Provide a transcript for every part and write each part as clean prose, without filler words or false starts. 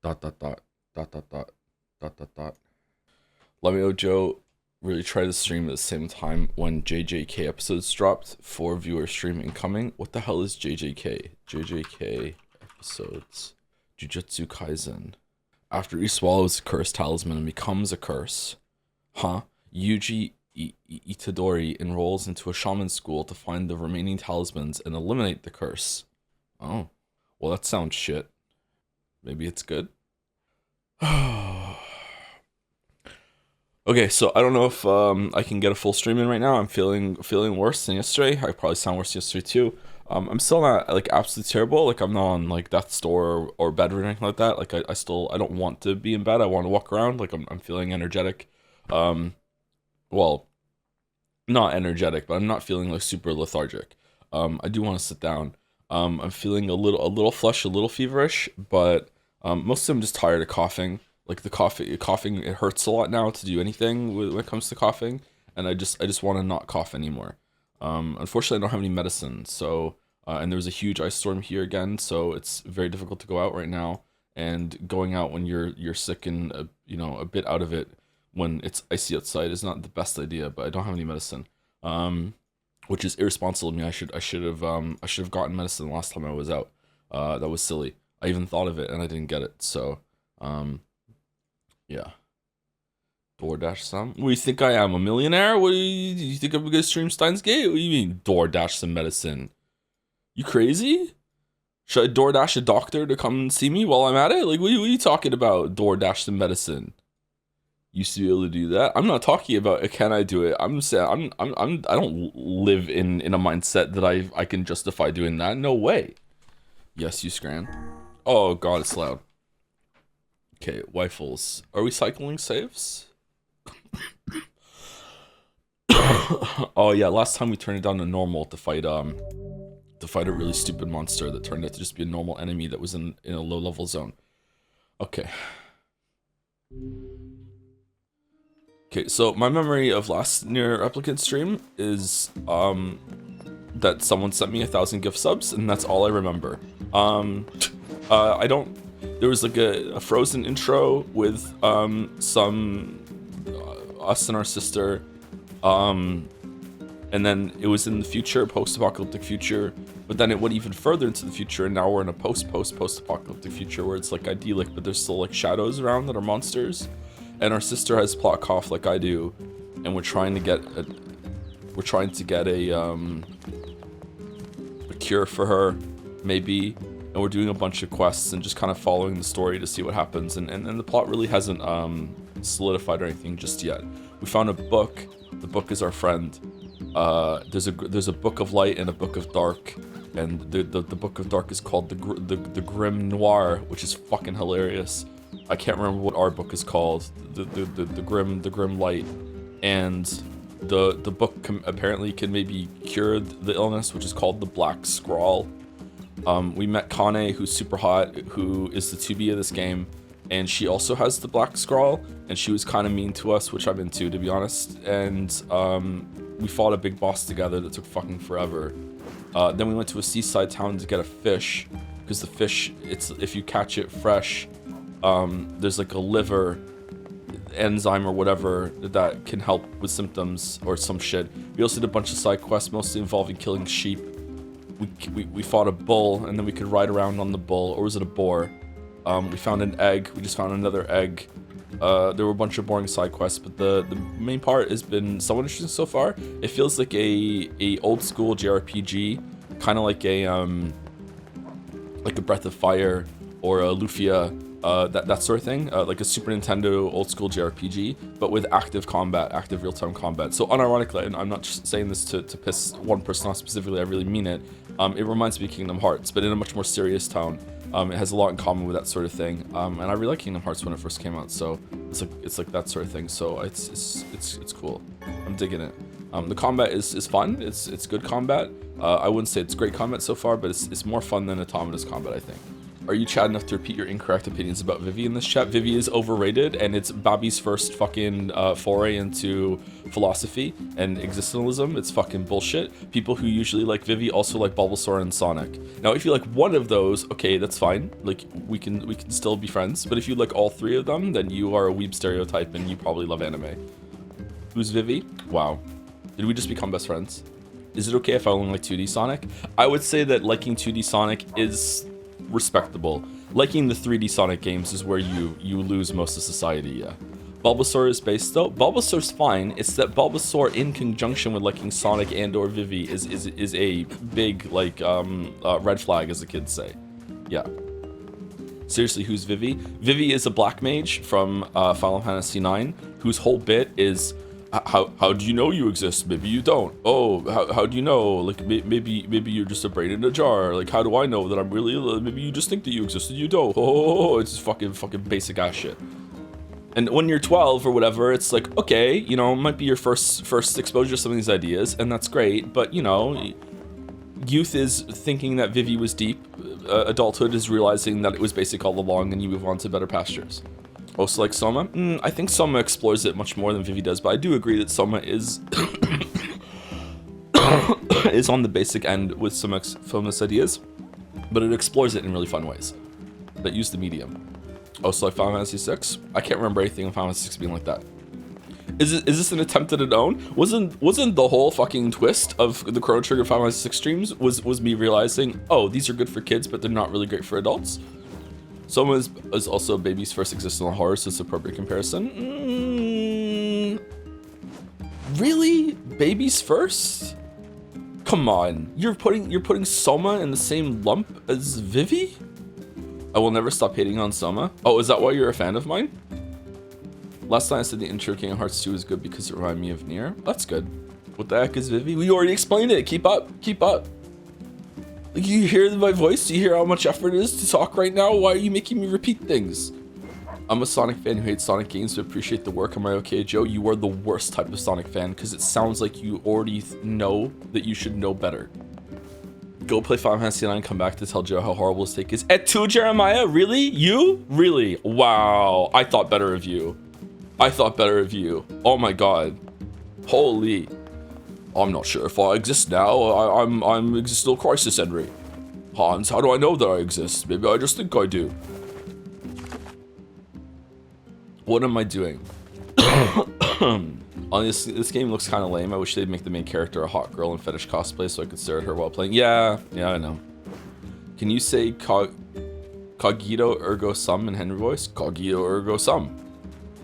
dot dot dot dot dot dot dot dot dot. Let me know, Joe. Really try to stream at the same time when JJK episodes dropped. 4 viewer stream incoming. What the hell is JJK? JJK episodes. Jujutsu Kaisen. After he swallows a curse talisman and becomes a curse. Huh? Yuji Itadori enrolls into a shaman school to find the remaining talismans and eliminate the curse. Oh. Well, that sounds shit. Maybe it's good. Okay, so I don't know if I can get a full stream in right now. I'm feeling worse than yesterday. I probably sound worse yesterday too. I'm still not like absolutely terrible. Like I'm not on like death's door or bed or anything like that. Like I don't want to be in bed. I want to walk around. Like I'm feeling energetic. Well, not energetic, but I'm not feeling like super lethargic. I do want to sit down. I'm feeling a little flush, a little feverish, but mostly I'm just tired of coughing. Like the coughing, it hurts a lot now to do anything when it comes to coughing, and I just want to not cough anymore. Unfortunately, I don't have any medicine, so and there's a huge ice storm here again, so it's very difficult to go out right now. And going out when you're sick and a bit out of it when it's icy outside is not the best idea. But I don't have any medicine, which is irresponsible of me. I should have gotten medicine last time I was out. That was silly. I even thought of it and I didn't get it. So yeah. DoorDash some? What do you think I am, a millionaire? Do you think I'm gonna stream Steins Gate? What do you mean DoorDash some medicine? You crazy? Should I DoorDash a doctor to come and see me while I'm at it? Like what are you talking about? DoorDash some medicine. Used to be able to do that. I'm not talking about can I do it. I'm saying I don't live in a mindset that I can justify doing that. No way. Yes, you scran. Oh god, it's loud. Okay, Wifles. Are we cycling saves? Oh yeah, last time we turned it down to normal to fight a really stupid monster that turned out to just be a normal enemy that was in a low level zone. Okay. Okay, so my memory of last Nier Replicant stream is that someone sent me 1,000 gift subs, and that's all I remember. I don't. There was like a Frozen intro with some us and our sister, and then it was in the future, post-apocalyptic future. But then it went even further into the future, and now we're in a post-apocalyptic future where it's like idyllic, but there's still like shadows around that are monsters. And our sister has plot cough like I do, and we're trying to get a cure for her, maybe. And we're doing a bunch of quests and just kind of following the story to see what happens. And the plot really hasn't solidified or anything just yet. We found a book. The book is our friend. There's a book of light and a book of dark, and the book of dark is called the Grim Noir, which is fucking hilarious. I can't remember what our book is called. The Grim Light, and the book apparently can maybe cure the illness, which is called the Black Scrawl. We met Kaine, who's super hot, who is the 2B of this game, and she also has the Black Scrawl, and she was kind of mean to us, which I'm into, to be honest. And we fought a big boss together that took fucking forever. Then we went to a seaside town to get a fish, because the fish, if you catch it fresh, there's like a liver enzyme or whatever that can help with symptoms or some shit. We also did a bunch of side quests, mostly involving killing sheep. We fought a bull, and then we could ride around on the bull, or was it a boar? We found an egg. We just found another egg. There were a bunch of boring side quests, but the main part has been somewhat interesting so far. It feels like a old school JRPG, kind of like a Breath of Fire or a Lufia, that sort of thing, like a Super Nintendo old school JRPG, but with active combat, active real-time combat. So unironically, and I'm not just saying this to piss one person off specifically, I really mean it. It reminds me of Kingdom Hearts, but in a much more serious tone. It has a lot in common with that sort of thing, and I really like Kingdom Hearts when it first came out. So it's like that sort of thing. So it's cool. I'm digging it. The combat is fun. It's good combat. I wouldn't say it's great combat so far, but it's more fun than Automata's combat, I think. Are you Chad enough to repeat your incorrect opinions about Vivi in this chat? Vivi is overrated, and it's Bobby's first fucking foray into philosophy and existentialism. It's fucking bullshit. People who usually like Vivi also like Bulbasaur and Sonic. Now, if you like one of those, okay, that's fine. Like, we can still be friends. But if you like all three of them, then you are a weeb stereotype, and you probably love anime. Who's Vivi? Wow. Did we just become best friends? Is it okay if I only like 2D Sonic? I would say that liking 2D Sonic is respectable. Liking the 3D Sonic games is where you lose most of society, yeah. Bulbasaur is based though. Bulbasaur's fine. It's that Bulbasaur in conjunction with liking Sonic and or Vivi is a big like red flag, as the kids say. Yeah. Seriously, who's Vivi? Vivi is a black mage from Final Fantasy IX, whose whole bit is how do you know you exist? Maybe you don't. Oh, how do you know? Like, maybe you're just a brain in a jar. Like, how do I know that I'm really? Maybe you just think that you exist and you don't. Oh, it's fucking basic ass shit. And when you're 12 or whatever, it's like, okay, you know, it might be your first exposure to some of these ideas, and that's great. But you know, youth is thinking that Vivi was deep. Adulthood is realizing that it was basic all along, and you move on to better pastures. Also like Soma? I think Soma explores it much more than Vivi does, but I do agree that Soma is is on the basic end with some Soma's ideas, but it explores it in really fun ways that use the medium. Also like Final Fantasy VI? I can't remember anything in Final Fantasy VI being like that. Is this an attempt at an own? Wasn't the whole fucking twist of the Chrono Trigger Final Fantasy VI streams was me realizing, oh, these are good for kids, but they're not really great for adults? Soma is also baby's first existential horror, so it's an appropriate comparison. Really? Baby's first? Come on, you're putting Soma in the same lump as Vivi? I will never stop hating on Soma. Oh, is that why you're a fan of mine? Last time I said the intro Kingdom Hearts 2 is good because it reminded me of Nier. That's good. What the heck is Vivi? We already explained it. Keep up. Keep up. You hear my voice? Do you hear how much effort it is to talk right now? Why are you making me repeat things? I'm a Sonic fan who hates Sonic games but appreciate the work. Am I okay, Joe? You are the worst type of Sonic fan because it sounds like you already know that you should know better. Go play Final Fantasy IX, come back to tell Joe how horrible his take is. At 2, Jeremiah? Really? You? Really? Wow. I thought better of you. I thought better of you. Oh my god. Holy. I'm not sure if I exist now. I'm existential crisis, Henry. Hans, how do I know that I exist? Maybe I just think I do. What am I doing? This game looks kind of lame. I wish they'd make the main character a hot girl in fetish cosplay so I could stare at her while playing. Yeah, I know. Can you say cogito ergo sum in Henry voice? Cogito ergo sum.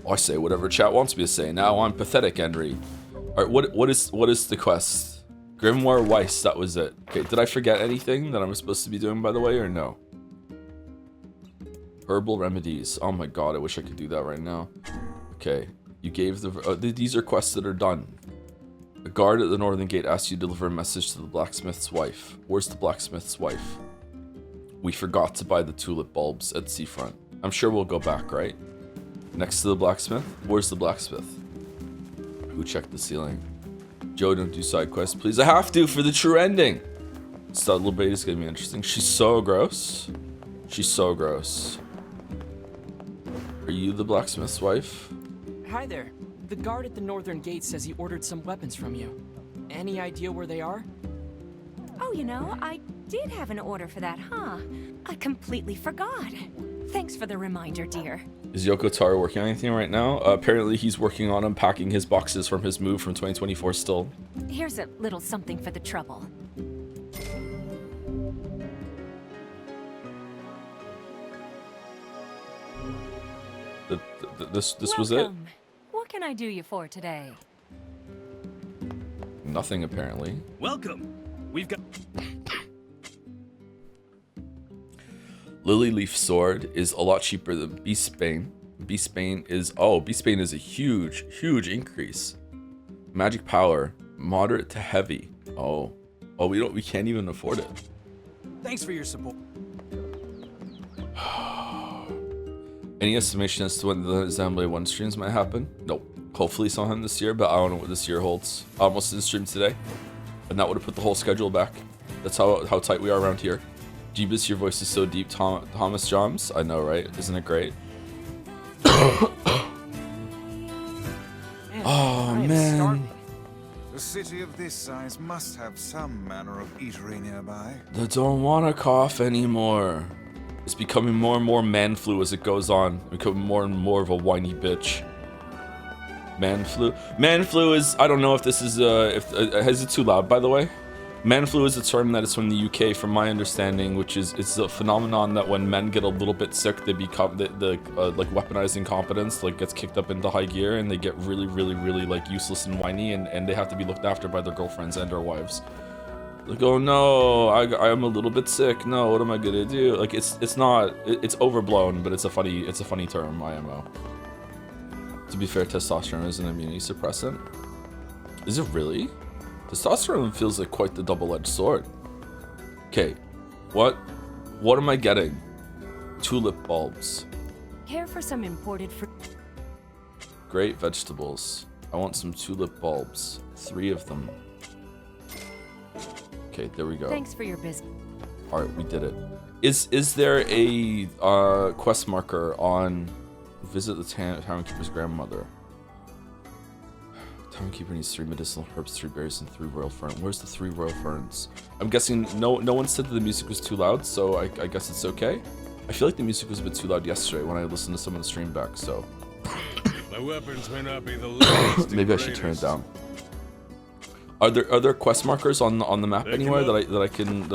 I say whatever chat wants me to say. Now I'm pathetic, Henry. All right, what is the quest? Grimoire Weiss, that was it. Okay, did I forget anything that I'm supposed to be doing, by the way, or no? Herbal remedies. Oh my god, I wish I could do that right now. Okay, you gave these are quests that are done. A guard at the northern gate asks you to deliver a message to the blacksmith's wife. Where's the blacksmith's wife? We forgot to buy the tulip bulbs at Seafront. I'm sure we'll go back, right? Next to the blacksmith? Where's the blacksmith? Who checked the ceiling? Joe, don't do side quests, please. I have to for the true ending. This little baby's gonna be interesting. She's so gross. She's so gross. Are you the blacksmith's wife? Hi there. The guard at the northern gate says he ordered some weapons from you. Any idea where they are? Oh, you know, I did have an order for that, huh? I completely forgot. Thanks for the reminder, dear. Is Yoko Taro working on anything right now? Apparently he's working on unpacking his boxes from his move from 2024 still. Here's a little something for the trouble. This was it? What can I do you for today? Nothing, apparently. Welcome. We've got... Lily Leaf Sword is a lot cheaper than Beastbane. Beastbane is a huge increase. Magic power, moderate to heavy. Oh, we can't even afford it. Thanks for your support. Any estimation as to when the Xenoblade 1 streams might happen? Nope. Hopefully sometime this year, but I don't know what this year holds. I almost didn't stream today, and that would have put the whole schedule back. That's how tight we are around here. Jeebus, your voice is so deep. Thomas Joms, I know, right? Isn't it great? Oh, man. A city of this size must have some manner of eatery nearby. I don't want to cough anymore. It's becoming more and more man flu as it goes on. Becoming more and more of a whiny bitch. Man flu. Man flu is, I don't know if this is, is it too loud, by the way? Man flu is a term that is from the UK, from my understanding, which is it's a phenomenon that when men get a little bit sick, they become like weaponized incompetence, like gets kicked up into high gear, and they get really, really, really like useless and whiny, and they have to be looked after by their girlfriends and or wives. Like, oh no, I'm a little bit sick. No, what am I gonna do? Like, it's overblown, but it's a funny term, IMO. To be fair, testosterone is an immunity suppressant. Is it really? Testosterone feels like quite the double-edged sword. Okay, what am I getting? Tulip bulbs. Care for some imported fruit? Great vegetables. I want some tulip bulbs. 3 of them. Okay, there we go. Thanks for your business. All right, we did it. Is there a quest marker on visit the town keeper's grandmother? Town keeper needs 3 medicinal herbs, 3 berries, and 3 royal ferns. Where's the 3 royal ferns? I'm guessing no one said that the music was too loud, so I guess it's okay. I feel like the music was a bit too loud yesterday when I listened to some of the stream back, so The weapons may not be the latest. maybe I should turn it down. Are there quest markers on the map anywhere that I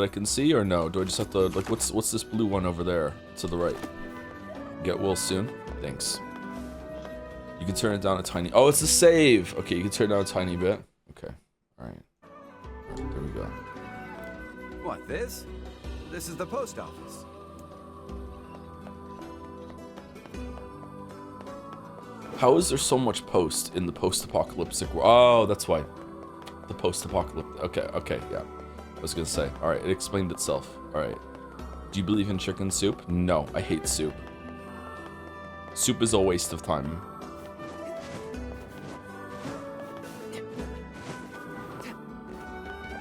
can see, or no? Do I just have to, like, what's this blue one over there to the right? Get well soon. Thanks. You can turn it down a tiny. Oh, it's a save. Okay, you can turn it down a tiny bit. Okay. All right. There we go. What, this? This is the post office. How is there so much post in the post-apocalyptic world? Oh, that's why. The post-apocalyptic. Okay, yeah. I was gonna say. All right, it explained itself. All right. Do you believe in chicken soup? No, I hate soup. Soup is a waste of time.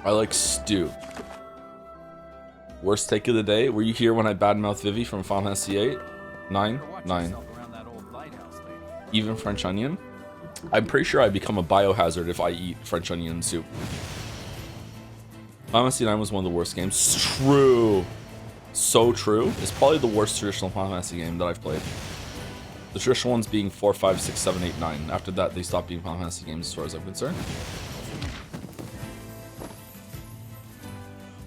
I like stew. Worst take of the day. Were you here when I badmouthed Vivi from Final Fantasy VIII? 9? 9. Even French onion? I'm pretty sure I become a biohazard if I eat French onion soup. Final Fantasy IX was one of the worst games. True. So true. It's probably the worst traditional Final Fantasy game that I've played. The traditional ones being 4, 5, 6, 7, 8, 9. After that, they stopped being Final Fantasy games as far as I'm concerned.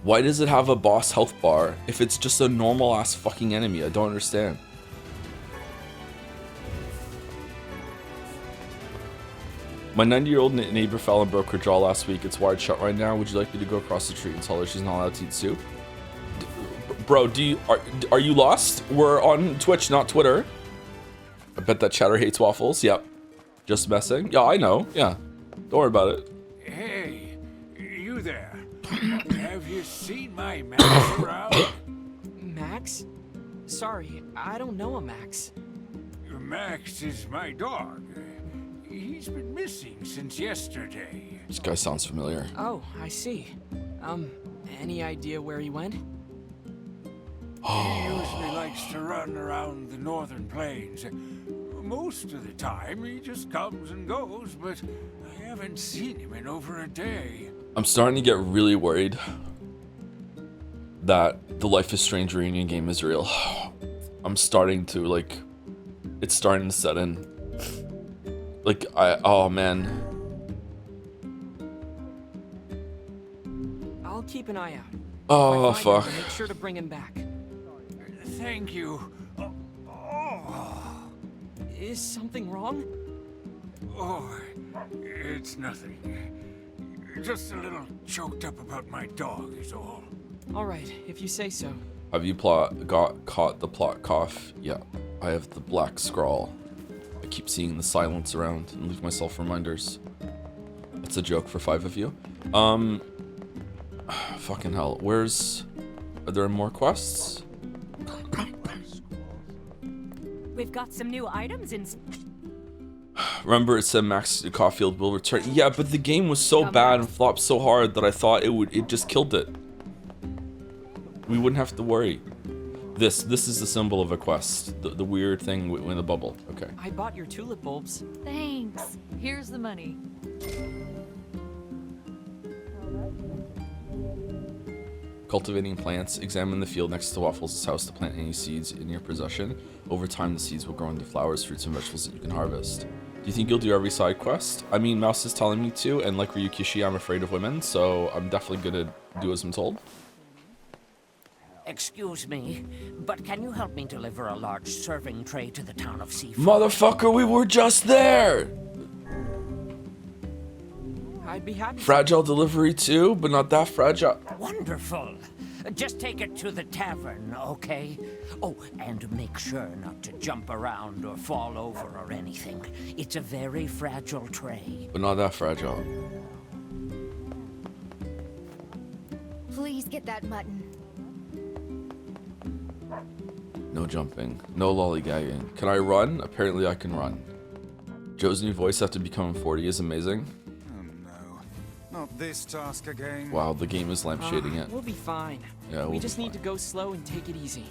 Why does it have a boss health bar if it's just a normal ass fucking enemy? I don't understand. My 90-year-old neighbor fell and broke her jaw last week. It's wired shut right now. Would you like me to go across the street and tell her she's not allowed to eat soup? Bro, are you lost? We're on Twitch, not Twitter. I bet that chatter hates waffles. Yep. Just messing. Yeah, I know. Yeah. Don't worry about it. Hey, you there. Have you seen my Max around? Max? Sorry, I don't know a Max. Max is my dog. He's been missing since yesterday. This guy sounds familiar. Oh, I see. Any idea where he went? He usually likes to run around the northern plains. Most of the time, he just comes and goes, but I haven't seen him in over a day. I'm starting to get really worried that the Life is Strange reunion game is real. I'm starting to, like, it's starting to set in. Like, oh man. I'll keep an eye out. Oh, If I find fuck. him, make sure to bring him back. Thank you. Is something wrong? Oh, it's nothing. Just a little choked up about my dog is all. All right, if you say so. Have you caught the plot cough? Yeah, I have the black scrawl. I keep seeing the silence around and leave myself reminders. That's a joke for 5 of you. Fucking hell. Are there more quests? We've got some new items in. Remember, it said Max Caulfield will return. Yeah, but the game was so bad and flopped so hard that I thought it just killed it. We wouldn't have to worry. This is the symbol of a quest. The weird thing with the bubble. Okay. I bought your tulip bulbs. Thanks. Here's the money. Cultivating plants. Examine the field next to Waffles' house to plant any seeds in your possession. Over time, the seeds will grow into flowers, fruits, and vegetables that you can harvest. Do you think you'll do every side quest? I mean, Mouse is telling me to, and like Ryukishi, I'm afraid of women, so I'm definitely gonna do as I'm told. Excuse me, but can you help me deliver a large serving tray to the town of Seaford? Motherfucker, we were just there! I'd be happy. Fragile delivery too, but not that fragile. Wonderful. Just take it to the tavern, okay? Oh, and make sure not to jump around or fall over or anything. It's a very fragile tray. But not that fragile. Please get that mutton. No jumping. No lollygagging. Can I run? Apparently I can run. Joe's new voice after becoming 40 is amazing. Oh no. Not this task again. Wow, the game is lampshading it. We'll be fine. Yeah, we we'll just be need to fine. go slow and take it easy.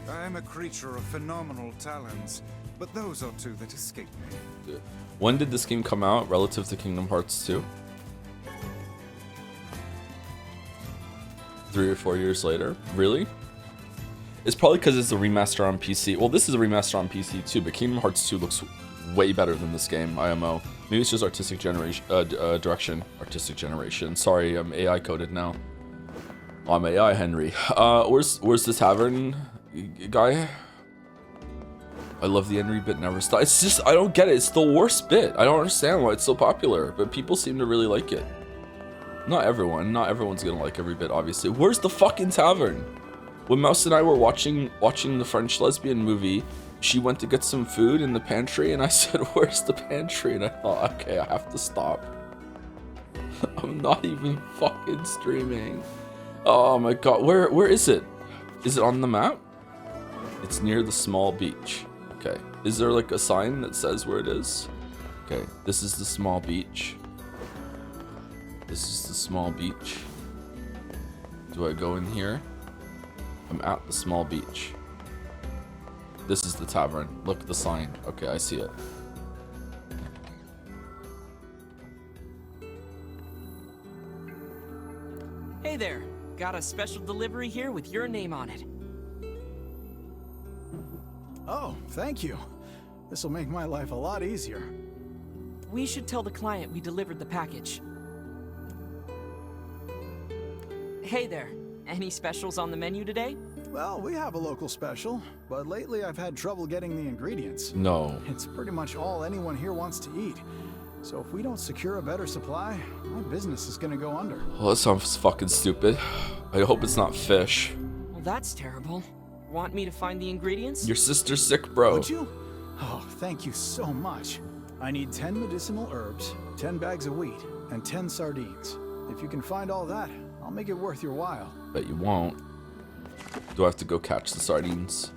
I am a creature of phenomenal talents, but those are two that escape me. When did this game come out relative to Kingdom Hearts 2? 3 or 4 years later? Really? It's probably because it's a remaster on PC. Well, this is a remaster on PC too, but Kingdom Hearts 2 looks way better than this game, IMO. Maybe it's just artistic generation, direction. Artistic generation. Sorry, I'm AI coded now. I'm AI Henry. Where's the tavern guy? I love the Henry bit never stop. It's just, I don't get it. It's the worst bit. I don't understand why it's so popular, but people seem to really like it. Not everyone. Not everyone's gonna like every bit, obviously. Where's the fucking tavern? When Mouse and I were watching the French lesbian movie, she went to get some food in the pantry, and I said, "Where's the pantry?" And I thought, okay, I have to stop. I'm not even fucking streaming. Oh my god, where is it? Is it on the map? It's near the small beach. Okay. Is there like a sign that says where it is? Okay, this is the small beach. This is the small beach. Do I go in here? I'm at the small beach. This is the tavern. Look at the sign. Okay, I see it. Hey there. Got a special delivery here with your name on it. Oh, thank you. This'll make my life a lot easier. We should tell the client we delivered the package. Hey there. Any specials on the menu today? Well, we have a local special, but lately I've had trouble getting the ingredients. No. It's pretty much all anyone here wants to eat. So if we don't secure a better supply, my business is gonna go under. Well, that sounds fucking stupid. I hope it's not fish. Well, that's terrible. Want me to find the ingredients? Your sister's sick, bro. Would you? Oh, thank you so much. I need 10 medicinal herbs, 10 bags of wheat, and 10 sardines. If you can find all that, I'll make it worth your while. Bet you won't. Do I have to go catch the sardines?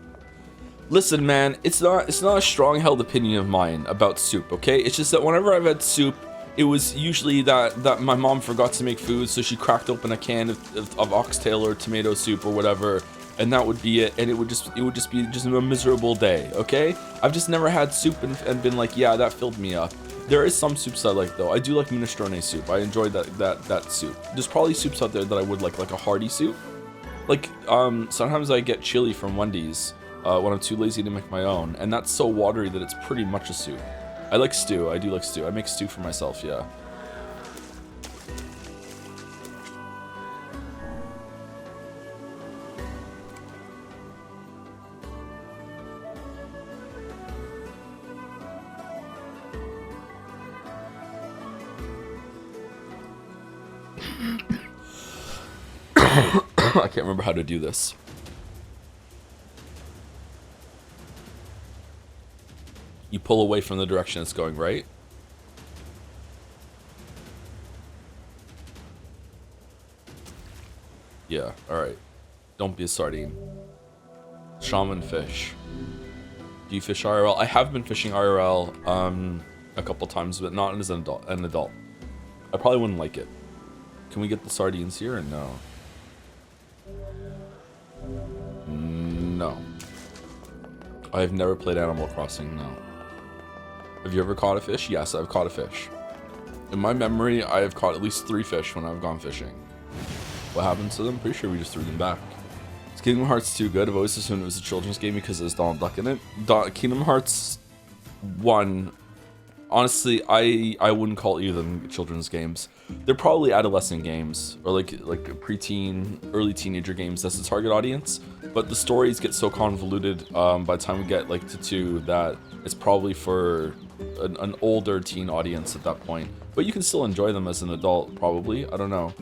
Listen, man, it's not a strong-held opinion of mine about soup, okay? It's just that whenever I've had soup, it was usually that my mom forgot to make food, so she cracked open a can of oxtail or tomato soup or whatever, and that would be it, and it would just be a miserable day, okay? I've just never had soup and been like, yeah, that filled me up. There is some soups I like though. I do like minestrone soup. I enjoy that soup. There's probably soups out there that I would like a hearty soup. Like sometimes I get chili from Wendy's when I'm too lazy to make my own, and that's so watery that it's pretty much a soup. I like stew. I do like stew. I make stew for myself, yeah. I can't remember how to do this. You pull away from the direction it's going, right? Yeah, alright. Don't be a sardine. Shaman fish. Do you fish IRL? I have been fishing IRL a couple times, but not as an adult. I probably wouldn't like it. Can we get the sardines here or no? I've never played Animal Crossing, no. Have you ever caught a fish? Yes, I've caught a fish. In my memory, I have caught at least 3 fish when I've gone fishing. What happened to them? Pretty sure we just threw them back. Is Kingdom Hearts 2 good? I've always assumed it was a children's game because there's Donald Duck in it. Kingdom Hearts 1, honestly, I wouldn't call either of them children's games. They're probably adolescent games, or like preteen, early teenager games. That's the target audience. But the stories get so convoluted by the time we get like to 2 that it's probably for an older teen audience at that point. But you can still enjoy them as an adult, probably. I don't know.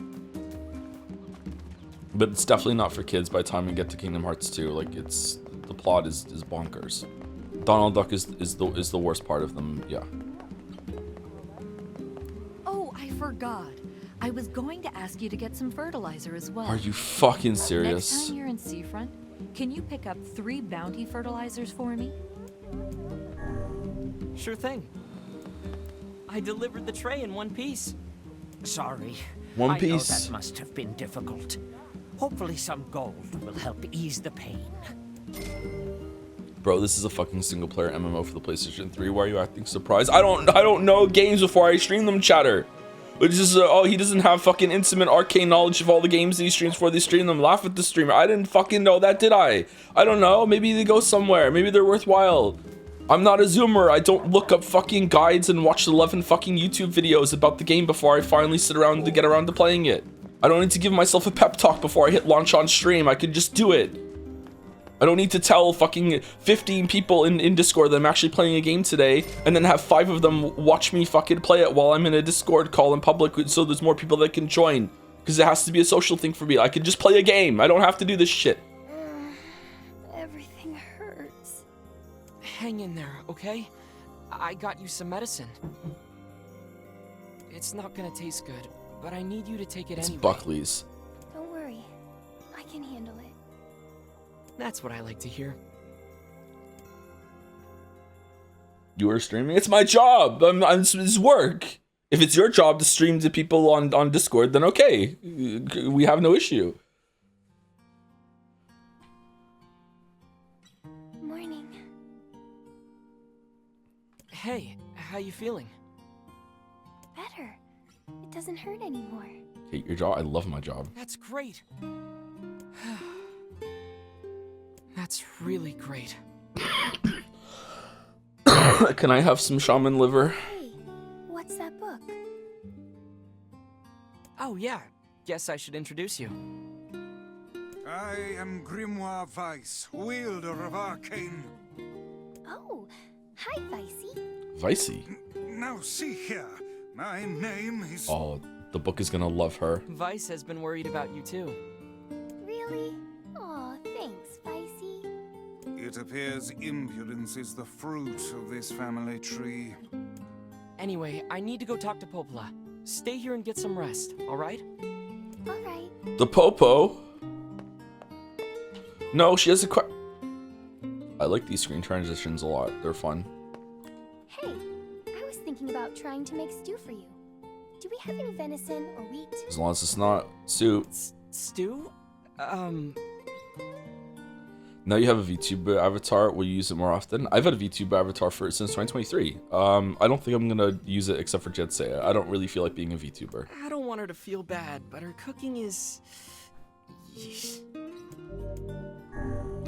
But it's definitely not for kids by the time you get to Kingdom Hearts 2. Like, the plot is bonkers. Donald Duck is the worst part of them, yeah. Oh, I forgot. I was going to ask you to get some fertilizer as well. Are you fucking serious? Next time you're in Seafront, can you pick up 3 bounty fertilizers for me? Sure thing. I delivered the tray in one piece. Sorry. One I piece. know that must have been difficult. Hopefully some gold will help ease the pain. Bro, this is a fucking single player MMO for the PlayStation 3. Why are you acting surprised? I don't know games before I stream them, chatter. It's just, oh, he doesn't have fucking intimate arcane knowledge of all the games that he streams before they stream them. Laugh at the streamer. I didn't fucking know that, did I? I don't know. Maybe they go somewhere. Maybe they're worthwhile. I'm not a zoomer. I don't look up fucking guides and watch 11 fucking YouTube videos about the game before I finally sit around to get around to playing it. I don't need to give myself a pep talk before I hit launch on stream. I could just do it. I don't need to tell fucking 15 people in Discord that I'm actually playing a game today and then have 5 of them watch me fucking play it while I'm in a Discord call in public so there's more people that can join. Because it has to be a social thing for me. I could just play a game. I don't have to do this shit. Everything hurts. Hang in there, okay? I got you some medicine. It's not gonna taste good, but I need you to take it It's anyway. Buckley's. Don't worry. I can handle it. That's what I like to hear. You are streaming? It's my job. It's work. If it's your job to stream to people on Discord, then okay. We have no issue. Morning. Hey, how you feeling? Better. It doesn't hurt anymore. Hate your job? I love my job. That's great. That's really great. Can I have some shaman liver? Hey, what's that book? Oh yeah, guess I should introduce you. I am Grimoire Weiss, wielder of arcane. Oh, hi, Vicey. Vicey. Now see here, my name is... Oh, the book is gonna love her. Vice has been worried about you too. Really? Aw, thanks, Vicey. It appears impudence is the fruit of this family tree. Anyway, I need to go talk to Popola. Stay here and get some rest, alright? Alright. The Popo? No, she has a I like these screen transitions a lot. They're fun. Hey, I was thinking about trying to make stew for you. Do we have any venison or wheat? As long as it's not soup. Stew? Now you have a VTuber avatar. Will you use it more often? I've had a VTuber avatar since 2023. I don't think I'm gonna use it except for Jetsaya. I don't really feel like being a VTuber. I don't want her to feel bad, but her cooking is...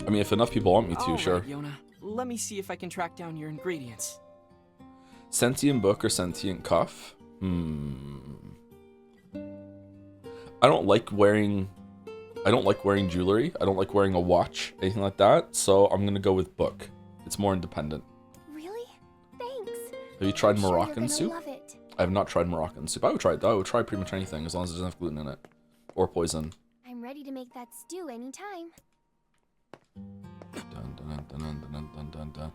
I mean, if enough people want me to, All sure. right, Yonah. Let me see if I can track down your ingredients. Sentient book or sentient cuff? I don't like wearing jewelry. I don't like wearing a watch, anything like that. So I'm gonna go with book. It's more independent. Really? Thanks. Have you tried I'm sure Moroccan you're soup? gonna love it. I have not tried Moroccan soup. I would try it though. I would try pretty much anything as long as it doesn't have gluten in it. Or poison. I'm ready to make that stew anytime. Dun, dun, dun, dun, dun, dun, dun, dun.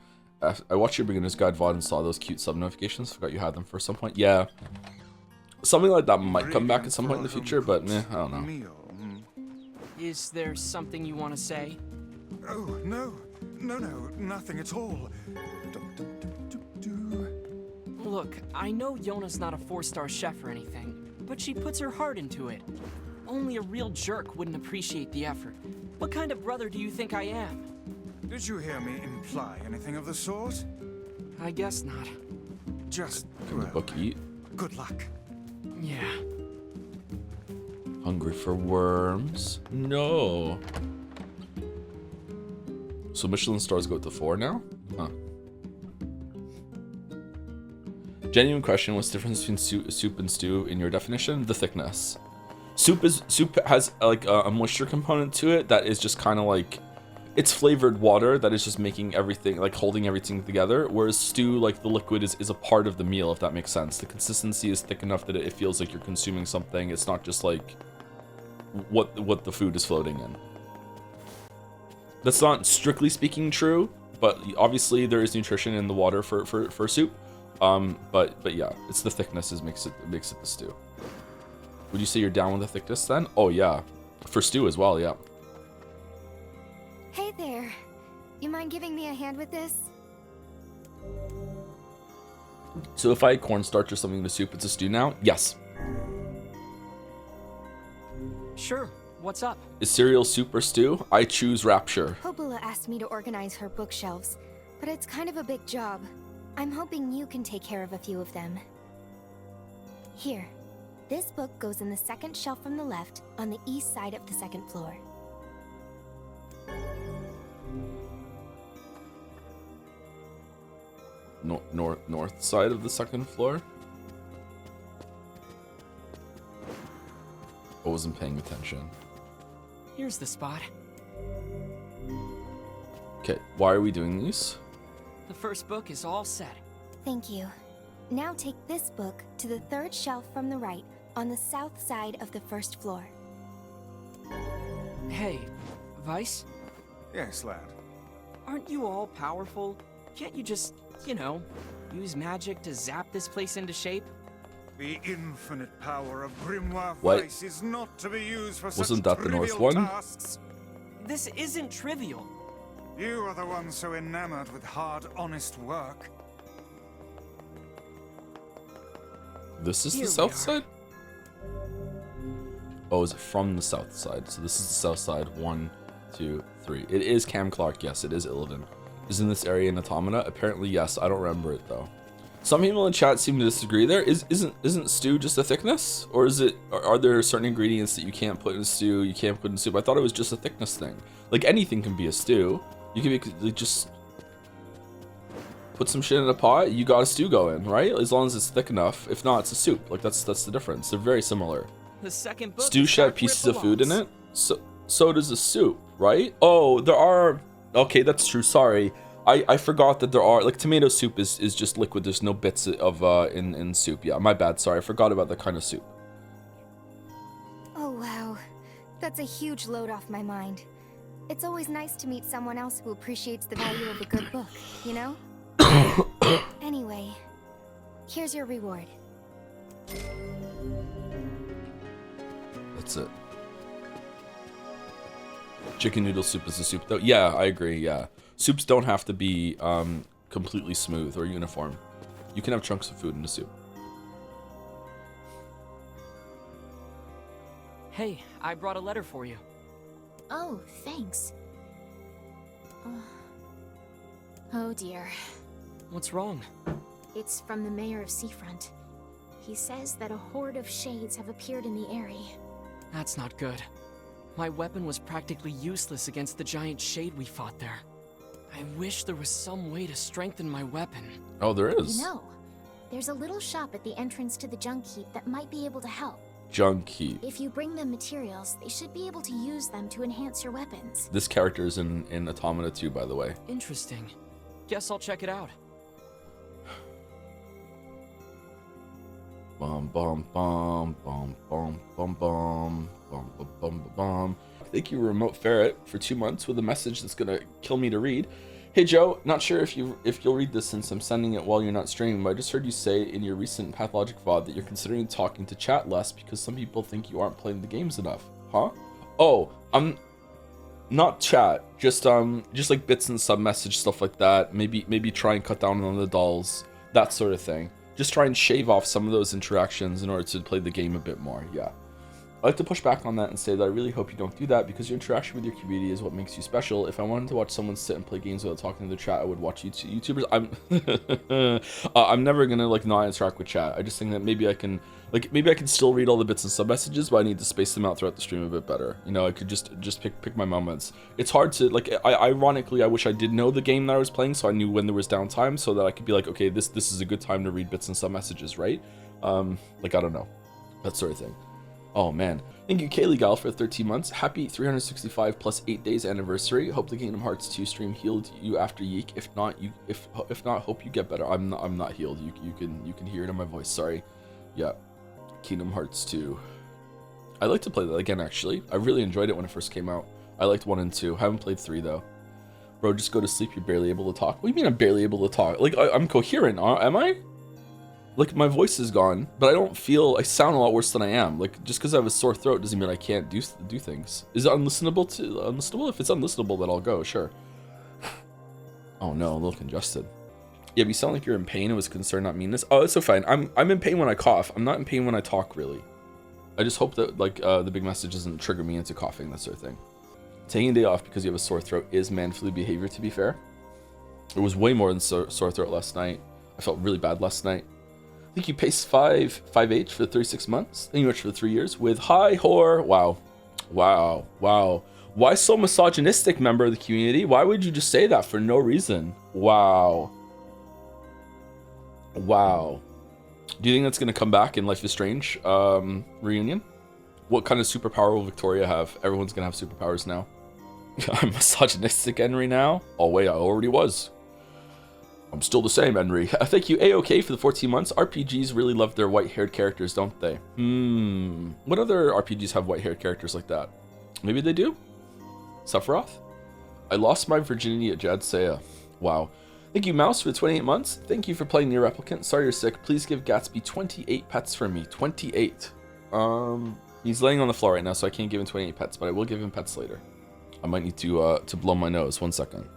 I watched your beginner's guide VOD and saw those cute sub notifications. Forgot you had them for some point. Yeah. Something like that might come back at some point in the future, but I don't know. Is there something you want to say? Oh, no, nothing at all. Look, I know Yonah's not a 4-star chef or anything, but she puts her heart into it. Only a real jerk wouldn't appreciate the effort. What kind of brother do you think I am? Did you hear me imply anything of the sort? I guess not. Just, Can the book eat? good luck. Yeah. Hungry for worms? No. So Michelin stars go to 4 now? Huh. Genuine question, what's the difference between soup and stew in your definition? The thickness. Soup has like a moisture component to it that is just kind of like, it's flavored water that is just making everything, like holding everything together, whereas stew, like the liquid is a part of the meal, if that makes sense. The consistency is thick enough that it feels like you're consuming something. It's not just like what the food is floating in. That's not strictly speaking true, but obviously there is nutrition in the water for soup. But yeah, it's the thickness makes it the stew. Would you say you're down with the thickness then? Oh yeah, for stew as well, yeah. Hey there. You mind giving me a hand with this? So if I add cornstarch or something in the soup, it's a stew now? Yes. Sure. What's up? Is cereal soup or stew? I choose Rapture. Popola asked me to organize her bookshelves, but it's kind of a big job. I'm hoping you can take care of a few of them. Here. This book goes in the second shelf from the left on the east side of the second floor. North side of the second floor? I wasn't paying attention. Here's the spot. Okay, why are we doing these? The first book is all set. Thank you. Now take this book to the third shelf from the right on the south side of the first floor. Hey, Vice? Yes, lad. Aren't you all powerful? Can't you just, you know, use magic to zap this place into shape? The infinite power of Grimoire What? Vice is not to be used for Wasn't such that the north trivial one? tasks. This isn't trivial. You are the one so enamored with hard, honest work. This is Here the we south are. side? Oh, is it from the south side? So this is the south side. 1, 2, 3. It is Cam Clark. Yes, it is Illidan. Is in this area in Automata? Apparently, yes. I don't remember it though. Some people in chat seem to disagree. There isn't stew just a thickness, or is it? Are there certain ingredients that you can't put in stew? You can't put in soup. I thought it was just a thickness thing. Like anything can be a stew. You can like, just put some shit in a pot. You got a stew going, right? As long as it's thick enough. If not, it's a soup. Like that's the difference. They're very similar. The second book Stew is should have back where pieces of food in belongs. it. So does a soup, right? Oh, there are. Okay, that's true. Sorry. I forgot that there are, like, tomato soup is just liquid. There's no bits of in soup. Yeah, my bad. Sorry, I forgot about that kind of soup. Oh wow. That's a huge load off my mind. It's always nice to meet someone else who appreciates the value of a good book, you know? Anyway, here's your reward. That's it. Chicken noodle soup is a soup, though. Yeah, I agree. Yeah, soups don't have to be completely smooth or uniform. You can have chunks of food in a soup. Hey, I brought a letter for you. Oh, thanks. Oh dear. What's wrong? It's from the mayor of Seafront. He says that a horde of shades have appeared in the Aerie. That's not good. My weapon was practically useless against the giant shade we fought there. I wish there was some way to strengthen my weapon. Oh, there is. You know, there's a little shop at the entrance to the junk heap that might be able to help. Junk heap. If you bring them materials, they should be able to use them to enhance your weapons. This character is in Automata too, by the way. Interesting. Guess I'll check it out. Bum bum bum bum bum bum bum bum bum bum bum. Thank you, Remote Ferret, for 2 months with a message that's gonna kill me to read. Hey Joe, not sure if you'll read this since I'm sending it while you're not streaming, but I just heard you say in your recent Pathologic VOD that you're considering talking to chat less because some people think you aren't playing the games enough. Huh? Oh, I'm not chat, just like bits and sub message stuff like that. Maybe try and cut down on the dolls, that sort of thing. Just try and shave off some of those interactions in order to play the game a bit more. Yeah. I like to push back on that and say that I really hope you don't do that, because your interaction with your community is what makes you special. If I wanted to watch someone sit and play games without talking to the chat, I would watch YouTubers. I'm never gonna like not interact with chat. I just think that maybe I can still read all the bits and sub messages, but I need to space them out throughout the stream a bit better. You know, I could just pick my moments. It's hard to like. Ironically, I wish I did know the game that I was playing, so I knew when there was downtime, so that I could be like, okay, this is a good time to read bits and sub messages, right? Like I don't know, that sort of thing. Oh man, thank you Kaylee Gal for 13 months. Happy 365 plus 8 days anniversary. Hope the Kingdom Hearts 2 stream healed you after Yeek. If not, hope you get better. I'm not healed. You can hear it in my voice. Sorry. Yeah, Kingdom Hearts 2. I like to play that again actually. I really enjoyed it when it first came out. I liked 1 and 2. Haven't played 3 though. Bro, just go to sleep. You're barely able to talk. What do you mean I'm barely able to talk? Like I'm coherent, am I? Like my voice is gone, but I sound a lot worse than I am. Like just because I have a sore throat doesn't mean I can't do things. Is it unlistenable? If it's unlistenable, then I'll go, sure. Oh no, a little congested. Yeah, but you sound like you're in pain. It was concern, not meanness. Oh, it's so fine. I'm in pain when I cough. I'm not in pain when I talk, really. I just hope that like the big message doesn't trigger me into coughing, that sort of thing. Taking a day off because you have a sore throat is man-flu behavior, to be fair. It was way more than sore throat last night. I felt really bad last night. Thank you, Pace 5H for 36 months. Thank you much for 3 years. With hi whore. Wow. Why so misogynistic, member of the community? Why would you just say that for no reason? Wow. Do you think that's gonna come back in Life is Strange reunion? What kind of superpower will Victoria have? Everyone's gonna have superpowers now. I'm misogynistic, Henry, now? Oh wait, I already was. I'm still the same, Henry. Thank you, A-OK, for the 14 months. RPGs really love their white-haired characters, don't they? What other RPGs have white-haired characters like that? Maybe they do? Sephiroth? I lost my virginity at Jadsea. Wow. Thank you, Mouse, for the 28 months. Thank you for playing Nier Replicant. Sorry you're sick. Please give Gatsby 28 pets for me. 28. He's laying on the floor right now, so I can't give him 28 pets, but I will give him pets later. I might need to blow my nose. 1 second.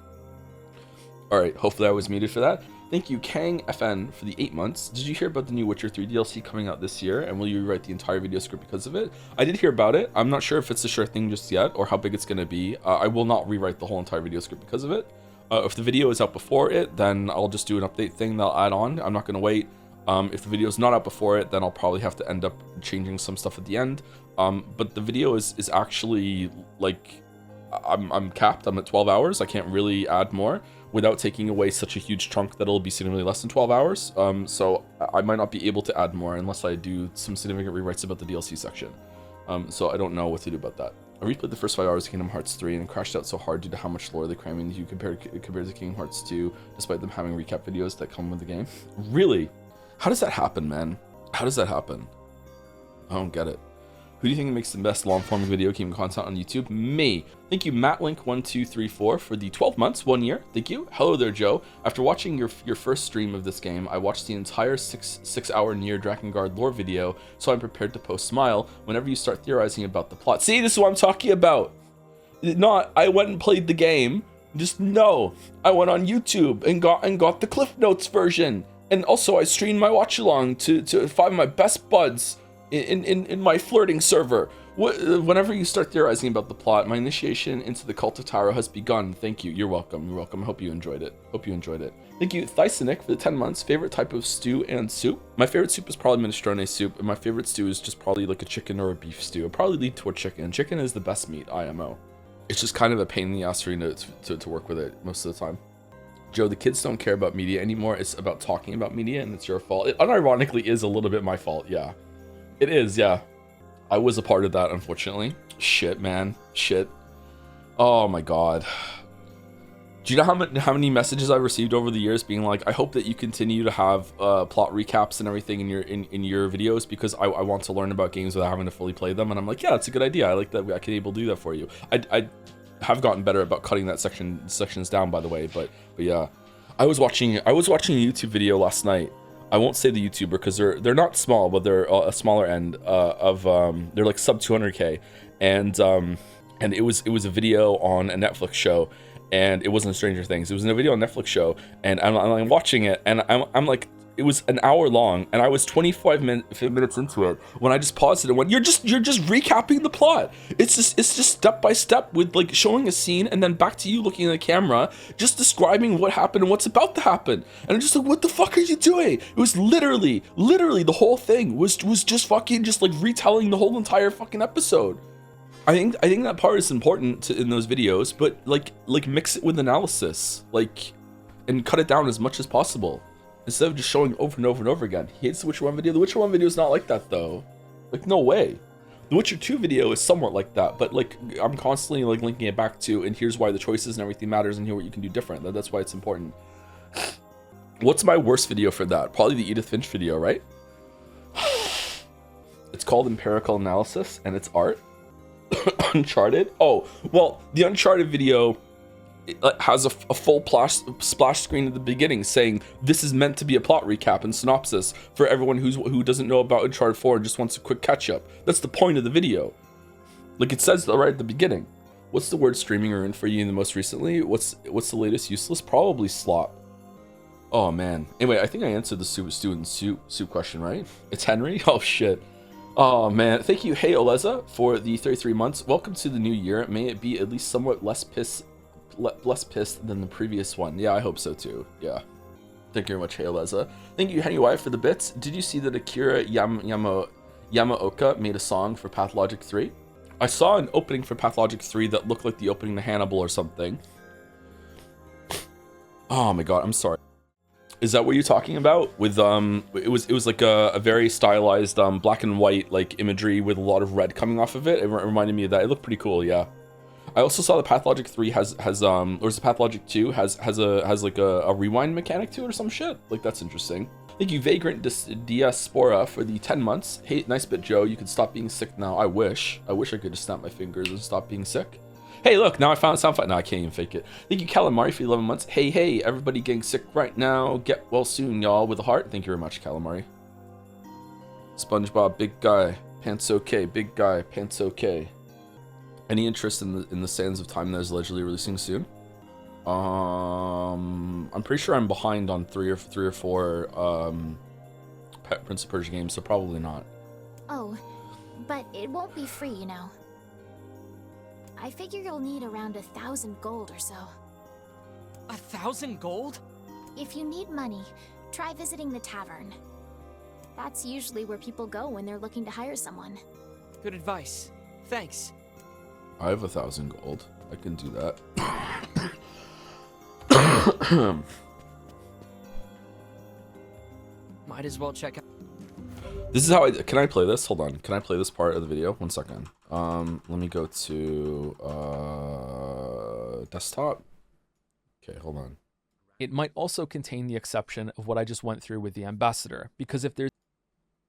Alright, hopefully I was muted for that. Thank you, Kang FN, for the 8 months. Did you hear about the new Witcher 3 DLC coming out this year, and will you rewrite the entire video script because of it? I did hear about it. I'm not sure if it's a sure thing just yet, or how big it's going to be. I will not rewrite the whole entire video script because of it. If the video is out before it, then I'll just do an update thing that I'll add on. I'm not going to wait. If the video is not out before it, then I'll probably have to end up changing some stuff at the end. But the video is actually, like, I'm capped. I'm at 12 hours. I can't really add more without taking away such a huge chunk that it'll be significantly less than 12 hours. So I might not be able to add more unless I do some significant rewrites about the DLC section. So I don't know what to do about that. I replayed the first 5 hours of Kingdom Hearts 3 and crashed out so hard due to how much lore they're cramming into compared to Kingdom Hearts 2, despite them having recap videos that come with the game. Really? How does that happen, man? How does that happen? I don't get it. Who do you think makes the best long-form video game content on YouTube? Me. Thank you, MattLink1234, for the 12 months, 1 year. Thank you. Hello there, Joe. After watching your first stream of this game, I watched the entire six-hour Nier Drakengard lore video, so I'm prepared to post smile whenever you start theorizing about the plot. See, this is what I'm talking about. Not, I went and played the game. Just no. I went on YouTube and got the Cliff Notes version. And also, I streamed my watch-along to 5 of my best buds in my flirting server. Whenever you start theorizing about the plot, my initiation into the cult of Taro has begun. Thank you. You're welcome. You're welcome. I hope you enjoyed it. Thank you, Thysonic, for the 10 months. Favorite type of stew and soup? My favorite soup is probably minestrone soup, and my favorite stew is just probably like a chicken or a beef stew. I'll probably lean toward chicken. Chicken is the best meat, IMO. It's just kind of a pain in the ass for you to work with it most of the time. Joe, the kids don't care about media anymore. It's about talking about media, and it's your fault. It unironically is a little bit my fault, yeah. It is, yeah. I was a part of that, unfortunately. Shit, man. Shit. Oh my god. Do you know how many messages I've received over the years being like, I hope that you continue to have plot recaps and everything in your videos, because I want to learn about games without having to fully play them. And I'm like, yeah, it's a good idea. I like that I can able to do that for you. I have gotten better about cutting that sections down, by the way, but yeah. I was watching a YouTube video last night. I won't say the YouTuber because they're not small, but they're a smaller end of they're like sub 200K, and it was a video on a Netflix show, and it wasn't Stranger Things. It was a video on Netflix show, and I'm watching it, and I'm like it was an hour long, and I was 25 minutes into it when I just paused it and went, you're just recapping the plot. It's just step by step with like showing a scene and then back to you looking at the camera, just describing what happened and what's about to happen. And I'm just like, what the fuck are you doing? It was literally the whole thing was just fucking just like retelling the whole entire fucking episode. I think that part is important in those videos, but like mix it with analysis, like, and cut it down as much as possible instead of just showing over and over and over again. He hates the Witcher 1 video. The Witcher 1 video is not like that though. Like, no way. The Witcher 2 video is somewhat like that, but like I'm constantly like linking it back to, and here's why the choices and everything matters, and here what you can do different. That's why it's important. What's my worst video for that? Probably the Edith Finch video, right? It's called Empirical Analysis, and it's art. Uncharted. Oh, well, the Uncharted video, it has a full splash screen at the beginning saying this is meant to be a plot recap and synopsis for everyone who doesn't know about Uncharted 4 and just wants a quick catch up. That's the point of the video. Like it says right at the beginning. What's the word streaming earned for you in the most recently? What's the latest useless? Probably slop. Oh man. Anyway, I think I answered the soup question, right? It's Henry. Oh shit. Oh man. Thank you, Hey Oleza, for the 33 months. Welcome to the new year. May it be at least somewhat less pissed than the previous one. Yeah, I hope so too. Yeah. Thank you very much, Hey Oleza. Thank you, Henry Y, for the bits. Did you see that Akira Yamaoka made a song for Pathologic 3? I saw an opening for Pathologic 3 that looked like the opening to Hannibal or something. Oh my god, I'm sorry. Is that what you're talking about? With it was like a very stylized black and white like imagery with a lot of red coming off of it. It reminded me of that. It looked pretty cool, yeah. I also saw the Pathologic 3 has or is the Pathologic 2 has like a rewind mechanic to it or some shit. Like that's interesting. Thank you, Vagrant Diaspora, for the 10 months. Hey, nice bit, Joe. You can stop being sick now. I wish I could just snap my fingers and stop being sick. Hey, look, now I found a sound file. No, I can't even fake it. Thank you, Calamari, for 11 months. Hey, everybody getting sick right now. Get well soon, y'all, with a heart. Thank you very much, Calamari. SpongeBob, big guy, pants okay. Big guy, pants okay. Any interest in the Sands of Time that is allegedly releasing soon? I'm pretty sure I'm behind on three or four Prince of Persia games, so probably not. Oh, but it won't be free, you know. I figure you'll need around 1,000 gold or so. 1,000 gold? If you need money, try visiting the tavern. That's usually where people go when they're looking to hire someone. Good advice. Thanks. I have 1,000 gold. I can do that. Might as well check out. This is how can I play this? Hold on. Can I play this part of the video? 1 second. Let me go to desktop. Okay, hold on. It might also contain the exception of what I just went through with the ambassador, because if there's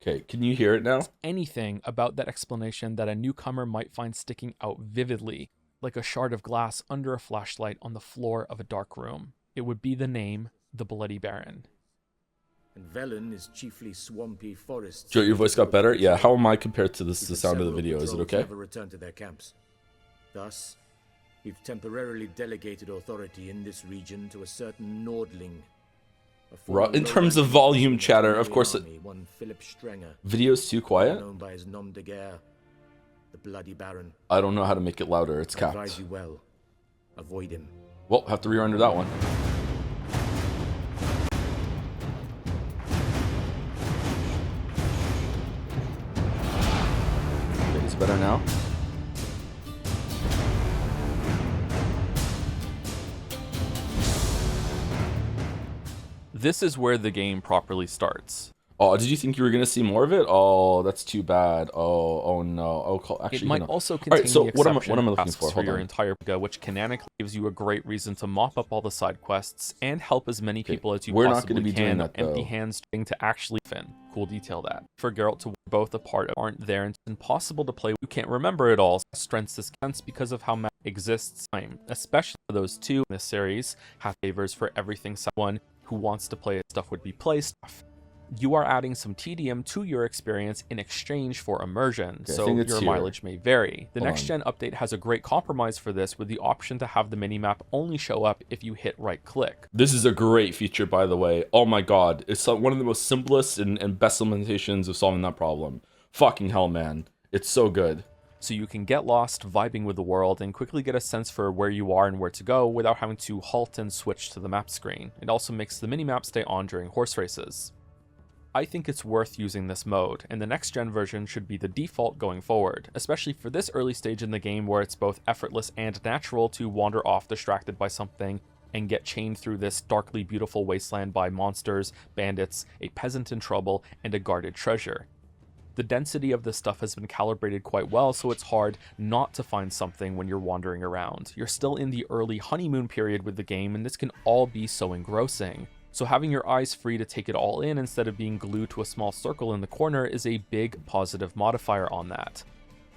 okay, can you hear it now? Anything about that explanation that a newcomer might find sticking out vividly, like a shard of glass under a flashlight on the floor of a dark room, it would be the name, the Bloody Baron. And Velen is chiefly swampy forests. Joe, your voice got better? Yeah, how am I compared to the sound of the video? Is it okay? Never return to their camps. Thus, we've temporarily delegated authority in this region to a certain Nordling. In terms of volume chatter, of course, video's too quiet. Known by his nom de guerre, the Bloody Baron. I don't know how to make it louder. It's capped. Advise you well. Avoid him. Well, have to re-render that one. Okay, it's better now. This is where the game properly starts. Oh, did you think you were gonna see more of it? Oh, that's too bad. Oh no. Oh, actually, it might also contain so the what am exception I looking for? for your entire manga, which canonically gives you a great reason to mop up all the side quests and help as many people as you We're possibly not gonna be can. doing that, though. Empty hands to actually fin. Cool detail that. For Geralt to both apart aren't there and it's impossible to play. You can't remember it all. Strengths this counts because of how much exists time, especially for those two in this series have favors for everything someone who wants to play stuff would be play stuff. You are adding some tedium to your experience in exchange for immersion, Okay, so your mileage may vary. The next-gen update has a great compromise for this, with the option to have the minimap only show up if you hit right-click. This is a great feature, by the way. Oh my god, it's one of the most simplest and best implementations of solving that problem. Fucking hell, man. It's so good. So you can get lost vibing with the world and quickly get a sense for where you are and where to go without having to halt and switch to the map screen. It also makes the minimap stay on during horse races. I think it's worth using this mode, and the next gen version should be the default going forward, especially for this early stage in the game where it's both effortless and natural to wander off distracted by something and get chained through this darkly beautiful wasteland by monsters, bandits, a peasant in trouble, and a guarded treasure. The density of this stuff has been calibrated quite well, so it's hard not to find something when you're wandering around. You're still in the early honeymoon period with the game, and this can all be so engrossing. So having your eyes free to take it all in instead of being glued to a small circle in the corner is a big positive modifier on that.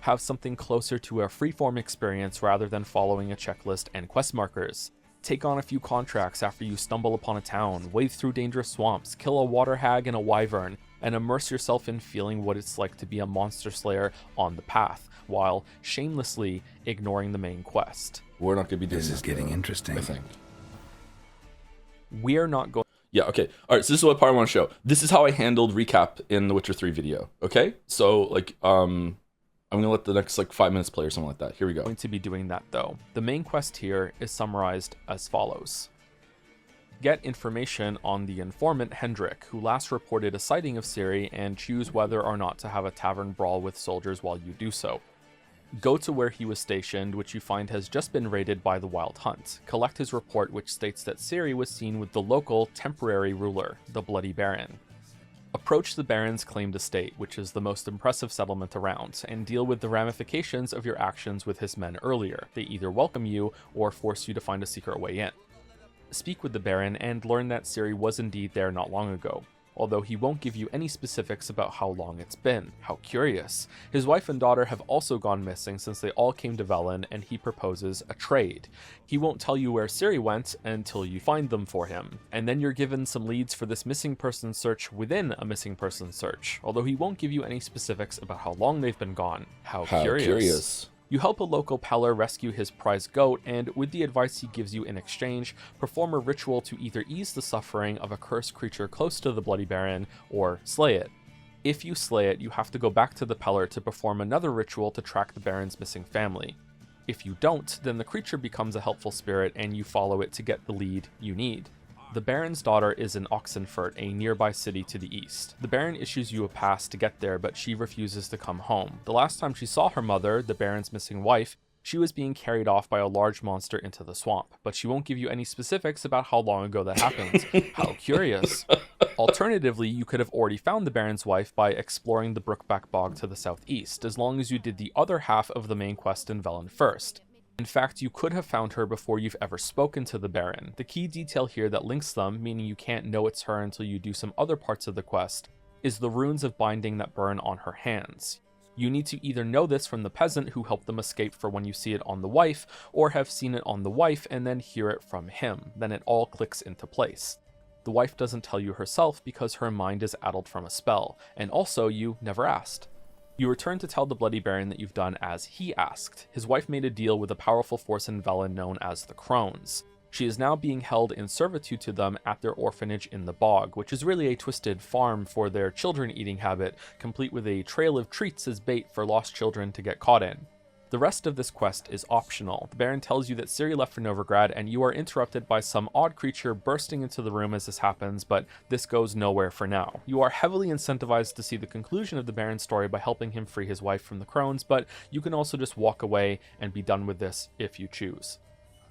Have something closer to a freeform experience rather than following a checklist and quest markers. Take on a few contracts after you stumble upon a town, wade through dangerous swamps, kill a water hag and a wyvern, and immerse yourself in feeling what it's like to be a monster slayer on the path, while shamelessly ignoring the main quest. We're not going to be doing this. This is getting interesting. I think. We're not going... Yeah, okay. All right, so this is what part I want to show. This is how I handled recap in the Witcher 3 video, okay? So, like, I'm going to let the next, 5 minutes play or something like that. Here we go. Going to be doing that, though. The main quest here is summarized as follows. Get information on the informant Hendrik, who last reported a sighting of Ciri, and choose whether or not to have a tavern brawl with soldiers while you do so. Go to where he was stationed, which you find has just been raided by the Wild Hunt. Collect his report, which states that Ciri was seen with the local temporary ruler, the Bloody Baron. Approach the Baron's claimed estate, which is the most impressive settlement around, and deal with the ramifications of your actions with his men earlier. They either welcome you or force you to find a secret way in. Speak with the Baron and learn that Ciri was indeed there not long ago, although he won't give you any specifics about how long it's been. How curious. His wife and daughter have also gone missing since they all came to Velen, and he proposes a trade. He won't tell you where Ciri went until you find them for him, and then you're given some leads for this missing person search within a missing person search, although he won't give you any specifics about how long they've been gone. How curious. You help a local peller rescue his prized goat, and with the advice he gives you in exchange, perform a ritual to either ease the suffering of a cursed creature close to the Bloody Baron, or slay it. If you slay it, you have to go back to the peller to perform another ritual to track the Baron's missing family. If you don't, then the creature becomes a helpful spirit and you follow it to get the lead you need. The Baron's daughter is in Oxenfurt, a nearby city to the east. The Baron issues you a pass to get there, but she refuses to come home. The last time she saw her mother, the Baron's missing wife, she was being carried off by a large monster into the swamp, but she won't give you any specifics about how long ago that happened. How curious. Alternatively, you could have already found the Baron's wife by exploring the Brookback Bog to the southeast, as long as you did the other half of the main quest in Velen first. In fact, you could have found her before you've ever spoken to the Baron. The key detail here that links them, meaning you can't know it's her until you do some other parts of the quest, is the runes of binding that burn on her hands. You need to either know this from the peasant who helped them escape for when you see it on the wife, or have seen it on the wife and then hear it from him. Then it all clicks into place. The wife doesn't tell you herself because her mind is addled from a spell, and also you never asked. You return to tell the Bloody Baron that you've done as he asked. His wife made a deal with a powerful force in Velen known as the Crones. She is now being held in servitude to them at their orphanage in the bog, which is really a twisted farm for their children-eating habit, complete with a trail of treats as bait for lost children to get caught in. The rest of this quest is optional. The Baron tells you that Ciri left for Novigrad, and you are interrupted by some odd creature bursting into the room as this happens, but this goes nowhere for now. You are heavily incentivized to see the conclusion of the Baron's story by helping him free his wife from the Crones, but you can also just walk away and be done with this if you choose.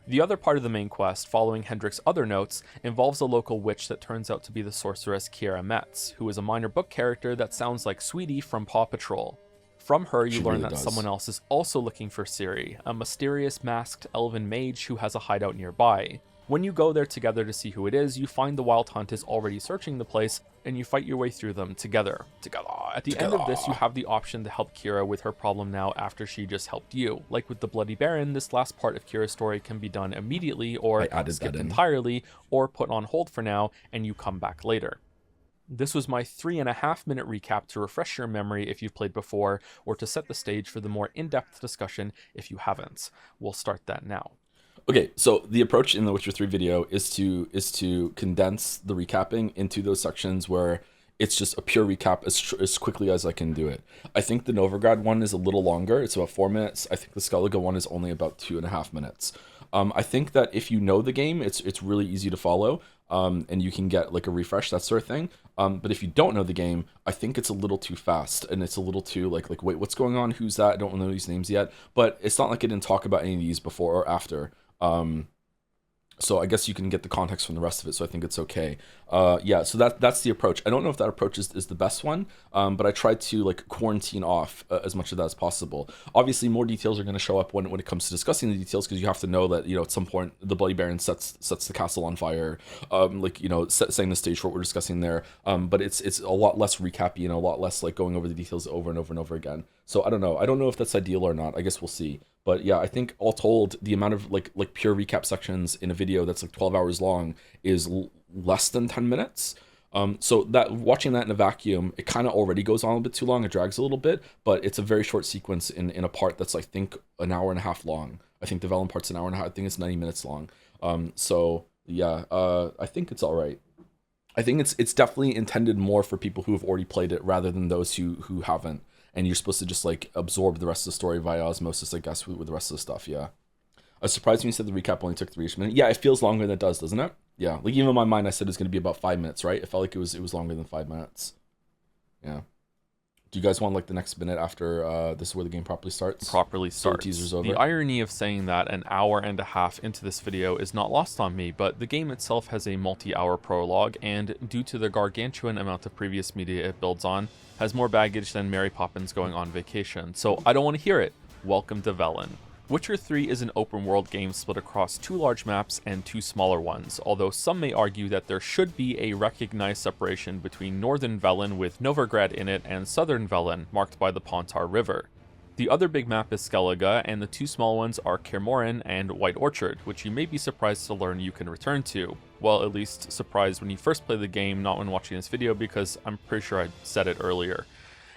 The other part of the main quest, following Hendrik's other notes, involves a local witch that turns out to be the sorceress Kiera Metz, who is a minor book character that sounds like Sweetie from Paw Patrol. From her, you learn that someone else is also looking for Ciri, a mysterious masked elven mage who has a hideout nearby. When you go there together to see who it is, you find the Wild Hunt is already searching the place, and you fight your way through them together. At the end of this, you have the option to help Kiera with her problem now after she just helped you. Like with the Bloody Baron, this last part of Kira's story can be done immediately, or skipped entirely, or put on hold for now, and you come back later. This was my 3.5-minute recap to refresh your memory if you've played before, or to set the stage for the more in-depth discussion if you haven't. We'll start that now. Okay, so the approach in the Witcher 3 video is to condense the recapping into those sections where it's just a pure recap as quickly as I can do it. I think the Novigrad one is a little longer. It's about 4 minutes. I think the Skellige one is only about 2.5 minutes. I think that if you know the game, it's really easy to follow, and you can get like a refresh, that sort of thing. But if you don't know the game, I think it's a little too fast, and it's a little too like wait, what's going on? Who's that? I don't know these names yet. But it's not like I didn't talk about any of these before or after. So I guess you can get the context from the rest of it, so I think it's okay. Yeah, so that's the approach. I don't know if that approach is the best one, but I tried to like quarantine off as much of that as possible. Obviously, more details are going to show up when it comes to discussing the details, because you have to know that, you know, at some point the Bloody Baron sets the castle on fire, like, you know, setting the stage for what we're discussing there. But it's a lot less recappy and a lot less like going over the details over and over and over again. So I don't know if that's ideal or not. I guess we'll see. But yeah, I think all told, the amount of like pure recap sections in a video that's like 12 hours long is less than 10 minutes. So that watching that in a vacuum, it kind of already goes on a bit too long. It drags a little bit, but it's a very short sequence in a part that's, I think, an hour and a half long. I think the Velen part's an hour and a half. I think it's 90 minutes long. So yeah, I think it's all right. I think it's definitely intended more for people who have already played it rather than those who haven't. And you're supposed to just like absorb the rest of the story via osmosis, I guess, with the rest of the stuff. Yeah. I was surprised when you said the recap only took 3 minutes. Yeah, it feels longer than it does, doesn't it? Yeah. Like even in my mind, I said it's going to be about 5 minutes, right? It felt like it was longer than 5 minutes. Yeah. Do you guys want like the next minute after this is where the game properly starts? So the teaser's over. The irony of saying that an hour and a half into this video is not lost on me, but the game itself has a multi-hour prologue, and due to the gargantuan amount of previous media it builds on, has more baggage than Mary Poppins going on vacation. So I don't want to hear it. Welcome to Velen. Witcher 3 is an open world game split across 2 large maps and 2 smaller ones, although some may argue that there should be a recognized separation between northern Velen with Novigrad in it and southern Velen, marked by the Pontar River. The other big map is Skellige, and the 2 small ones are Kermoren and White Orchard, which you may be surprised to learn you can return to. Well, at least surprised when you first play the game, not when watching this video, because I'm pretty sure I said it earlier.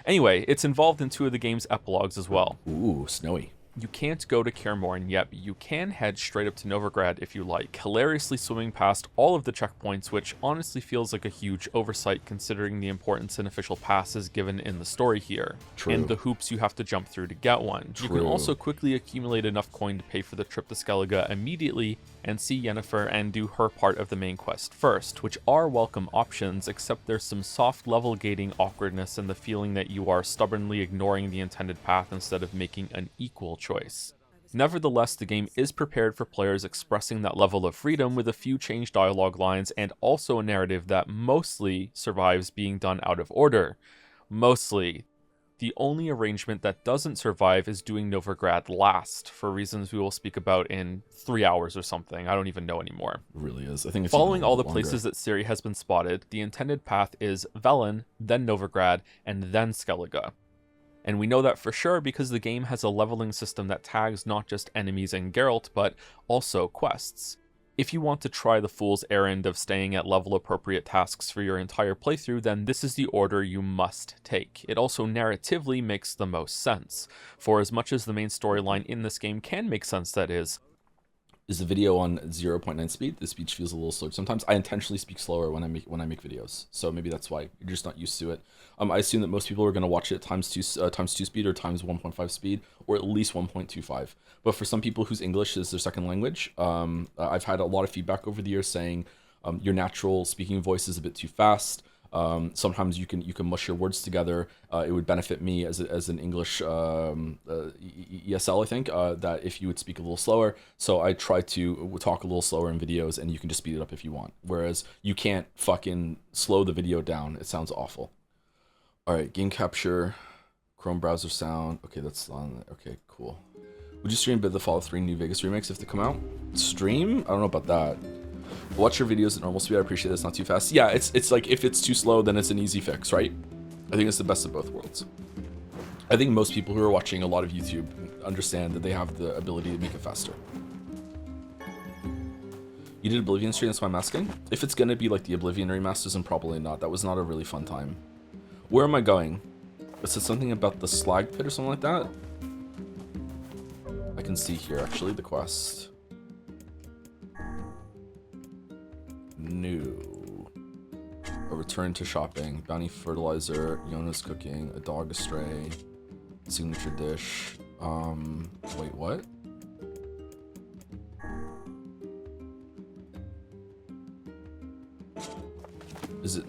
Anyway, it's involved in 2 of the game's epilogues as well. Ooh, snowy. You can't go to Kermoren yet, but you can head straight up to Novigrad if you like, hilariously swimming past all of the checkpoints, which honestly feels like a huge oversight considering the importance an official pass is given in the story here. True. And the hoops you have to jump through to get one. True. You can also quickly accumulate enough coin to pay for the trip to Skellige immediately and see Yennefer and do her part of the main quest first, which are welcome options, except there's some soft level gating awkwardness and the feeling that you are stubbornly ignoring the intended path instead of making an equal choice. Nevertheless, the game is prepared for players expressing that level of freedom with a few changed dialogue lines and also a narrative that mostly survives being done out of order. Mostly. The only arrangement that doesn't survive is doing Novigrad last, for reasons we will speak about in 3 hours or something. I don't even know anymore. It really is. I think it's following all the longer. places that Ciri has been spotted, the intended path is Velen, then Novigrad, and then Skellige. And we know that for sure because the game has a leveling system that tags not just enemies and Geralt, but also quests. If you want to try the fool's errand of staying at level appropriate tasks for your entire playthrough, then this is the order you must take. It also narratively makes the most sense. For as much as the main storyline in this game can make sense, that is the video on 0.9 speed. The speech feels a little slow. Sometimes I intentionally speak slower when I make videos, so maybe that's why you're just not used to it. I assume that most people are going to watch it times 2 speed or times 1.5 speed, or at least 1.25. But for some people whose English is their second language, I've had a lot of feedback over the years saying your natural speaking voice is a bit too fast. Sometimes you can mush your words together. It would benefit me as an English ESL, I think, that if you would speak a little slower. So I try to talk a little slower in videos, and you can just speed it up if you want. Whereas you can't fucking slow the video down. It sounds awful. All right, game capture, Chrome browser sound. Okay, that's on. Okay, cool. Would you stream a bit of the Fallout 3 New Vegas remakes if they come out? Stream? I don't know about that. Watch your videos at normal speed. I appreciate it. It's not too fast. Yeah, it's like if it's too slow, then it's an easy fix, right? I think it's the best of both worlds. I think most people who are watching a lot of YouTube understand that they have the ability to make it faster. You did Oblivion stream, that's why I'm asking. If it's gonna be like the Oblivion remasters, then probably not. That was not a really fun time. Where am I going? Is it something about the slag pit or something like that? I can see here actually the quest. New. A return to shopping. Bounty fertilizer. Yonah's cooking. A dog astray. Signature dish. Wait, what? Is it?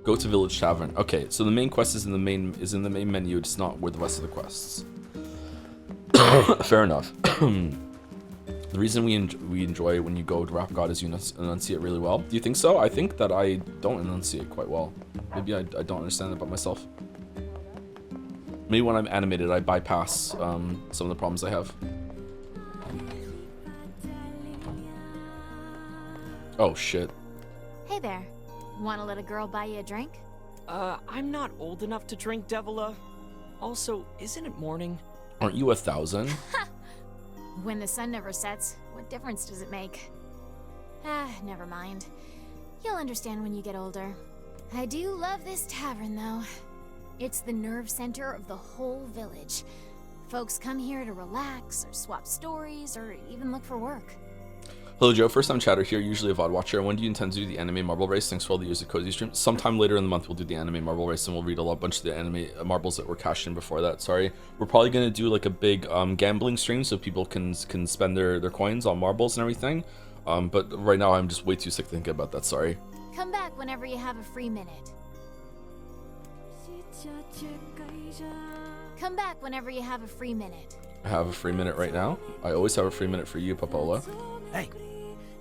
Go to Village Tavern. Okay, so the main quest is in the main menu. It's not where the rest of the quests. Fair enough. The reason we enjoy when you go to Rap God is you enunciate really well. Do you think so? I think that I don't enunciate quite well. Maybe I don't understand it about myself. Maybe when I'm animated, I bypass some of the problems I have. Oh shit. Hey there. Wanna let a girl buy you a drink? I'm not old enough to drink, Devila. Also, isn't it morning? Aren't you 1,000? When the sun never sets, what difference does it make? Never mind. You'll understand when you get older. I do love this tavern, though. It's the nerve center of the whole village. Folks come here to relax, or swap stories, or even look for work. Hello Joe, first time chatter here, usually a VOD watcher. When do you intend to do the anime marble race? Thanks for all the years of cozy stream. Sometime later in the month we'll do the anime marble race and we'll read a bunch of the anime marbles that were cashed in before that. Sorry. We're probably going to do like a big gambling stream so people can spend their coins on marbles and everything. But right now I'm just way too sick to think about that, sorry. Come back whenever you have a free minute. Come back whenever you have a free minute. I have a free minute right now. I always have a free minute for you, Popola. Hey,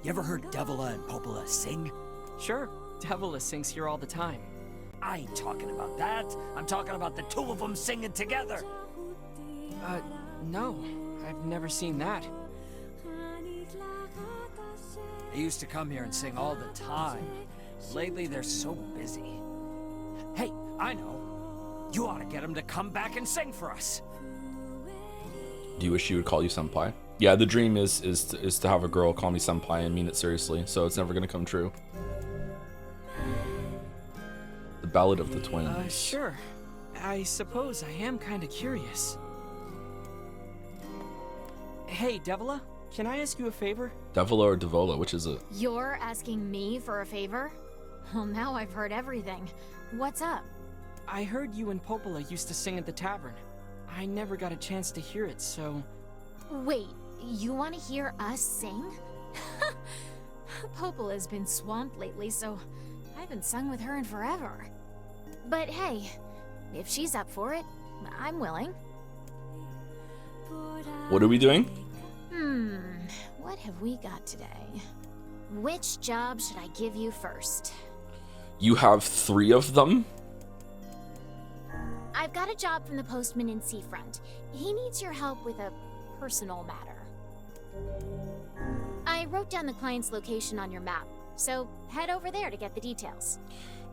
you ever heard Devila and Popola sing? Sure, Devila sings here all the time. I ain't talking about that. I'm talking about the two of them singing together. No, I've never seen that. They used to come here and sing all the time. Lately, they're so busy. Hey, I know. You ought to get them to come back and sing for us. Do you wish she would call you senpai? Yeah, the dream is to have a girl call me senpai and mean it seriously, so it's never gonna come true. The Ballad of the Twins. Sure. I suppose I am kinda curious. Hey, Devila, can I ask you a favor? Devila or Devola, which is it? You're asking me for a favor? Well, now I've heard everything. What's up? I heard you and Popola used to sing at the tavern. I never got a chance to hear it, so... Wait, you want to hear us sing? Popola's been swamped lately, so I haven't sung with her in forever. But hey, if she's up for it, I'm willing. What are we doing? What have we got today? Which job should I give you first? You have 3 of them? I've got a job from the postman in Seafront. He needs your help with a personal matter. I wrote down the client's location on your map, so head over there to get the details.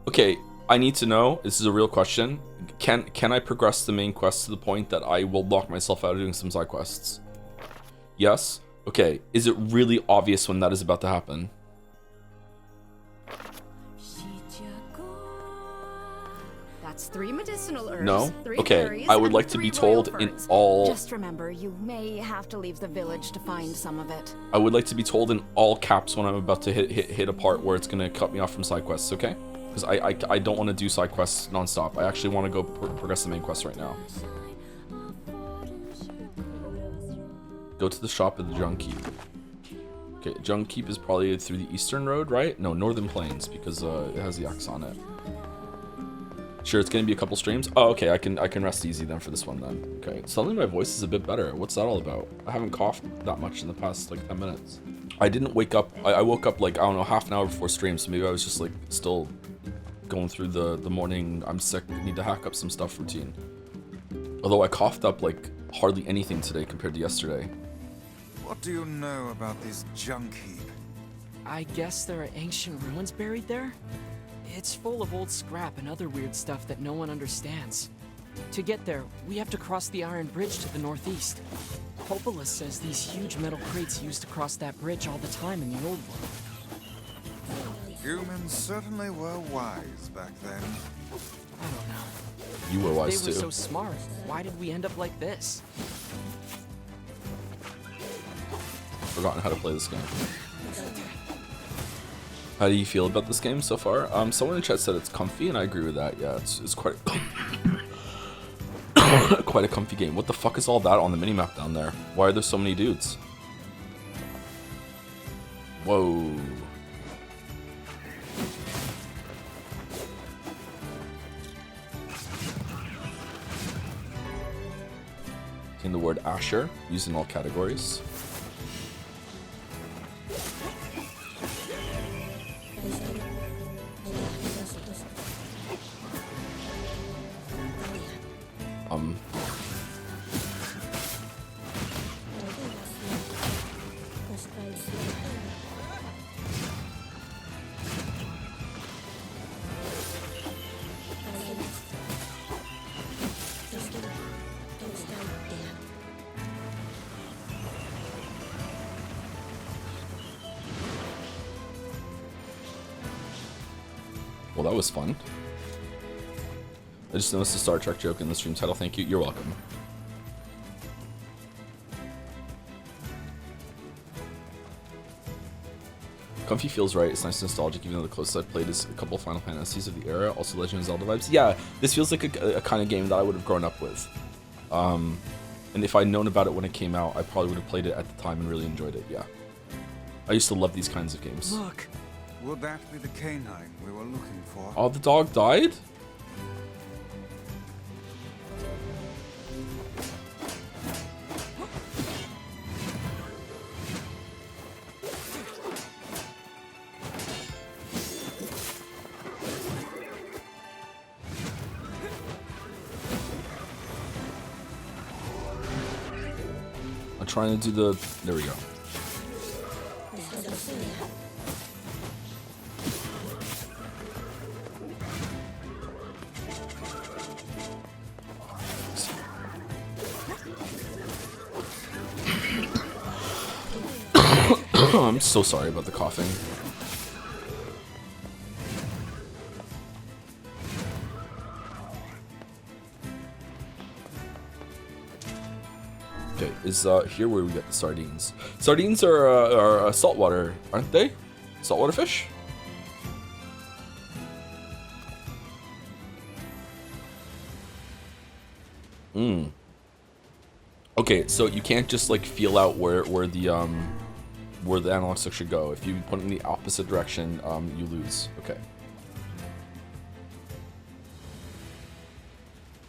Okay, I need to know, this is a real question, can I progress the main quest to the point that I will lock myself out of doing some side quests? Yes? Okay, is it really obvious when that is about to happen? That's 3 medicinal herbs. No? 3 Okay, berries, I would and like to 3 be told royal in ferns. all... Just remember, you may have to leave the village to find some of it. I would like to be told in all caps when I'm about to hit a part where it's going to cut me off from side quests, okay? Because I don't want to do side quests non-stop. I actually want to go progress the main quest right now. Go to the shop at the Junk Keep. Okay, Junk Keep is probably through the eastern road, right? No, Northern Plains, because it has the X on it. Sure, it's gonna be a couple streams. Oh, okay, I can rest easy then for this one then. Okay, suddenly my voice is a bit better. What's that all about? I haven't coughed that much in the past like 10 minutes. I didn't wake up. I woke up like, I don't know, half an hour before stream, so maybe I was just like still going through the morning I'm sick, need to hack up some stuff routine. Although I coughed up like hardly anything today compared to yesterday. What do you know about this Junk Heap? I guess there are ancient ruins buried there? It's full of old scrap and other weird stuff that no one understands. To get there, we have to cross the iron bridge to the northeast. Popola says these huge metal crates used to cross that bridge all the time in the old one. Humans certainly were wise back then. I don't know. You were wise They were too. so smart. Why did we end up like this? Forgotten how to play this game. How do you feel about this game so far? Someone in chat said it's comfy, and I agree with that. Yeah, it's quite quite a comfy game. What the fuck is all that on the minimap down there? Why are there so many dudes? Whoa. In the word Asher, used in all categories. Well, that was fun. I just noticed a Star Trek joke in the stream title. Thank you. You're welcome. Comfy feels right. It's nice and nostalgic, even though the closest I've played is a couple Final Fantasies of the era. Also Legend of Zelda vibes. Yeah, this feels like a kind of game that I would have grown up with. And if I'd known about it when it came out, I probably would have played it at the time and really enjoyed it. Yeah. I used to love these kinds of games. Look. Would that be the canine we were looking for? Oh, the dog died? I'm trying to do the... There we go. I'm so sorry about the coughing. Okay, is here where we get the sardines. Sardines are saltwater, aren't they? Saltwater fish? Mm. Okay, so you can't just like feel out where the analog stick should go. If you put it in the opposite direction, you lose. Okay.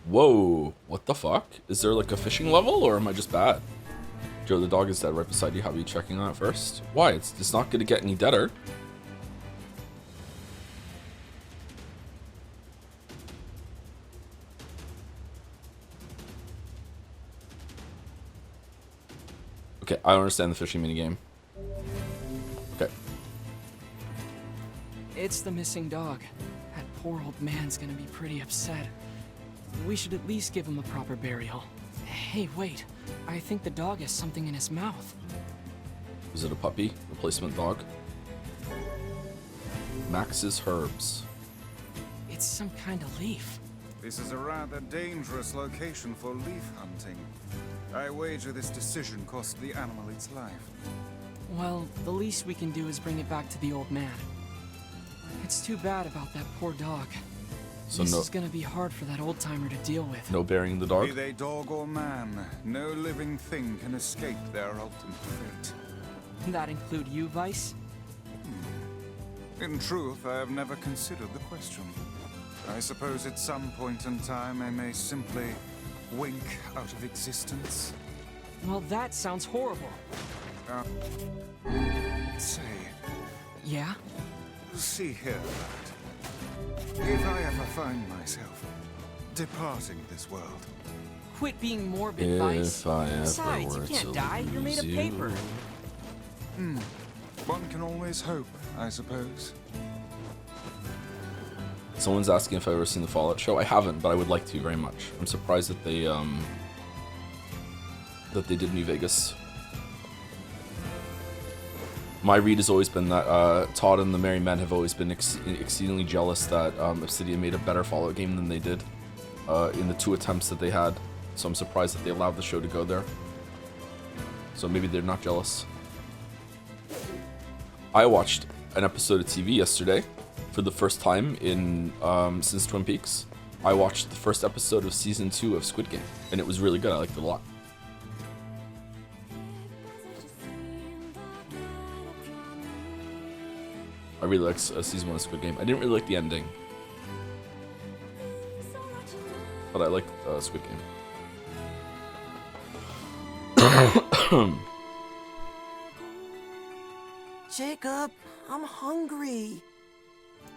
Whoa, what the fuck? Is there like a fishing level, or am I just bad? Joe, the dog is dead right beside you. How are you checking on it first? Why? It's not gonna get any deader. Okay, I don't understand the fishing minigame. Okay. It's the missing dog. That poor old man's gonna be pretty upset. We should at least give him a proper burial. Hey, wait. I think the dog has something in his mouth. Is it a puppy? Replacement dog? Max's herbs. It's some kind of leaf. This is a rather dangerous location for leaf hunting. I wager this decision cost the animal its life. Well, the least we can do is bring it back to the old man. It's too bad about that poor dog. So this is gonna be hard for that old-timer to deal with. No burying the dog? Be they dog or man, no living thing can escape their ultimate fate. That include you, Vice? In truth, I have never considered the question. I suppose at some point in time I may simply wink out of existence. Well, that sounds horrible. Say. Yeah? See here, lad. If I ever find myself departing this world... Quit being morbid, Vice. Besides, you can't die. You're made of paper. One can always hope, I suppose. Someone's asking if I've ever seen the Fallout show. I haven't, but I would like to very much. I'm surprised that they did New Vegas. My read has always been that Todd and the Merry Men have always been exceedingly jealous that Obsidian made a better Fallout game than they did in the 2 attempts that they had. So I'm surprised that they allowed the show to go there. So maybe they're not jealous. I watched an episode of TV yesterday for the first time in since Twin Peaks. I watched the first episode of season 2 of Squid Game, and it was really good. I liked it a lot. I really liked season 1 of Squid Game. I didn't really like the ending, but I liked Squid Game. Jacob, I'm hungry.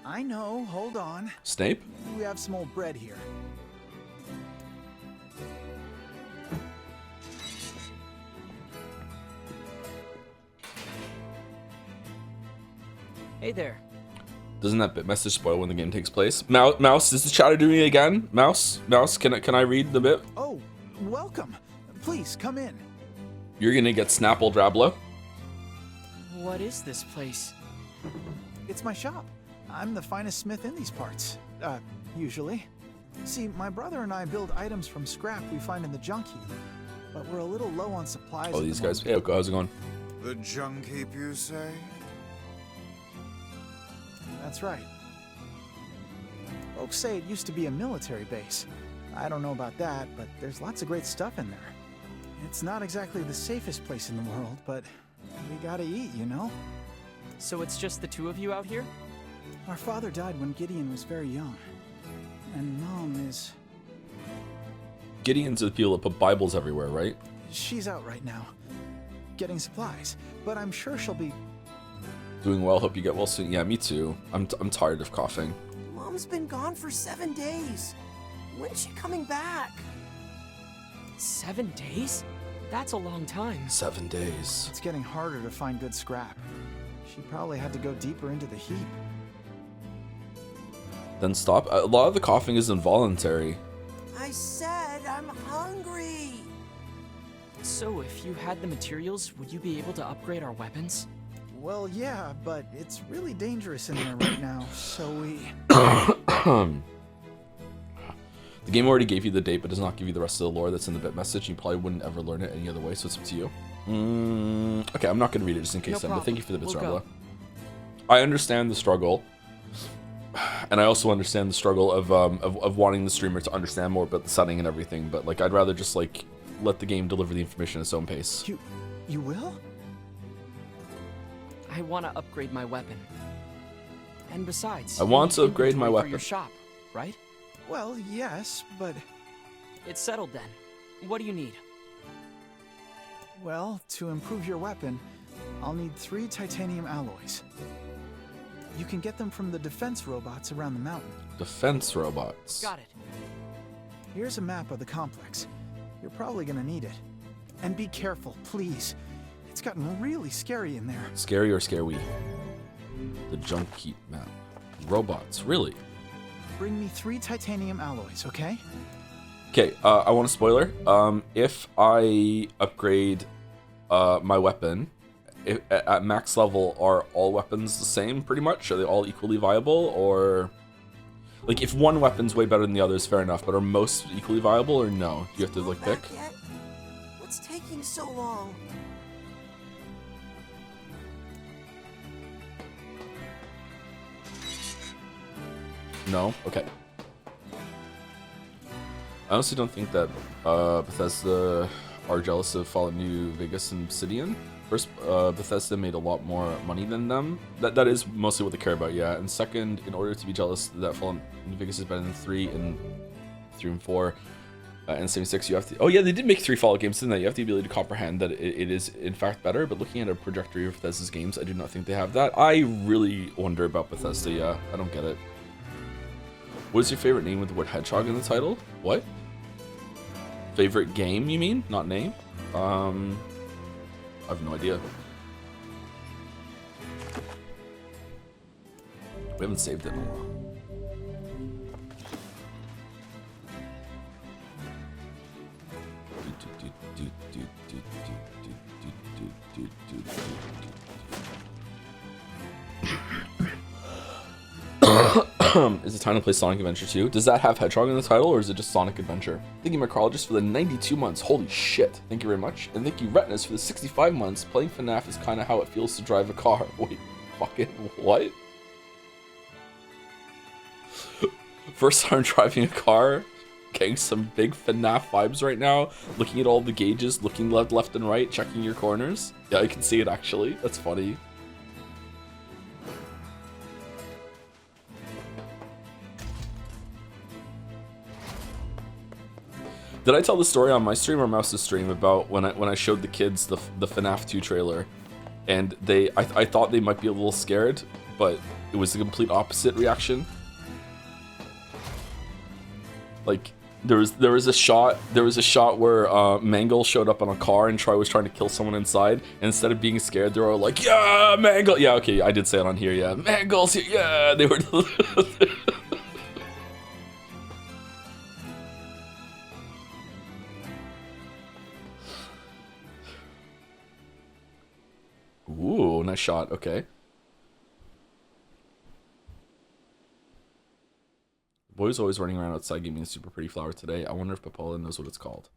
I know, hold on. Snape? We have some old bread here. Hey there. Doesn't that bit message spoil when the game takes place? Mouse, is the chatter doing it again? Mouse, can I read the bit? Oh, welcome. Please come in. You're gonna get Snapple Drabla. What is this place? It's my shop. I'm the finest smith in these parts. Usually. See, my brother and I build items from scrap we find in the junk heap, but we're a little low on supplies. Oh, these guys. Hey, how's it going? The junk heap, you say? That's right. Folks say it used to be a military base. I don't know about that, but there's lots of great stuff in there. It's not exactly the safest place in the world, but we gotta eat, you know? So it's just the 2 of you out here? Our father died when Gideon was very young. And Mom is... Gideon's the people that put Bibles everywhere, right? She's out right now, getting supplies. But I'm sure she'll be... Doing well, hope you get well soon. Yeah, me too. I'm tired of coughing. Mom's been gone for 7 days. When's she coming back? 7 days? That's a long time. 7 days. It's getting harder to find good scrap. She probably had to go deeper into the heap. Then stop. A lot of the coughing is involuntary. I said I'm hungry. So if you had the materials, would you be able to upgrade our weapons? Well, yeah, but it's really dangerous in there right now, so we... The game already gave you the date, but does not give you the rest of the lore that's in the bit message. You probably wouldn't ever learn it any other way, so it's up to you. Okay, I'm not going to read it just in case, but thank you for the bits, Rabla. I understand the struggle, and I also understand the struggle of wanting the streamer to understand more about the setting and everything, but like I'd rather just like let the game deliver the information at its own pace. You will? I want to upgrade my weapon. And besides, I want to upgrade my weapon. For your shop, right? Well, yes, but... It's settled then. What do you need? Well, to improve your weapon, I'll need 3 titanium alloys. You can get them from the defense robots around the mountain. Defense robots. Got it. Here's a map of the complex. You're probably gonna need it. And be careful, please. It's gotten really scary in there. Scary or scare we? The junk heap map. Robots, really? Bring me 3 titanium alloys, okay? Okay, I want a spoiler. If I upgrade my weapon, at max level, are all weapons the same, pretty much? Are they all equally viable, or... Like, if one weapon's way better than the others, fair enough, but are most equally viable, or no? Do you have to, like, pick? What's taking so long? No? Okay. I honestly don't think that Bethesda are jealous of Fallout New Vegas and Obsidian. First, Bethesda made a lot more money than them. That is mostly what they care about, yeah. And second, in order to be jealous that Fallout New Vegas is better than 3 and 4 and 76, you have to... Oh yeah, they did make 3 Fallout games, didn't they? You have the ability to comprehend that it is in fact better, but looking at a trajectory of Bethesda's games, I do not think they have that. I really wonder about Bethesda, yeah. I don't get it. What is your favorite name with the word hedgehog in the title? What? Favorite game, you mean? Not name? I have no idea. We haven't saved it in a while. Is it time to play Sonic Adventure 2? Does that have Hedgehog in the title, or is it just Sonic Adventure? Thank you, Micrologist, for the 92 months. Holy shit. Thank you very much. And thank you, Retinas, for the 65 months. Playing FNAF is kind of how it feels to drive a car. Wait, fucking what? First time driving a car, getting some big FNAF vibes right now. Looking at all the gauges, looking left and right, checking your corners. Yeah, I can see it actually. That's funny. Did I tell the story on my stream or Mouse's stream about when I showed the kids the FNAF 2 trailer, and I thought they might be a little scared, but it was the complete opposite reaction. Like there was a shot where Mangle showed up on a car and Troy was trying to kill someone inside, and instead of being scared, they were all like, "Yeah, Mangle!" Yeah, okay, I did say it on here. Yeah, Mangle's here. Yeah, they were. Ooh, nice shot. Okay. Boy's always running around outside giving me a super pretty flower today. I wonder if Popola knows what it's called.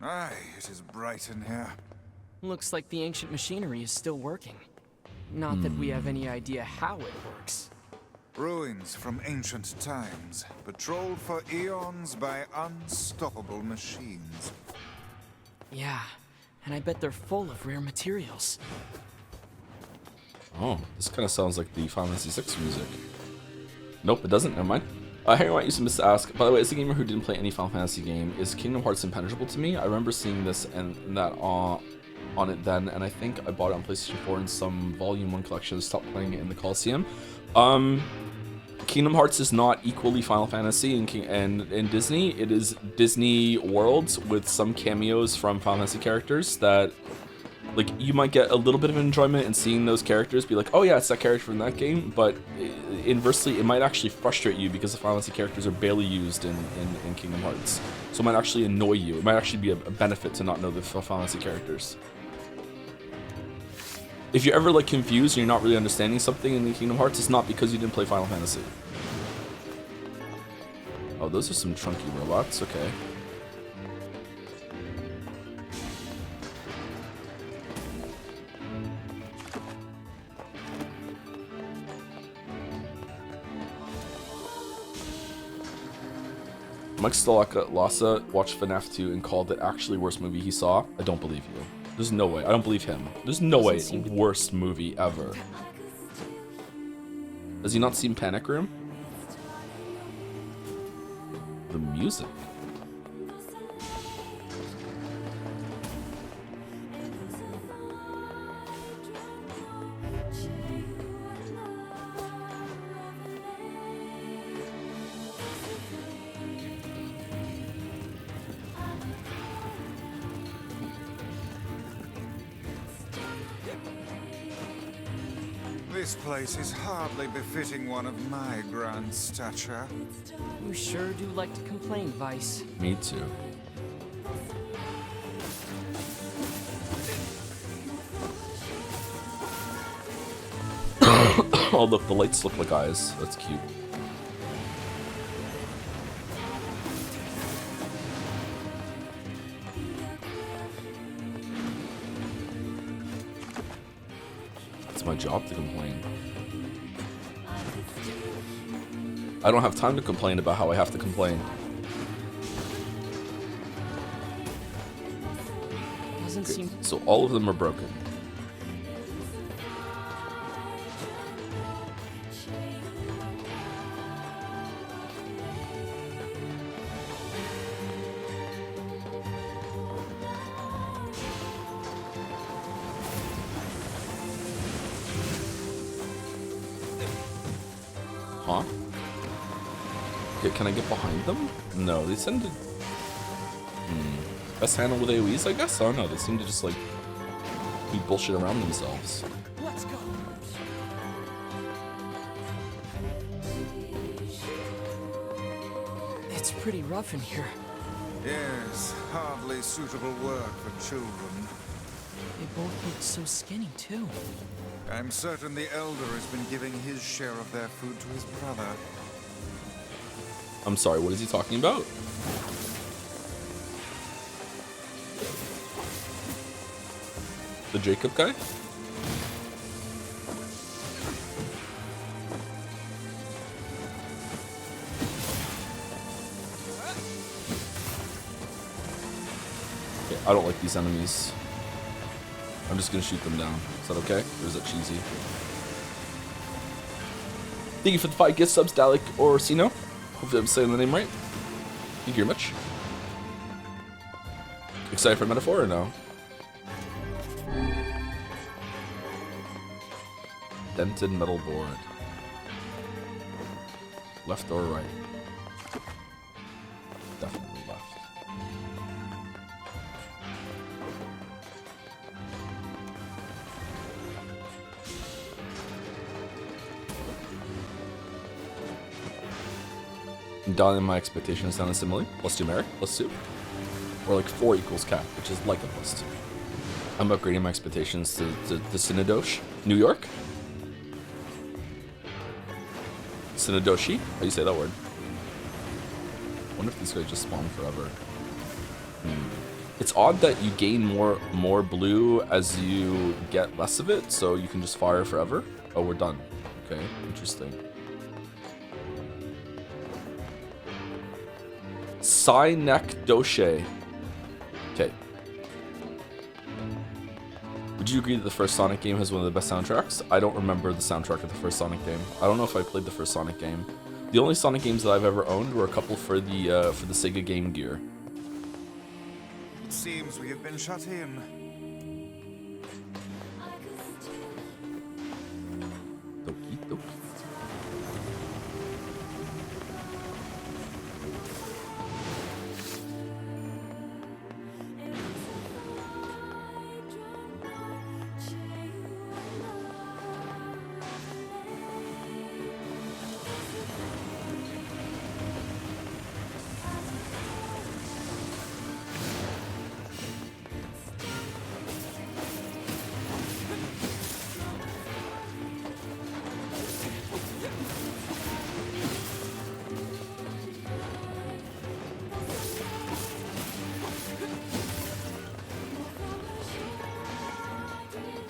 Aye, it is bright in here. Looks like the ancient machinery is still working. Not that we have any idea how it works. Ruins from ancient times, patrolled for eons by unstoppable machines. Yeah, and I bet they're full of rare materials. Oh, this kind of sounds like the Final Fantasy VI music. Nope, it doesn't. Never mind. Harry White used to ask, by the way, as a gamer who didn't play any Final Fantasy game, is Kingdom Hearts impenetrable to me? I remember seeing this and that on it then, and I think I bought it on PlayStation 4 in some Volume 1 collection, stopped playing it in the Coliseum. Kingdom Hearts is not equally Final Fantasy and Disney. It is Disney worlds with some cameos from Final Fantasy characters that, like, you might get a little bit of enjoyment in seeing those characters, be like, oh yeah, it's that character from that game, but inversely, it might actually frustrate you because the Final Fantasy characters are barely used in Kingdom Hearts. So it might actually annoy you. It might actually be a benefit to not know the Final Fantasy characters. If you're ever like confused and you're not really understanding something in the Kingdom Hearts, it's not because you didn't play Final Fantasy. Oh, those are some chunky robots, okay. Mike Stalaka watched FNAF 2 and called it actually worst movie he saw. I don't believe you. There's no way. I don't believe him. There's no way. Worst movie ever. Has he not seen Panic Room? The music. This place is hardly befitting one of my grand stature. You sure do like to complain, Vice. Me too. Oh look, the lights look like eyes. That's cute. My job to complain. I don't have time to complain about how I have to complain. Doesn't seem. So all of them are broken. Huh? Okay, can I get behind them? No, they seem to... Best handle with AoEs, I guess? I don't know, they seem to just, like, be bullshit around themselves. Let's go. It's pretty rough in here. Yes, hardly suitable work for children. They both look so skinny, too. I'm certain the Elder has been giving his share of their food to his brother. I'm sorry, what is he talking about? The Jacob guy? Okay, I don't like these enemies. I'm just gonna shoot them down. Is that okay? Or is that cheesy? Thank you for the 5 gift subs, Dalek Orsino. Hopefully I'm saying the name right. Thank you very much. Excited for metaphor or no? Dented metal board. Left or right? Definitely left. I'm dialing my expectations down assimilating. +2 merit, +2. Or like 4 equals cap, which is like a +2. I'm upgrading my expectations to Synodosh. New York? Synodoshi? How do you say that word? I wonder if these guys just spawn forever. It's odd that you gain more blue as you get less of it, so you can just fire forever. Oh, we're done. Okay, interesting. Psynek Doshe. Okay. Would you agree that the first Sonic game has one of the best soundtracks? I don't remember the soundtrack of the first Sonic game. I don't know if I played the first Sonic game. The only Sonic games that I've ever owned were a couple for the Sega Game Gear. It seems we have been shut in. Doki doki.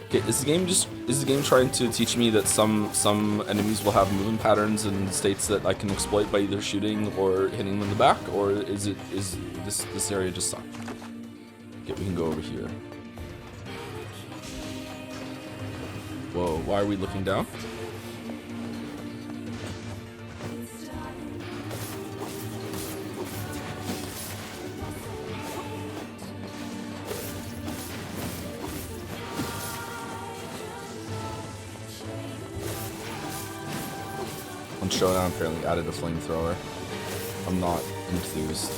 Okay, is the game trying to teach me that some enemies will have movement patterns and states that I can exploit by either shooting or hitting them in the back, or is this area just sucked? Okay, we can go over here. Whoa, why are we looking down? Showdown apparently added a flamethrower. I'm not enthused.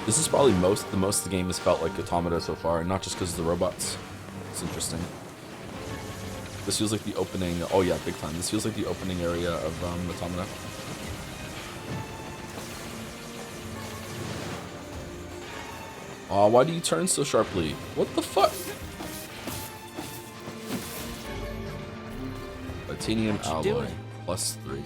This is probably the most the game has felt like Automata so far, and not just because of the robots. It's interesting. This feels like the opening. Oh yeah, big time. This feels like the opening area of Automata. Aw, why do you turn so sharply? What the fuck? Titanium alloy +3.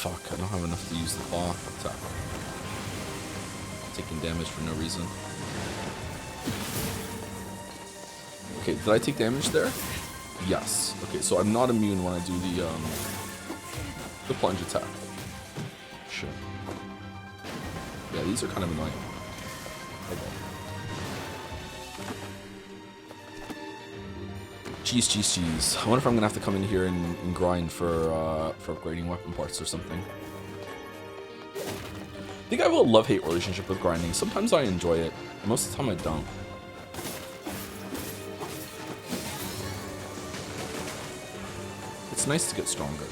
Fuck, I don't have enough to use the claw attack. Taking damage for no reason. Okay, did I take damage there? Yes. Okay, so I'm not immune when I do the plunge attack. Shit. Yeah, these are kind of annoying. Okay. Jeez. I wonder if I'm gonna have to come in here and grind for upgrading weapon parts or something. I think I have a love-hate relationship with grinding. Sometimes I enjoy it, most of the time I don't. It's nice to get stronger.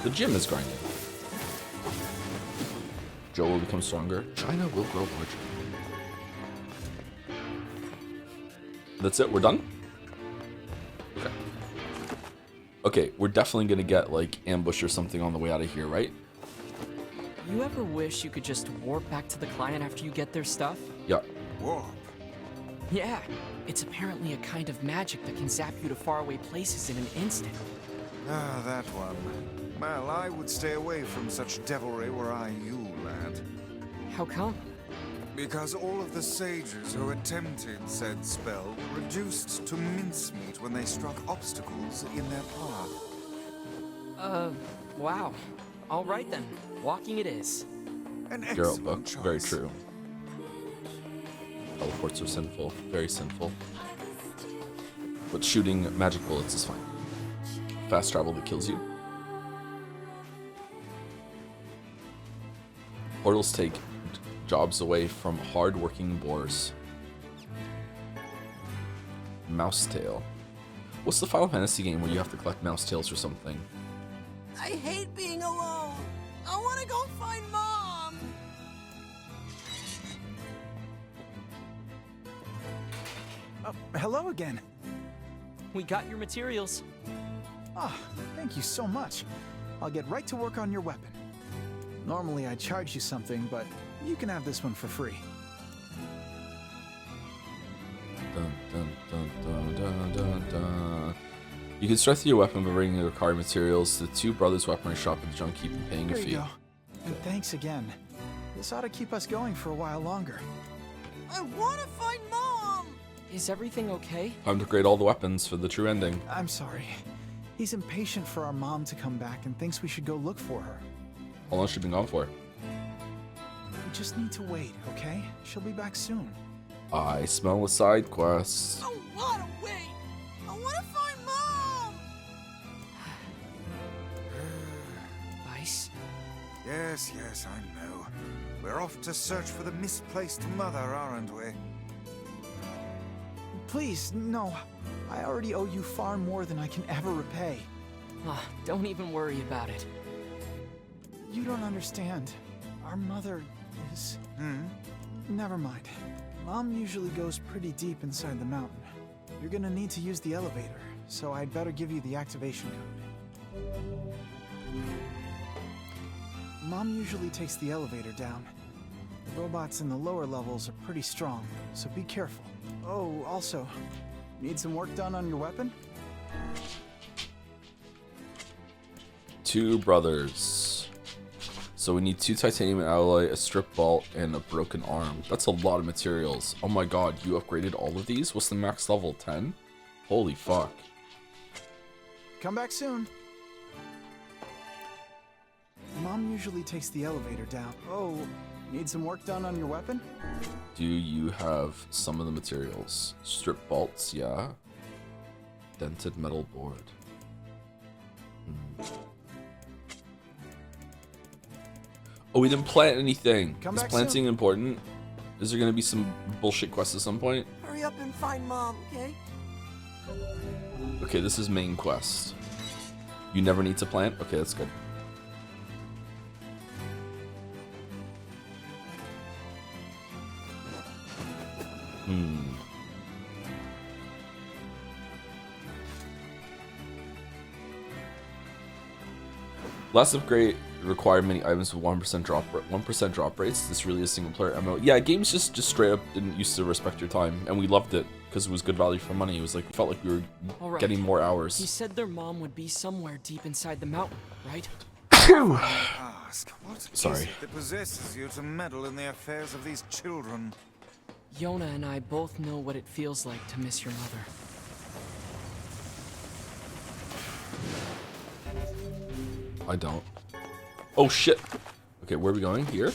The gym is grinding. Joe will become stronger. China will grow larger. That's it, we're done? Okay. Okay, we're definitely gonna get, like, ambush or something on the way out of here, right? You ever wish you could just warp back to the client after you get their stuff? Yeah. Warp? Yeah. It's apparently a kind of magic that can zap you to faraway places in an instant. Ah, that one. Well, I would stay away from such devilry were I you, lad. How come? Because all of the sages who attempted said spell were reduced to mincemeat when they struck obstacles in their path. Wow. All right then. Walking it is. An Girl excellent book. choice. Very true. Teleports are sinful. Very sinful. But shooting magic bullets is fine. Fast travel that kills you. Portals take jobs away from hard-working boars. Mousetail. What's the Final Fantasy game where you have to collect mousetails or something? I hate being alone. I want to go find Mom. Oh, hello again. We got your materials. Ah, thank you so much. I'll get right to work on your weapon. Normally I'd charge you something, but you can have this one for free. Dun, dun, dun, dun, dun, dun, dun. You can strengthen your weapon by bringing the required materials to the Two Brothers Weaponry Shop at the Junk Heap and paying a There fee. you go. And thanks again. This ought to keep us going for a while longer. I want to find Mom. Is everything okay? Time to grade all the weapons for the true ending. I'm sorry. He's impatient for our mom to come back and thinks we should go look for her. How long has she been gone for? We just need to wait, okay? She'll be back soon. I smell a side quest. I want to wait. I want to find Mom. Ice? Yes, I know. We're off to search for the misplaced mother, aren't we? Please, no. I already owe you far more than I can ever repay. Don't even worry about it. You don't understand. Our mother is... Never mind. Mom usually goes pretty deep inside the mountain. You're gonna need to use the elevator, so I'd better give you the activation code. Mom usually takes the elevator down. The robots in the lower levels are pretty strong, so be careful. Oh, also, need some work done on your weapon? Two brothers. So we need 2 titanium alloy, a strip bolt, and a broken arm. That's a lot of materials. Oh my god, you upgraded all of these? What's the max level? 10? Holy fuck. Come back soon. Mom usually takes the elevator down. Oh, need some work done on your weapon? Do you have some of the materials? Strip bolts, yeah. Dented metal board. Oh, we didn't plant anything. Is planting important? Is there gonna be some bullshit quest at some point? Hurry up and find Mom, okay? Okay, this is main quest. You never need to plant? Okay, that's good. Last upgrade required many items with 1% drop rates. This really is single player MMO. Yeah, games just straight up didn't used to respect your time, and we loved it because it was good value for money. It was like felt like we were getting more hours. He said their mom would be somewhere deep inside the mountain, right? Ask, what Sorry. is it that possesses you to meddle in the affairs of these children? Yonah and I both know what it feels like to miss your mother. I don't. Oh shit. Okay, where are we going? Here?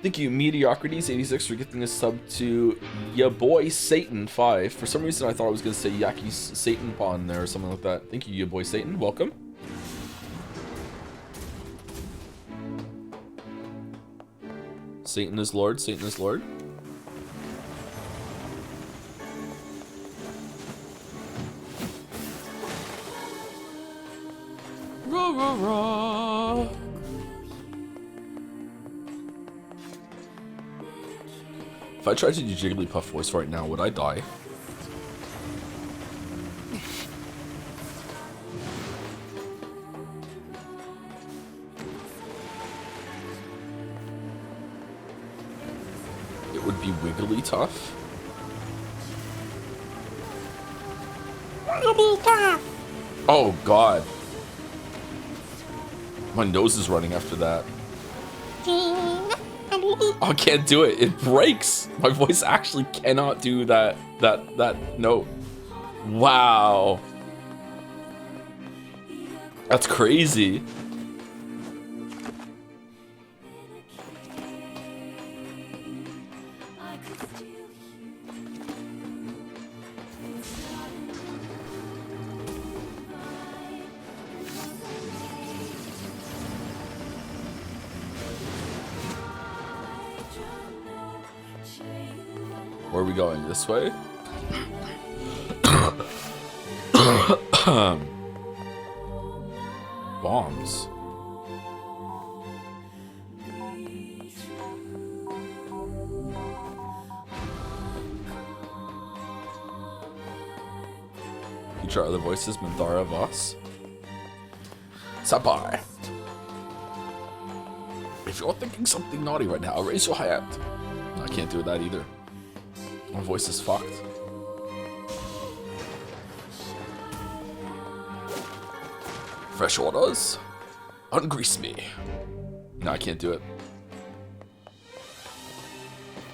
Thank you, Mediocrities86, for gifting a sub to ya boy Satan5. For some reason, I thought I was going to say Yaki Satan Pawn there or something like that. Thank you, ya boy Satan. Welcome. Satan is Lord. Satan is Lord. Rah, rah, rah. If I tried to do Jigglypuff voice right now, would I die? It would be wiggly tough. Oh god. My nose is running after that. Oh, I can't do it. It breaks. My voice actually cannot do that note. Wow. That's crazy. Where are we going? This way? Bombs. You try other voices, Mandara Voss. Sabai. If you're thinking something naughty right now, raise your hand. No, I can't do that either. My voice is fucked. Fresh orders. Ungrease me. No, I can't do it.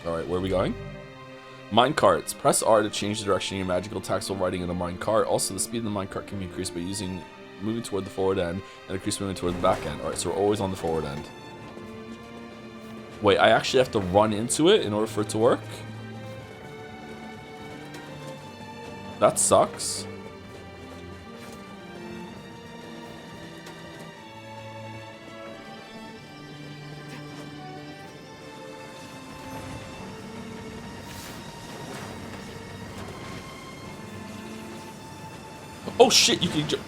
Alright, where are we going? Mine carts. Press R to change the direction of your magical attacks while riding in a mine cart. Also, the speed of the mine cart can be increased by moving toward the forward end and increase moving toward the back end. Alright, so we're always on the forward end. Wait, I actually have to run into it in order for it to work? That sucks. Oh shit, you can jump.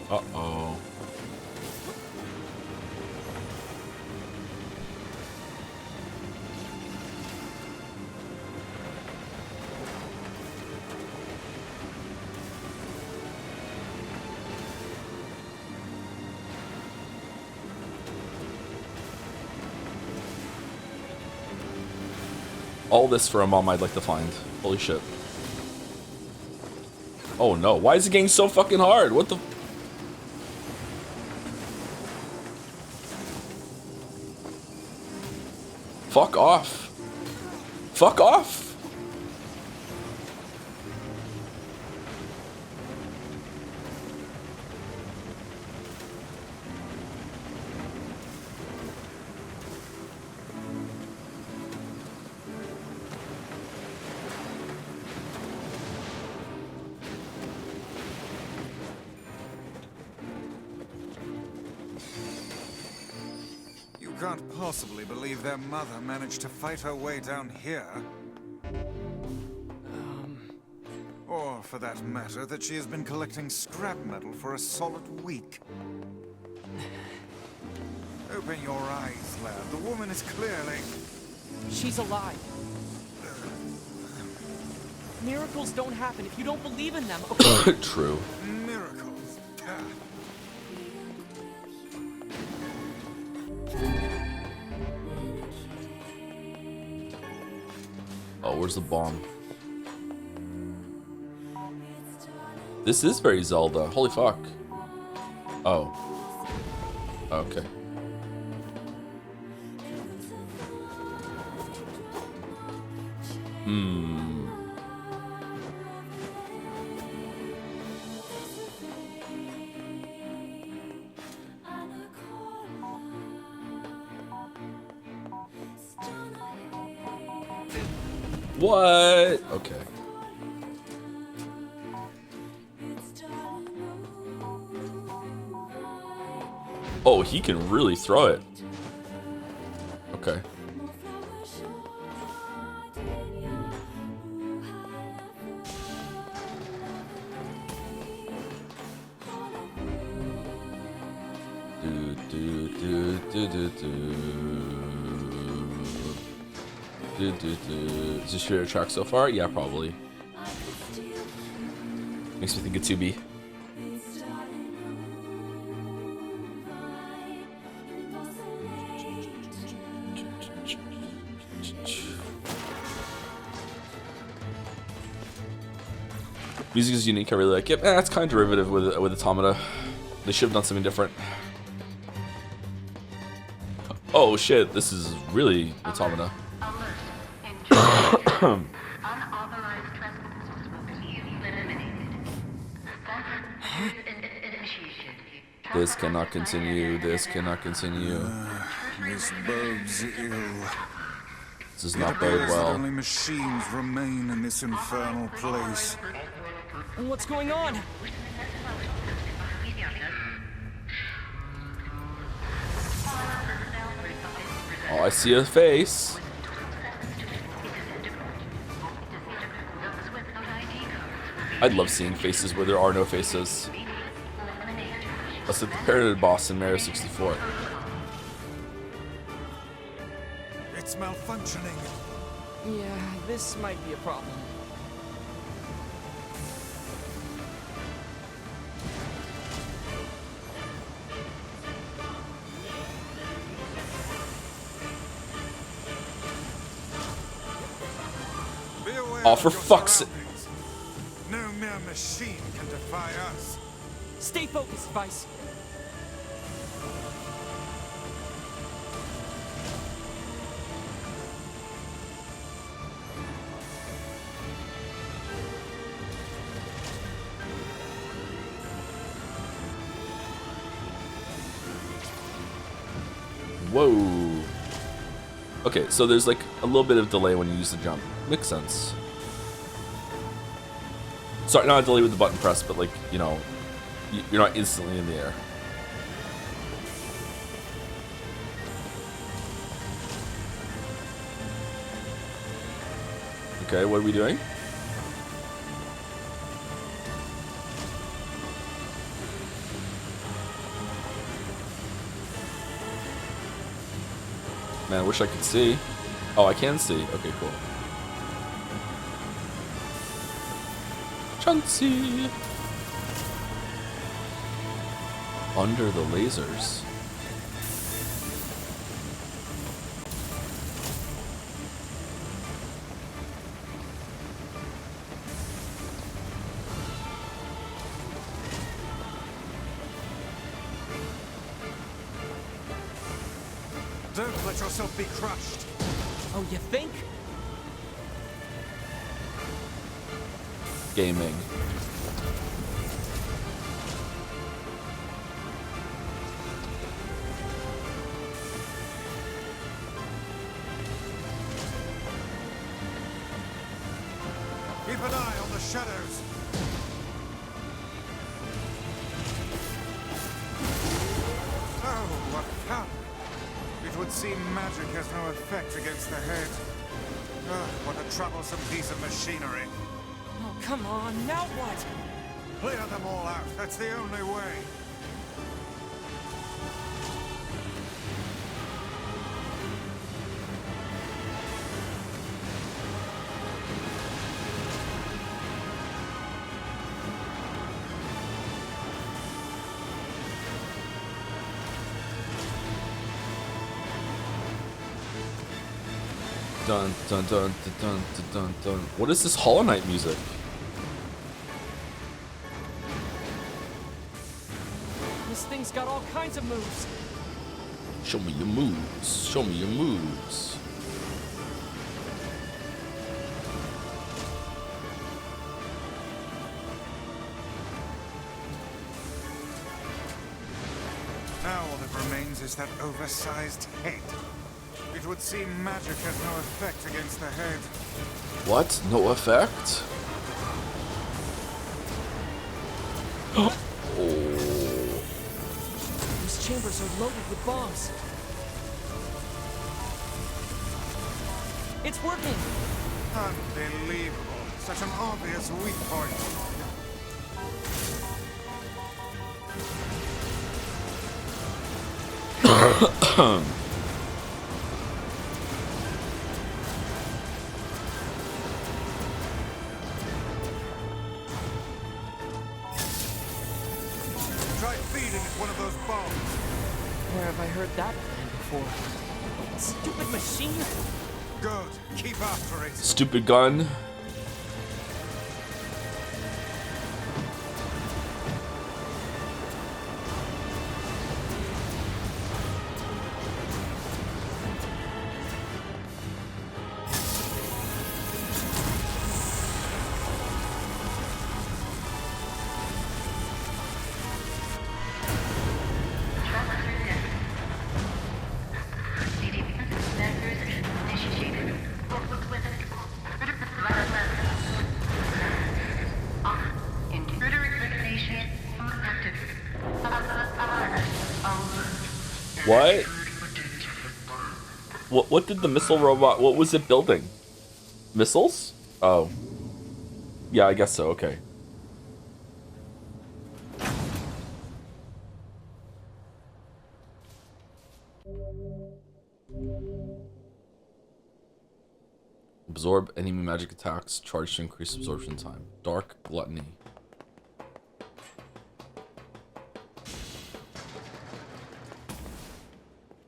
Uh-oh. All this for a mom I'd like to find. Holy shit. Oh no, why is it getting so fucking hard? What the... Fuck off. Fuck off. Can't possibly believe their mother managed to fight her way down here. Or, for that matter, that she has been collecting scrap metal for a solid week. Open your eyes, lad. The woman is clearly... She's alive. Miracles don't happen if you don't believe in them. Okay? True. Miracles. where's the bomb? This is very Zelda. Holy fuck. Oh. Okay. What? Okay. Oh, he can really throw it. Okay. Is this your track so far? Yeah, probably. Makes me think of 2B. Music is unique. I really like it. It's kind of derivative with Automata. They should have done something different. Oh shit! This is really Automata. This cannot continue. This cannot continue. This bodes ill. This does not bode well. Only machines remain in this infernal place. What's going on? Oh, I see a face. I'd love seeing faces where there are no faces. That's like the Pyramid boss in Mario 64. It's malfunctioning. Yeah, this might be a problem. Oh, for fuck's sake. No mere machine can defy us. Stay focused, Vice. Whoa. Okay, so there's like a little bit of delay when you use the jump. Makes sense. Sorry, not a delay with the button press, but like, you know, you're not instantly in the air. Okay, what are we doing? Man, I wish I could see. Oh, I can see. Okay, cool. Chauncey! Under the lasers. Don't let yourself be crushed. Oh, you think? Gaming. Keep an eye on the shadows. Oh, what fun. It would seem magic has no effect against the head. Oh, what a troublesome piece of machinery. Oh, come on, now what? Clear them all out. That's the only way. Dun dun dun dun dun dun dun. What is this Hollow Knight music? This thing's got all kinds of moves. Show me your moves. Show me your moves. Now all that remains is that oversized head. It would seem magic has no effect against the head. What? No effect? Oh. These chambers are loaded with bombs. It's working! Unbelievable. Such an obvious weak point. Try feeding it one of those bombs. Where have I heard that plan before? Stupid machine! Good. Keep after it. Stupid gun. What did the missile robot, what was it building? Missiles? Oh. Yeah, I guess so, okay. Absorb enemy magic attacks, charge to increase absorption time. Dark Gluttony.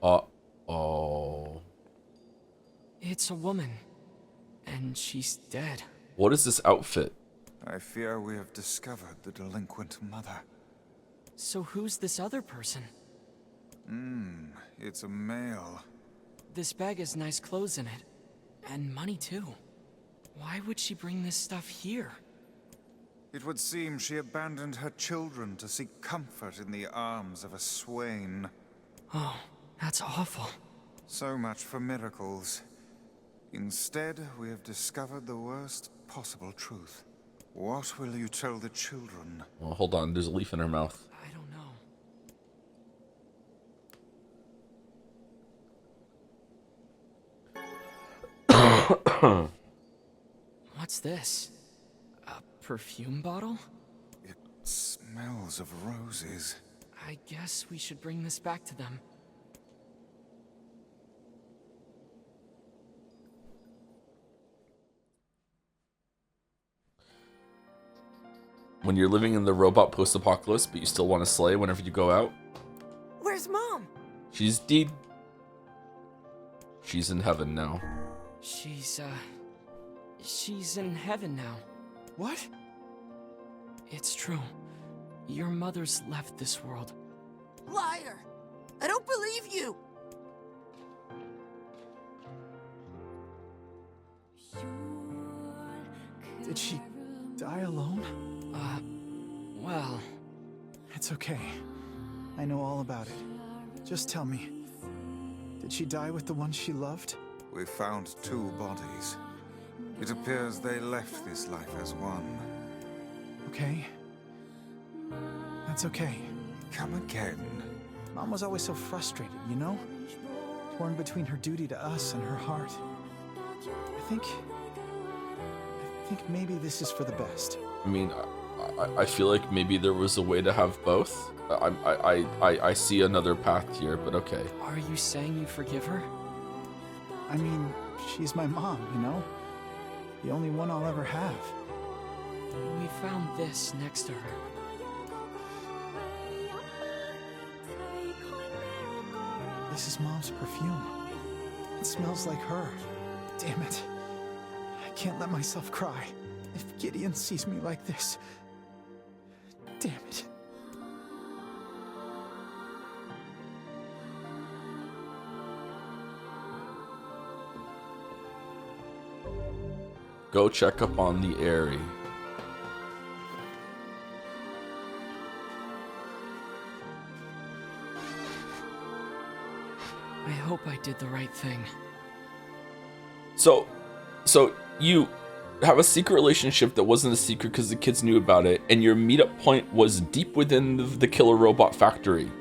Uh-oh. It's a woman. And she's dead. What is this outfit? I fear we have discovered the delinquent mother. So who's this other person? It's a male. This bag has nice clothes in it. And money too. Why would she bring this stuff here? It would seem she abandoned her children to seek comfort in the arms of a swain. Oh, that's awful. So much for miracles. Instead, we have discovered the worst possible truth. What will you tell the children? Well, hold on, there's a leaf in her mouth. I don't know. What's this? A perfume bottle? It smells of roses. I guess we should bring this back to them. When you're living in the robot post-apocalypse, but you still want to slay whenever you go out. Where's Mom? She's dead. She's in heaven now. She's in heaven now. What? It's true. Your mother's left this world. Liar! I don't believe you! Did she die alone? Well... It's okay. I know all about it. Just tell me. Did she die with the one she loved? We found 2 bodies. It appears they left this life as one. Okay. That's okay. Come again. Mom was always so frustrated, you know? Torn between her duty to us and her heart. I think maybe this is for the best. I mean, I feel like maybe there was a way to have both. I see another path here, but okay. Are you saying you forgive her? I mean, she's my mom, you know? The only one I'll ever have. We found this next to her. This is Mom's perfume. It smells like her. Damn it. I can't let myself cry. If Gideon sees me like this... Damn it. Go check up on the Aerie. I hope I did the right thing. So you have a secret relationship that wasn't a secret because the kids knew about it, and your meetup point was deep within the killer robot factory.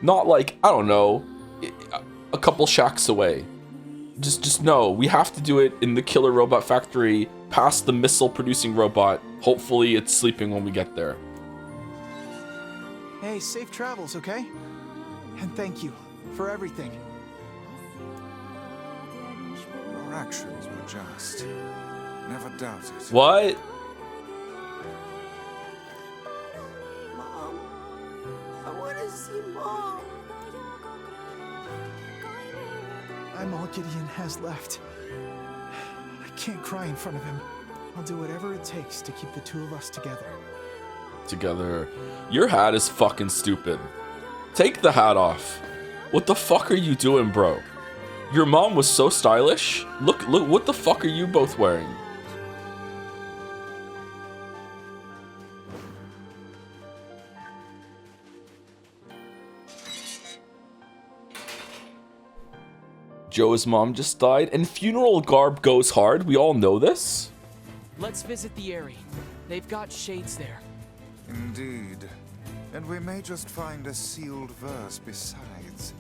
Not like, I don't know, a couple shacks away. Just know, we have to do it in the killer robot factory, past the missile producing robot. Hopefully it's sleeping when we get there. Hey, safe travels, okay? And thank you for everything. Your actions were just. Never doubt it. What? Mom, I want to see Mom. I'm all Gideon has left. I can't cry in front of him. I'll do whatever it takes to keep the two of us together. Together. Your hat is fucking stupid. Take the hat off. What the fuck are you doing, bro? Your mom was so stylish. Look, what the fuck are you both wearing? Joe's mom just died, and funeral garb goes hard. We all know this. Let's visit the Aerie. They've got shades there. Indeed. And we may just find a sealed verse besides.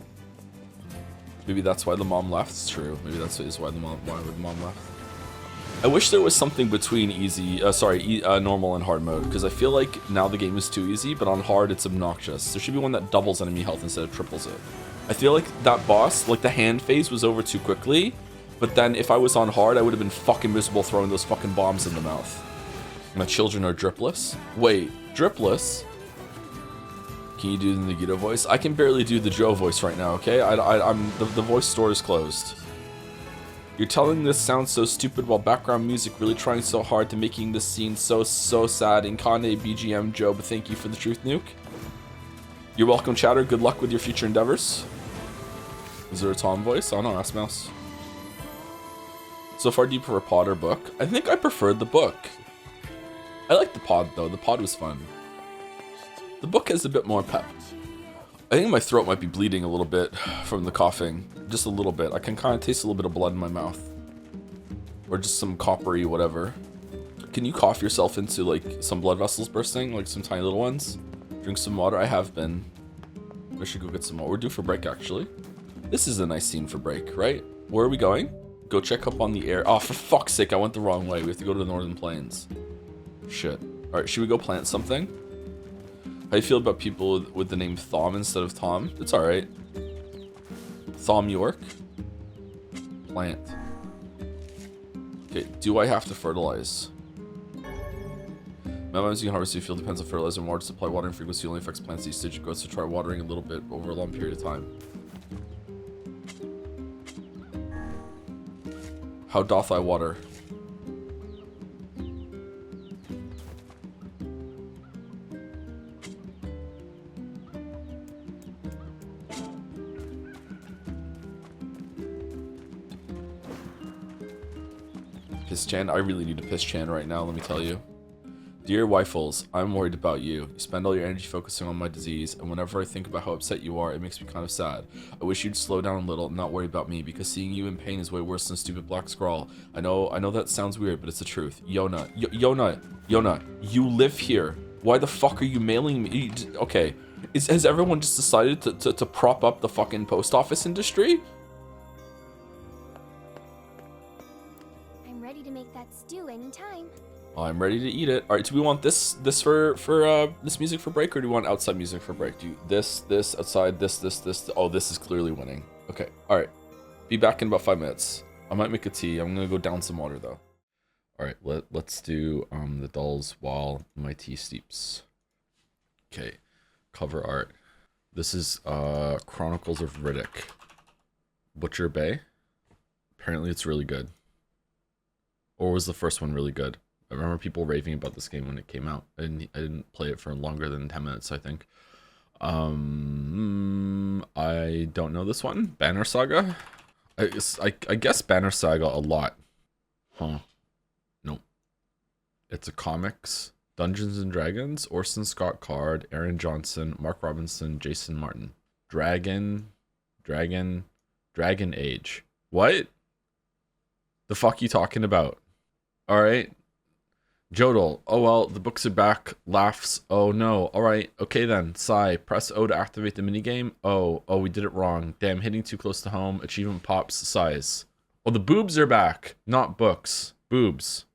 Maybe that's why the mom left. It's true. Maybe that's why the mom left. I wish there was something between normal and hard mode, because I feel like now the game is too easy, but on hard it's obnoxious. There should be one that doubles enemy health instead of triples it. I feel like that boss, like the hand phase, was over too quickly, but then if I was on hard, I would have been fucking miserable throwing those fucking bombs in the mouth. My children are dripless? Wait, dripless? Can you do the Nagito voice? I can barely do the Joe voice right now, okay? The voice store is closed. You're telling this sounds so stupid while background music really trying so hard to making this scene so sad. Incarnate BGM Joe, but thank you for the truth nuke. You're welcome, chatter. Good luck with your future endeavors. Is there a Tom voice? Oh no, ask Mouse. So far, do you prefer pod or book? I think I preferred the book. I like the pod though. The pod was fun. The book has a bit more pep. I think my throat might be bleeding a little bit from the coughing. Just a little bit. I can kind of taste a little bit of blood in my mouth. Or just some coppery whatever. Can you cough yourself into like some blood vessels bursting? Like some tiny little ones? Drink some water. I have been. I should go get some more. We're due for break actually. This is a nice scene for break, right? Where are we going? Go check up on the air. Oh, for fuck's sake, I went the wrong way. We have to go to the Northern Plains. Shit. Alright, should we go plant something? How do you feel about people with the name Thom instead of Tom? It's alright. Thom York? Plant. Okay, do I have to fertilize? Sometimes you can harvest your field depends on fertilizer and water supply. Watering frequency only affects plants each stage of growth, so try watering a little bit over a long period of time. How doth I water? Piss Chan, I really need to piss Chan right now, let me tell you. Dear Wifles, I'm worried about you. You spend all your energy focusing on my disease, and whenever I think about how upset you are, it makes me kind of sad. I wish you'd slow down a little and not worry about me, because seeing you in pain is way worse than a stupid black scrawl. I know that sounds weird, but it's the truth. Yonah, Yonah, you live here. Why the fuck are you mailing me? Okay, has everyone just decided to prop up the fucking post office industry? I'm ready to make that stew anytime. I'm ready to eat it. All right, do we want this for this music for break, or do we want outside music for break? Do you, this outside, this? Oh, this is clearly winning. Okay, all right. Be back in about 5 minutes. I might make a tea. I'm gonna go down some water though. All right, let's do the Dles while my tea steeps. Okay, cover art. This is Chronicles of Riddick. Butcher Bay. Apparently it's really good. Or was the first one really good? I remember people raving about this game when it came out. I didn't play it for longer than 10 minutes, I think. I don't know this one. Banner Saga? I guess Banner Saga a lot. Huh. Nope. It's a comics. Dungeons and Dragons. Orson Scott Card. Aaron Johnson. Mark Robinson. Jason Martin. Dragon Age. What? The fuck you talking about? Alright. Jodel. Oh well, the books are back. Laughs. Oh no. Alright. Okay then. Sigh. Press O to activate the minigame. Oh, we did it wrong. Damn, hitting too close to home. Achievement pops. Sighs. Oh, the boobs are back. Not books. Boobs.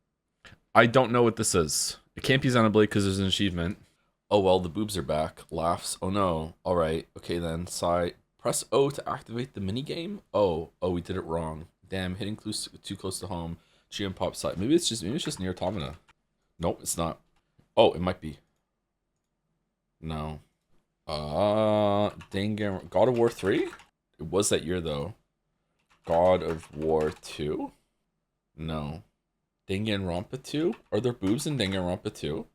I don't know what this is. It can't be Xenoblade because there's an achievement. Oh well, the boobs are back. Laughs. Oh no. Alright. Okay then. Sigh. Press O to activate the minigame. Oh, we did it wrong. Damn, hitting too close to home. Achievement pop side. Maybe it's just Nier Automata. Nope, it's not. Oh, it might be. No. Dang, God of War 3? It was that year though. God of War 2? No. Danganronpa 2? Are there boobs in Danganronpa 2?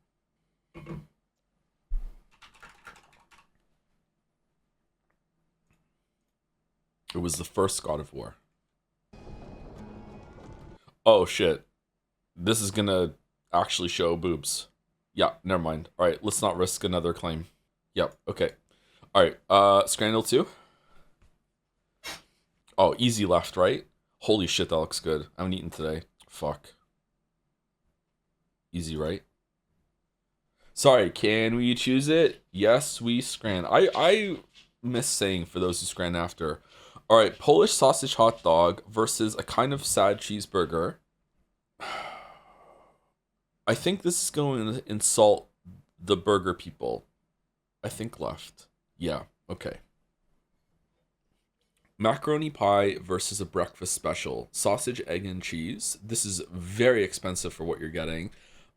It was the first God of War. Oh shit. This is gonna actually show boobs. Yeah, never mind. Alright, let's not risk another claim. Yep, okay. Alright, Scrandal 2. Oh, easy left, right? Holy shit, that looks good. I haven't eaten today. Fuck. Easy right? Sorry, can we choose it? Yes, we scran. I miss saying for those who scran after. Alright, Polish sausage hot dog versus a kind of sad cheeseburger. I think this is going to insult the burger people. I think left. Yeah, okay. Macaroni pie versus a breakfast special. Sausage, egg, and cheese. This is very expensive for what you're getting.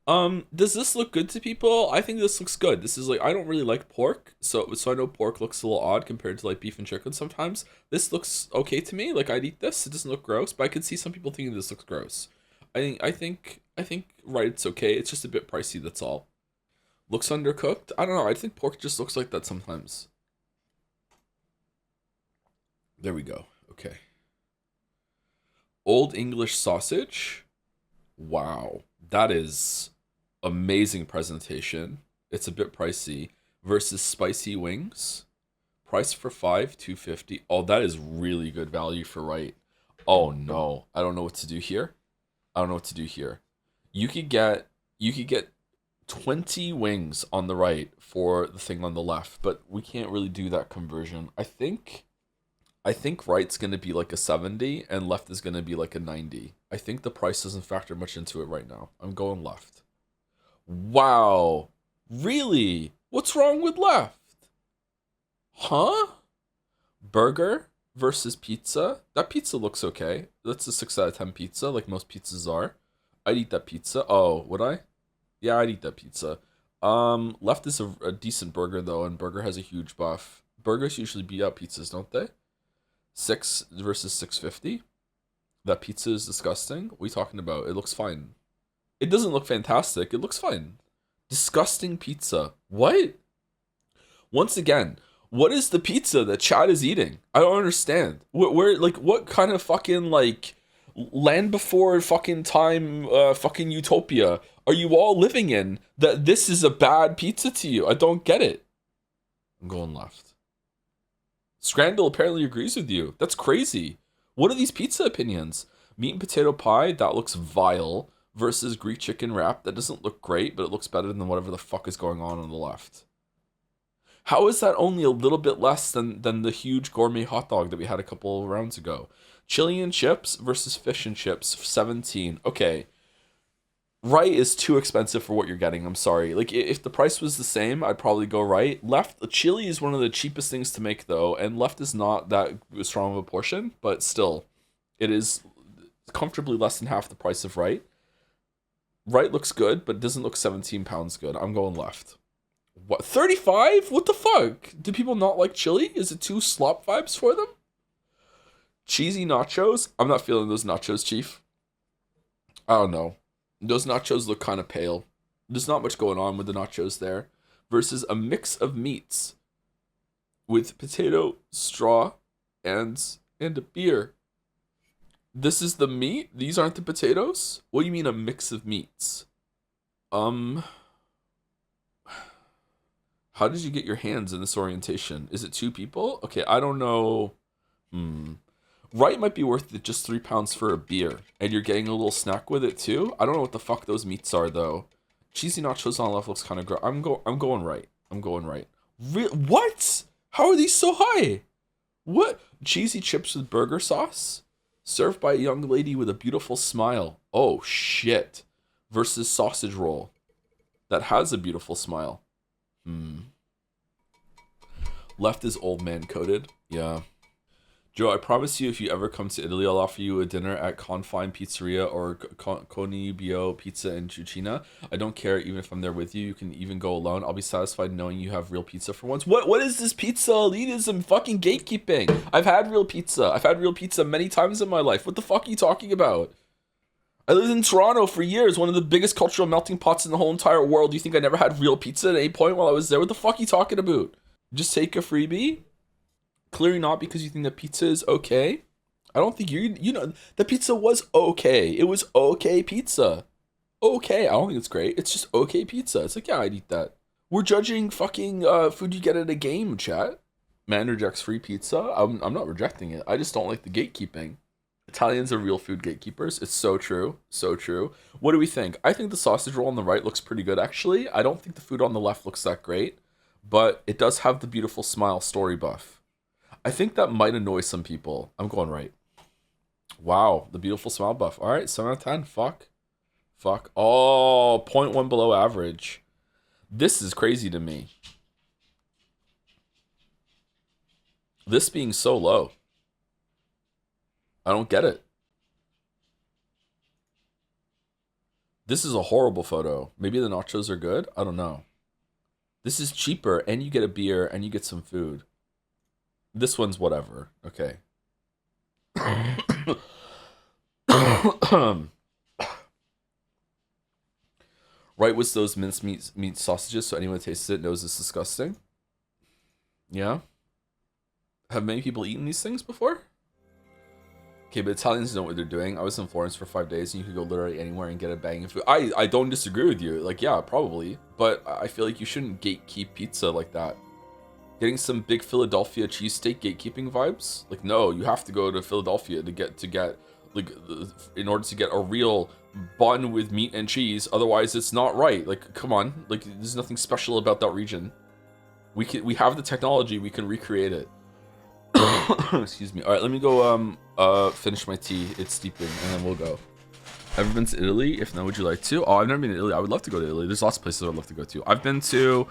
Does this look good to people? I think this looks good. This is like, I don't really like pork, so I know pork looks a little odd compared to like beef and chicken sometimes. This looks okay to me. Like I'd eat this. It doesn't look gross, but I could see some people thinking this looks gross. I think right, it's okay. It's just a bit pricey, that's all. Looks undercooked? I don't know. I think pork just looks like that sometimes. There we go. Okay. Old English sausage. Wow. That is amazing presentation. It's a bit pricey. Versus spicy wings. Price for 5, $2.50. Oh, that is really good value for right. Oh no. I don't know what to do here. You could get 20 wings on the right for the thing on the left, but we can't really do that conversion. I think right's going to be like a 70 and left is going to be like a 90. I think the price doesn't factor much into it right now. I'm going left. Wow. Really? What's wrong with left? Huh? Burger versus pizza. That pizza looks okay. That's a 6 out of 10 pizza, like most pizzas are. I'd eat that pizza. Oh, would I? Yeah, I'd eat that pizza. Left is a decent burger though, and burger has a huge buff. Burgers usually beat out pizzas, don't they? 6 versus 6.50. That pizza is disgusting. What are you talking about? It looks fine. It doesn't look fantastic. It looks fine. Disgusting pizza. What? Once again, what is the pizza that Chad is eating? I don't understand. What kind of fucking, like, land before fucking time, fucking utopia are you all living in that this is a bad pizza to you? I don't get it. I'm going left. Scrandal apparently agrees with you. That's crazy. What are these pizza opinions? Meat and potato pie, that looks vile, versus Greek chicken wrap, that doesn't look great, but it looks better than whatever the fuck is going on the left. How is that only a little bit less than the huge gourmet hot dog that we had a couple of rounds ago? Chili and chips versus fish and chips, 17. Okay. Right is too expensive for what you're getting. I'm sorry. Like, if the price was the same, I'd probably go right. Left, chili is one of the cheapest things to make, though, and left is not that strong of a portion, but still, it is comfortably less than half the price of right. Right looks good, but doesn't look 17 pounds good. I'm going left. What, 35? What the fuck? Do people not like chili? Is it too slop vibes for them? Cheesy nachos? I'm not feeling those nachos, Chief. I don't know. Those nachos look kind of pale. There's not much going on with the nachos there. Versus a mix of meats with potato, straw, and a beer. This is the meat? These aren't the potatoes? What do you mean a mix of meats? How did you get your hands in this orientation? Is it 2 people? Okay, I don't know. Right might be worth it, just £3 for a beer. And you're getting a little snack with it too? I don't know what the fuck those meats are though. Cheesy nachos on the left looks kind of gross. I'm going right. I'm going right. What? How are these so high? What? Cheesy chips with burger sauce? Served by a young lady with a beautiful smile. Oh shit. Versus sausage roll. That has a beautiful smile. Left is old man coated. Yeah. Joe, I promise you, if you ever come to Italy, I'll offer you a dinner at Confine Pizzeria or Conibio Pizza in Cucina. I don't care, even if I'm there with you. You can even go alone. I'll be satisfied knowing you have real pizza for once. What is this pizza elitism fucking gatekeeping? I've had real pizza. I've had real pizza many times in my life. What the fuck are you talking about? I lived in Toronto for years, one of the biggest cultural melting pots in the whole entire world. Do you think I never had real pizza at any point while I was there? What the fuck are you talking about? Just take a freebie? Clearly not, because you think that pizza is okay. I don't think you know, the pizza was okay. It was okay pizza. Okay, I don't think it's great. It's just okay pizza. It's like, yeah, I'd eat that. We're judging fucking food you get at a game, chat. Man rejects free pizza. I'm not rejecting it. I just don't like the gatekeeping. Italians are real food gatekeepers. It's so true. So true. What do we think? I think the sausage roll on the right looks pretty good, actually. I don't think the food on the left looks that great, but it does have the beautiful smile story buff. I think that might annoy some people. I'm going right. Wow, the beautiful smile buff. All right, 7 out of 10. Fuck. Oh, 0.1 below average. This is crazy to me. This being so low. I don't get it. This is a horrible photo. Maybe the nachos are good? I don't know. This is cheaper, and you get a beer, and you get some food. This one's whatever. Okay. Right was those mincemeat meat sausages, so anyone who tastes it knows it's disgusting. Yeah. Have many people eaten these things before? Okay, but Italians know what they're doing. I was in Florence for 5 days, and you could go literally anywhere and get a bag of food. I don't disagree with you. Like, yeah, probably. But I feel like you shouldn't gatekeep pizza like that. Getting some big Philadelphia cheesesteak gatekeeping vibes? Like, no, you have to go to Philadelphia to get like, in order to get a real bun with meat and cheese. Otherwise, it's not right. Like, come on. Like, there's nothing special about that region. We have the technology. We can recreate it. Excuse me. All right, let me go finish my tea. It's steeping, and then we'll go. Ever been to Italy? If not, would you like to? Oh, I've never been to Italy. I would love to go to Italy. There's lots of places I'd love to go to. I've been to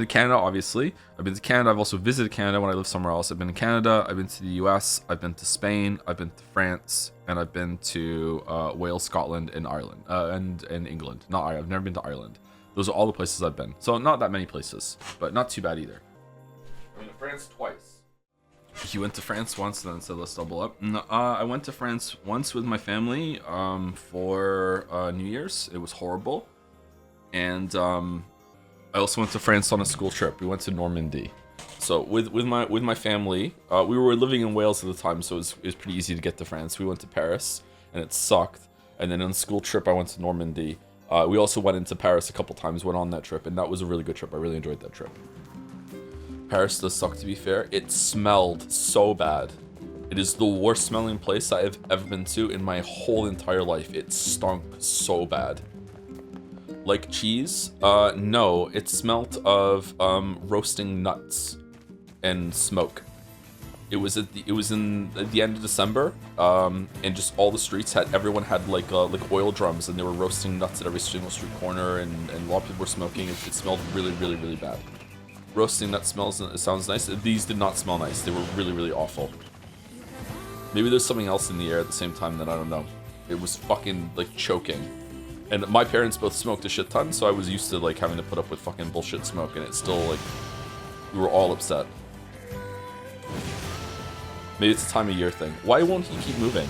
Canada, obviously. I've been to Canada. I've also visited Canada when I lived somewhere else. I've been to Canada. I've been to the US. I've been to Spain. I've been to France. And I've been to Wales, Scotland, and Ireland. And England. Not Ireland. I've never been to Ireland. Those are all the places I've been. So not that many places. But not too bad either. I've been to France twice. You went to France once and then said let's double up. No, I went to France once with my family for New Year's. It was horrible. And I also went to France on a school trip. We went to Normandy. So with my family, we were living in Wales at the time, so it was pretty easy to get to France. We went to Paris, and it sucked. And then on a school trip, I went to Normandy. We also went into Paris a couple times, went on that trip, and that was a really good trip. I really enjoyed that trip. Paris does suck, to be fair. It smelled so bad. It is the worst smelling place I have ever been to in my whole entire life. It stunk so bad. Like cheese? No, it smelt of roasting nuts and smoke. It was at the end of December, and just all the streets everyone had like oil drums, and they were roasting nuts at every single street corner, and a lot of people were smoking. It smelled really, really, really bad. Roasting nut sounds nice. These did not smell nice. They were really, really awful. Maybe there's something else in the air at the same time that I don't know. It was fucking like choking. And my parents both smoked a shit ton, so I was used to like having to put up with fucking bullshit smoke, and it's still like we were all upset. Maybe it's a time of year thing. Why won't he keep moving?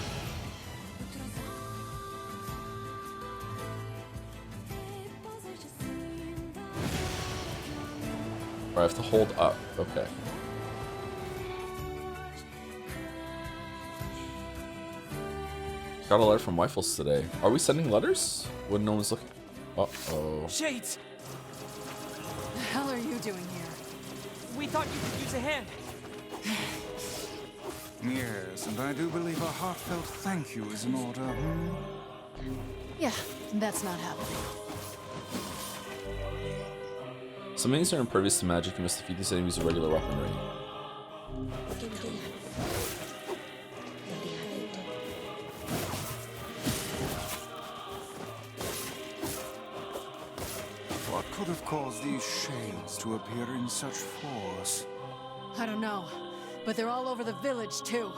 Or I have to hold up. Okay. Got a letter from Wyfels today. Are we sending letters? When no one's looking. Uh-oh. Shades! The hell are you doing here? We thought you could use a hand. Yes, and I do believe a heartfelt thank you is in order. Yeah, that's not happening. Some enemies are impervious to magic. You must defeat these enemies with regular weaponry. What could have caused these shades to appear in such force? I don't know, but they're all over the village too.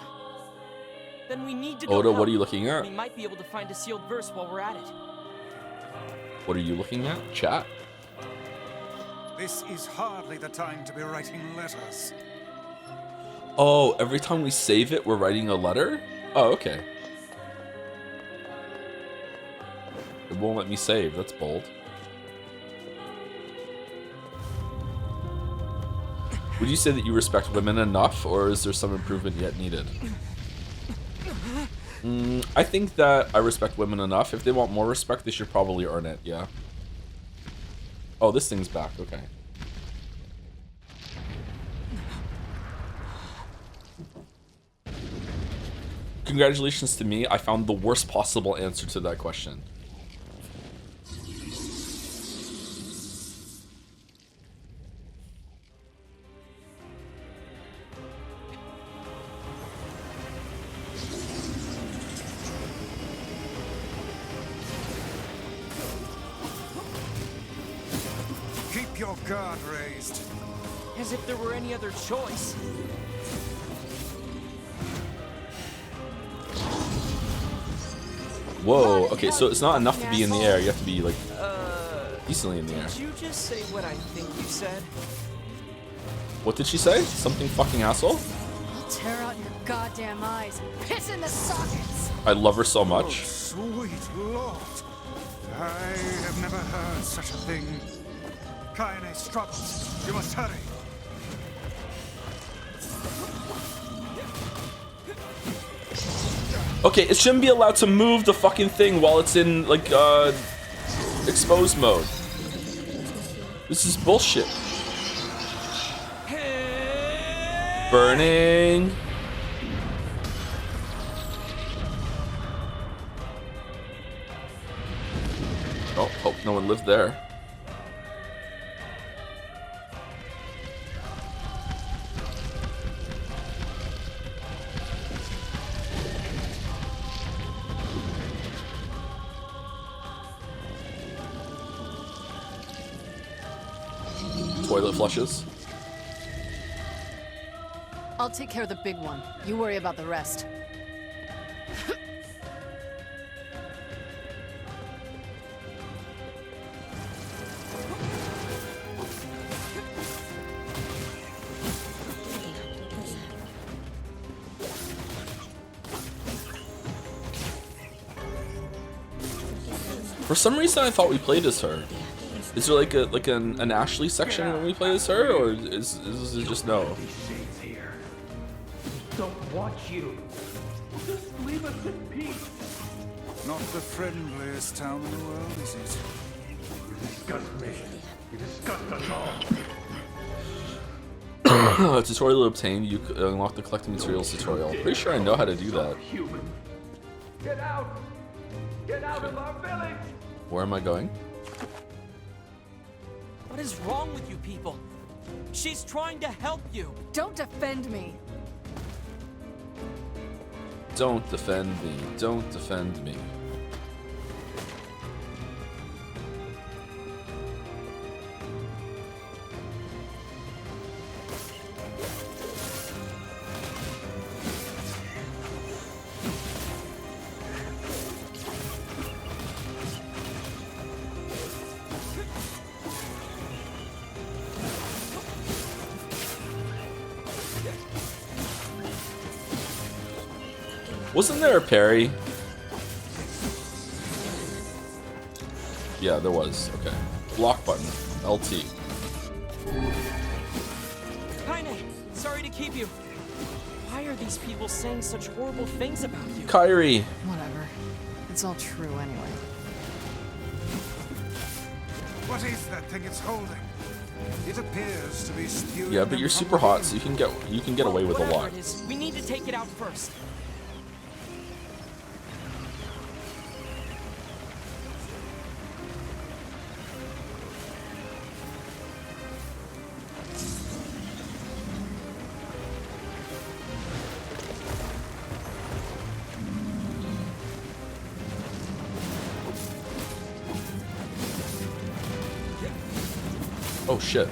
Then we need to go Oda, help. what are you looking at? We might be able to find a sealed verse while we're at it. What are you looking at? Chat? This is hardly the time to be writing letters. Oh, every time we save it, we're writing a letter? Oh, okay. It won't let me save. That's bold. Would you say that you respect women enough, or is there some improvement yet needed? I think that I respect women enough. If they want more respect, they should probably earn it, yeah. Oh, this thing's back, okay. Congratulations to me, I found the worst possible answer to that question. Keep your guard raised. As if there were any other choice. Whoa, okay, so it's not enough to be in the air, you have to be, like, decently in the air. Did you just say what I think you said? What did she say? Something fucking asshole? I'll tear out your goddamn eyes and piss in the sockets. I love her so much. Oh, sweet Lord. I have never heard such a thing. Kaine struggles. You must hurry. Okay, it shouldn't be allowed to move the fucking thing while it's in, like, exposed mode. This is bullshit. Burning. Oh, hope no one lived there. Toilet flushes. I'll take care of the big one. You worry about the rest. For some reason, I thought we played as her. Is there like an Ashley section when we play as her, or is it just no? Don't want you. Just leave us in peace. Not the friendliest town in the world, is it? You disgust me. You disgust us all. Tutorial obtained. You unlock the collecting materials tutorial. Pretty sure I know how to do that. Human. Get out! Get out of our village! Where am I going? What is wrong with you people? She's trying to help you. Don't defend me. Don't defend me. Don't defend me. Wasn't there a parry? Yeah, there was. Okay. Block button. LT. Kaine, sorry to keep you. Why are these people saying such horrible things about you? Kyrie. Whatever. It's all true anyway. What is that thing it's holding? It appears to be spewing. Yeah, but you're super hot, so you can get away with a lot. It is, we need to take it out first. Oh shit.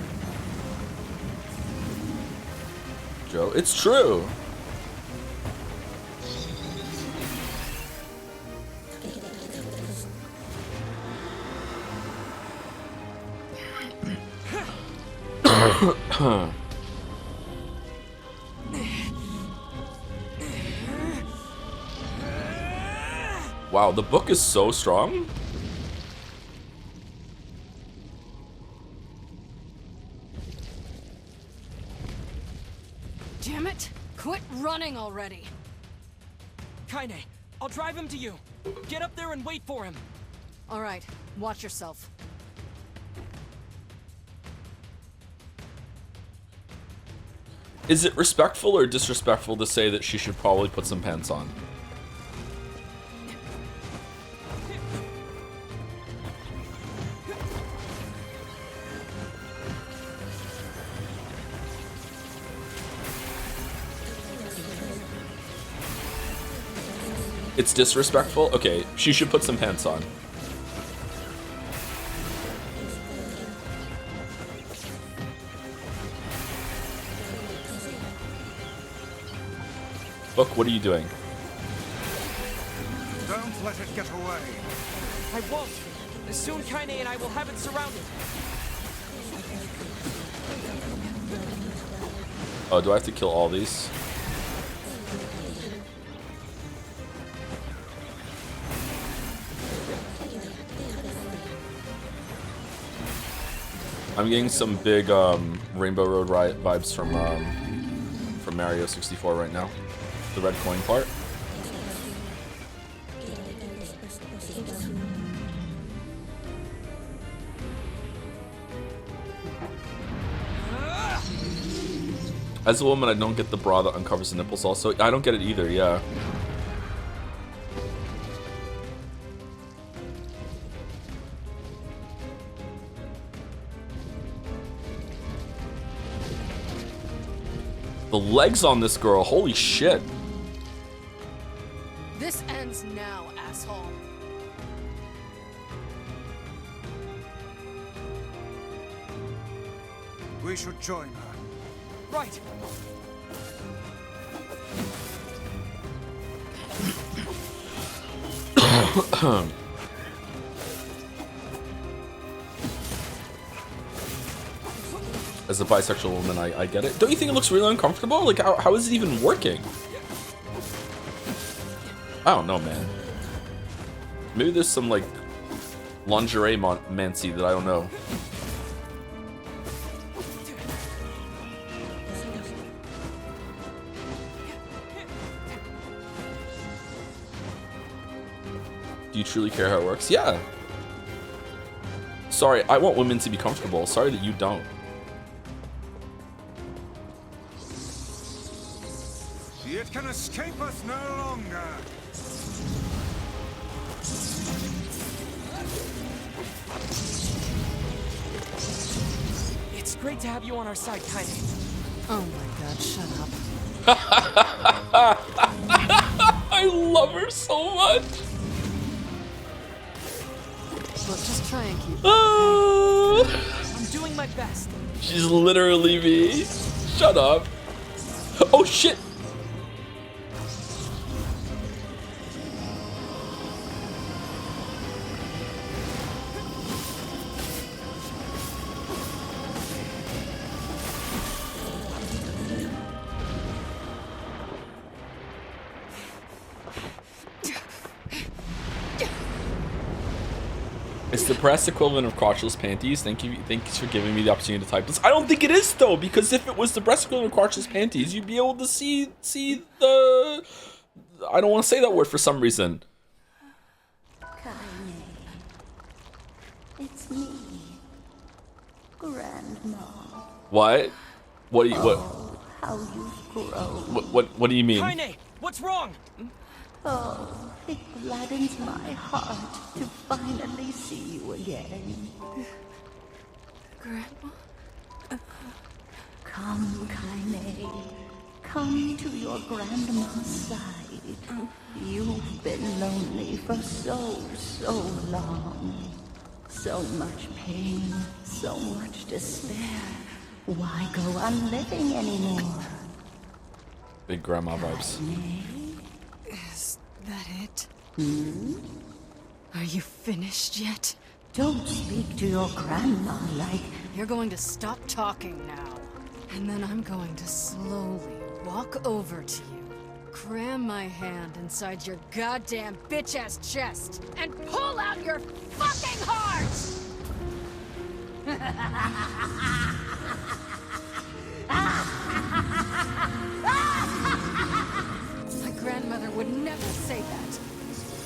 Joe, it's true. Wow, the book is so strong. Damn it! Quit running already! Kaine, I'll drive him to you. Get up there and wait for him. Alright, watch yourself. Is it respectful or disrespectful to say that she should probably put some pants on? It's disrespectful? Okay, she should put some pants on. Book, what are you doing? Don't let it get away. I won't. Soon Kaine and I will have it surrounded. Oh, do I have to kill all these? I'm getting some big Rainbow Road vibes from Mario 64 right now. The red coin part. As a woman, I don't get the bra that uncovers the nipples also. I don't get it either, yeah. The legs on this girl, holy shit. This ends now, asshole. We should join her. Right. As a bisexual woman, I get it. Don't you think it looks really uncomfortable? Like, how is it even working? I don't know, man. Maybe there's some, like, lingerie mancy that I don't know. Do you truly care how it works? Yeah. Sorry, I want women to be comfortable. Sorry that you don't. It can escape us no longer. It's great to have you on our side, Kaine. Oh my god, shut up. I love her so much. Look, just try and keep I'm doing my best. She's literally me. Shut up. Oh shit. It's the press equivalent of crotchless panties. Thanks for giving me the opportunity to type this. I don't think it is though, because if it was the breast equivalent of crotchless panties, you'd be able to see the. I don't want to say that word for some reason. Kaine. It's me, Grandma. What? What do you what? How you've grown. What do you mean? Kaine, what's wrong? Oh, it gladdens my heart to finally see you again. Grandma? Come, Kaine. Come to your grandma's side. You've been lonely for so long. So much pain, so much despair. Why go on living anymore? Big grandma vibes. Is that it? Hmm? Are you finished yet? Don't speak to your grandma like... You're going to stop talking now. And then I'm going to slowly walk over to you, cram my hand inside your goddamn bitch-ass chest, and pull out your fucking heart! My grandmother would never say that.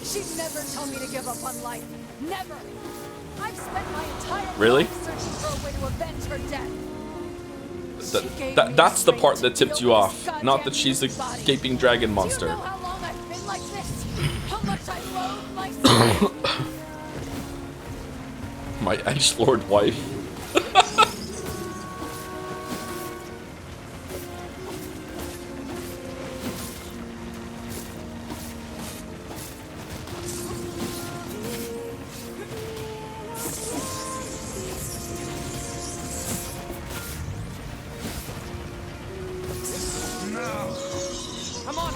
She'd never tell me to give up on life. Never! I've spent my entire Really? life searching for a way to avenge her death. That's the part that tipped you off, not that she's a gaping dragon monster. Do you know how long I've been like this? How much I loathe myself? My edgelord wife. Come on.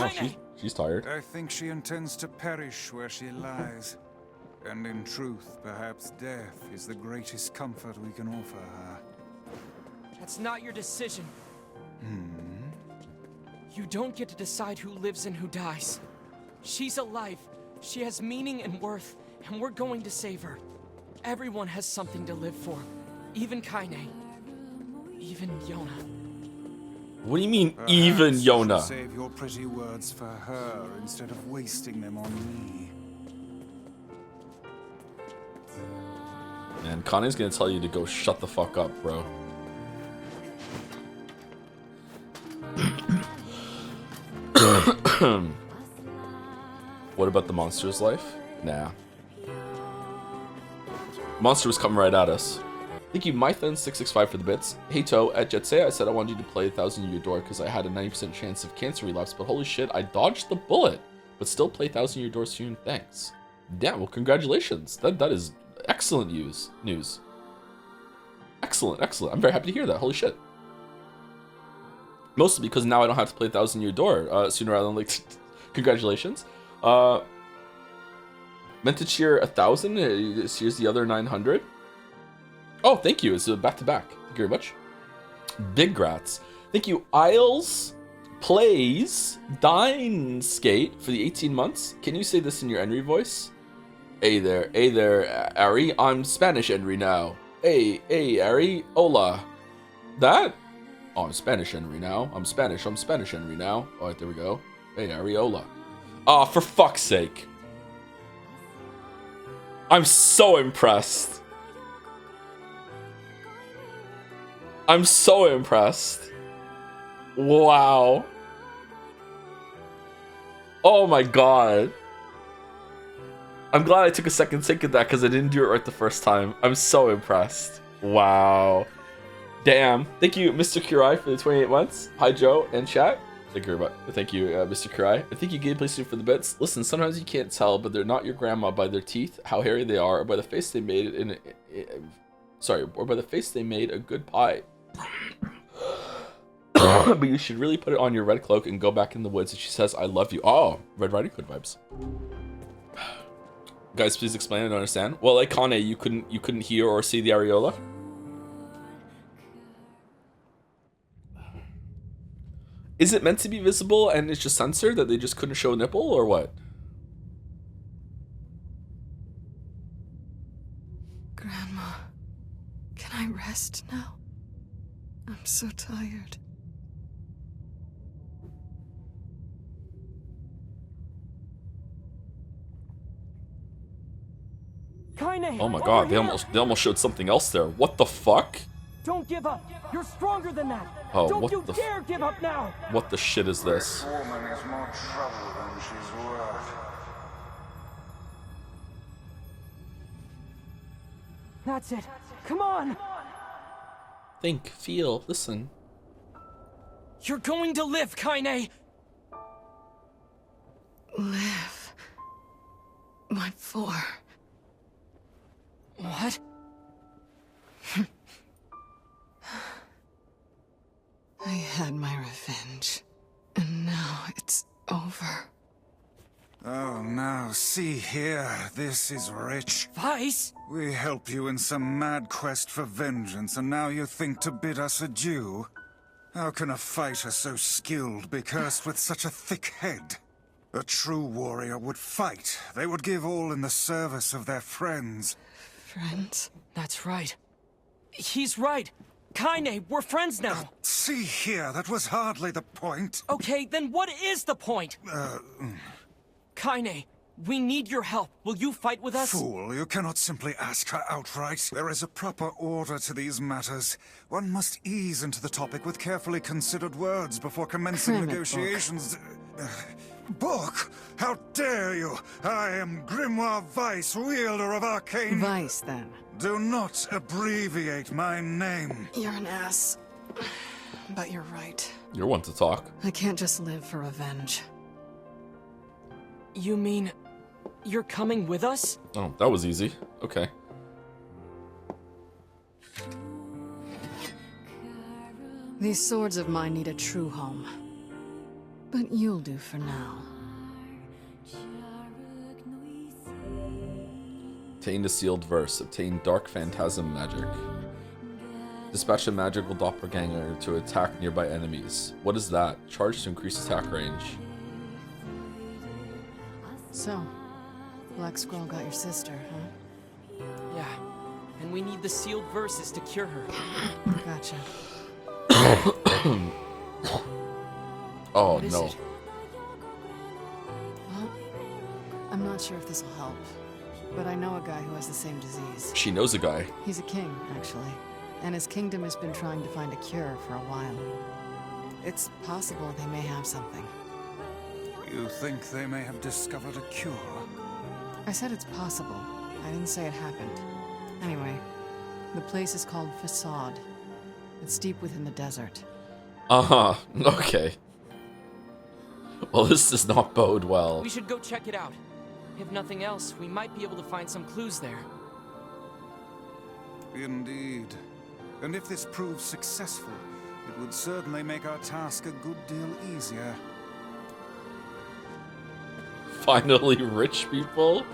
Oh, she's tired. I think she intends to perish where she lies. And in truth, perhaps death is the greatest comfort we can offer her. That's not your decision. You don't get to decide who lives and who dies. She's alive. She has meaning and worth, and we're going to save her. Everyone has something to live for. Even Kaine. Even Yonah. What do you mean, Perhaps even you should Yonah? Save your pretty words for her instead of wasting them on me. Man, Kaine's gonna tell you to go shut the fuck up, bro. What about the monster's life? Nah. Monster was coming right at us. Thank you, Mython665 for the bits. Hey To, at Jetsay, I said I wanted you to play 1,000 Year Door because I had a 90% chance of cancer relapse, but holy shit, I dodged the bullet. But still play 1,000 Year Door soon, thanks. Yeah, well, congratulations. That is excellent news. Excellent. I'm very happy to hear that. Holy shit. Mostly because now I don't have to play 1,000 Year Door sooner rather than later. Congratulations. Meant to cheer 1,000. Here's the other 900. Oh, thank you. It's back to back. Thank you very much. Big grats. Thank you, Isles Plays Dine Skate for the 18 months. Can you say this in your Aerie voice? Hey there, Aerie. I'm Spanish Aerie now. Hey, Aerie. Hola. That? Oh, I'm Spanish Aerie now. I'm Spanish Aerie now. Alright, there we go. Hey, Aerie. Hola. Ah, for fuck's sake. I'm so impressed. I'm so impressed. Wow. Oh my god. I'm glad I took a second think of that because I didn't do it right the first time. I'm so impressed. Wow. Damn. Thank you, Mr. Kurai, for the 28 months. Hi, Joe and chat. Thank you, Mr. Kurai. I think you gameplay soon for the bits. Listen, sometimes you can't tell, but they're not your grandma by their teeth, how hairy they are, or by the face they made or by the face they made a good pie. But you should really put it on your red cloak and go back in the woods. And she says, "I love you." Oh, Red Riding Hood vibes. Guys, please explain. I don't understand. Well, like Kaine, you couldn't hear or see the areola. Is it meant to be visible and it's just censored that they just couldn't show a nipple or what? Grandma, can I rest now? I'm so tired. Kaine, Oh my god, they almost showed something else there. What the fuck? Don't give up. You're stronger than that. Oh, Don't what you the dare give up now. What the shit is this? This woman is more trouble than she's worth. That's it. Come on. Think, feel, listen. You're going to live, Kaine. Live. What for? What? I had my revenge, and now it's over. Oh, now, see here, this is rich. Vice? We helped you in some mad quest for vengeance, and now you think to bid us adieu? How can a fighter so skilled be cursed with such a thick head? A true warrior would fight. They would give all in the service of their friends. Friends? That's right. He's right. Kaine, we're friends now. See here, that was hardly the point. Okay, then what is the point? Kaine, we need your help. Will you fight with us? Fool, you cannot simply ask her outright. There is a proper order to these matters. One must ease into the topic with carefully considered words before commencing negotiations. Book? How dare you? I am Grimoire Vice, wielder of arcane... Vice, then. Do not abbreviate my name. You're an ass. But you're right. You're one to talk. I can't just live for revenge. You mean... you're coming with us? Oh, that was easy. Okay. These swords of mine need a true home. But you'll do for now. Obtain the sealed verse. Obtain dark phantasm magic. Dispatch a magical doppelganger to attack nearby enemies. What is that? Charge to increase attack range. So, Black Scroll got your sister, huh? Yeah. And we need the sealed verses to cure her. Gotcha. Oh, no. Well, I'm not sure if this will help, but I know a guy who has the same disease. She knows a guy. He's a king, actually, and his kingdom has been trying to find a cure for a while. It's possible they may have something. You think they may have discovered a cure? I said it's possible. I didn't say it happened. Anyway, the place is called Facade. It's deep within the desert. Uh-huh. Okay. Well, this does not bode well. We should go check it out. If nothing else, we might be able to find some clues there. Indeed. And if this proves successful, it would certainly make our task a good deal easier. Finally, rich people?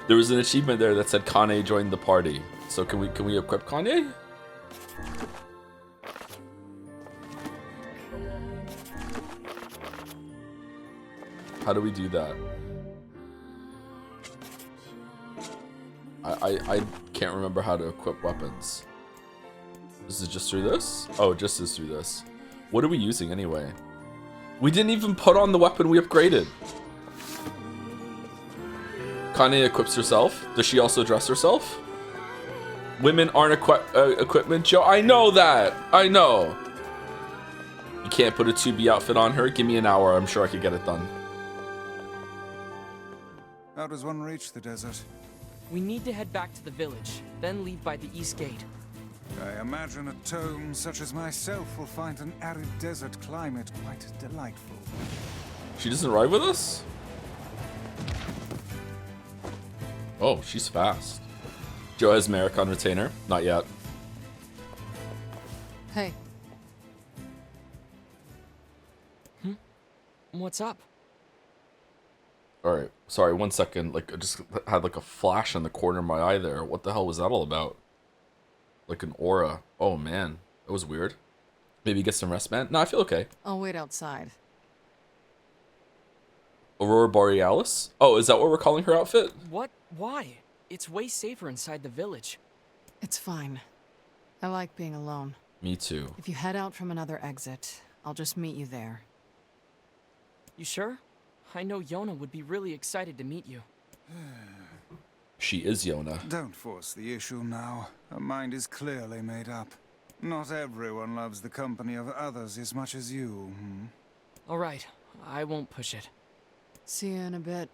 There was an achievement there that said Kaine joined the party. So can we equip Kaine? How do we do that? I can't remember how to equip weapons. Is it just through this? Oh, it just is through this. What are we using anyway? We didn't even put on the weapon we upgraded. Kaine equips herself. Does she also dress herself? Women aren't equipment, Joe. I know that. I know. You can't put a 2B outfit on her. Give me an hour. I'm sure I could get it done. How does one reach the desert? We need to head back to the village, then leave by the east gate. I imagine a tome such as myself will find an arid desert climate quite delightful. She doesn't ride with us? Oh, she's fast. Joe has Merrick on retainer. Not yet. Hey. What's up? Alright, sorry, 1 second. Like, I just had like a flash in the corner of my eye there. What the hell was that all about? Like an aura. Oh man, that was weird. Maybe get some rest, man. No, I feel okay. I'll wait outside. Aurora Borealis? Oh, is that what we're calling her outfit? What? Why? It's way safer inside the village. It's fine. I like being alone. Me too. If you head out from another exit, I'll just meet you there. You sure? I know Yonah would be really excited to meet you. She is Yonah. Don't force the issue now. Her mind is clearly made up. Not everyone loves the company of others as much as you. All right, I won't push it. See you in a bit.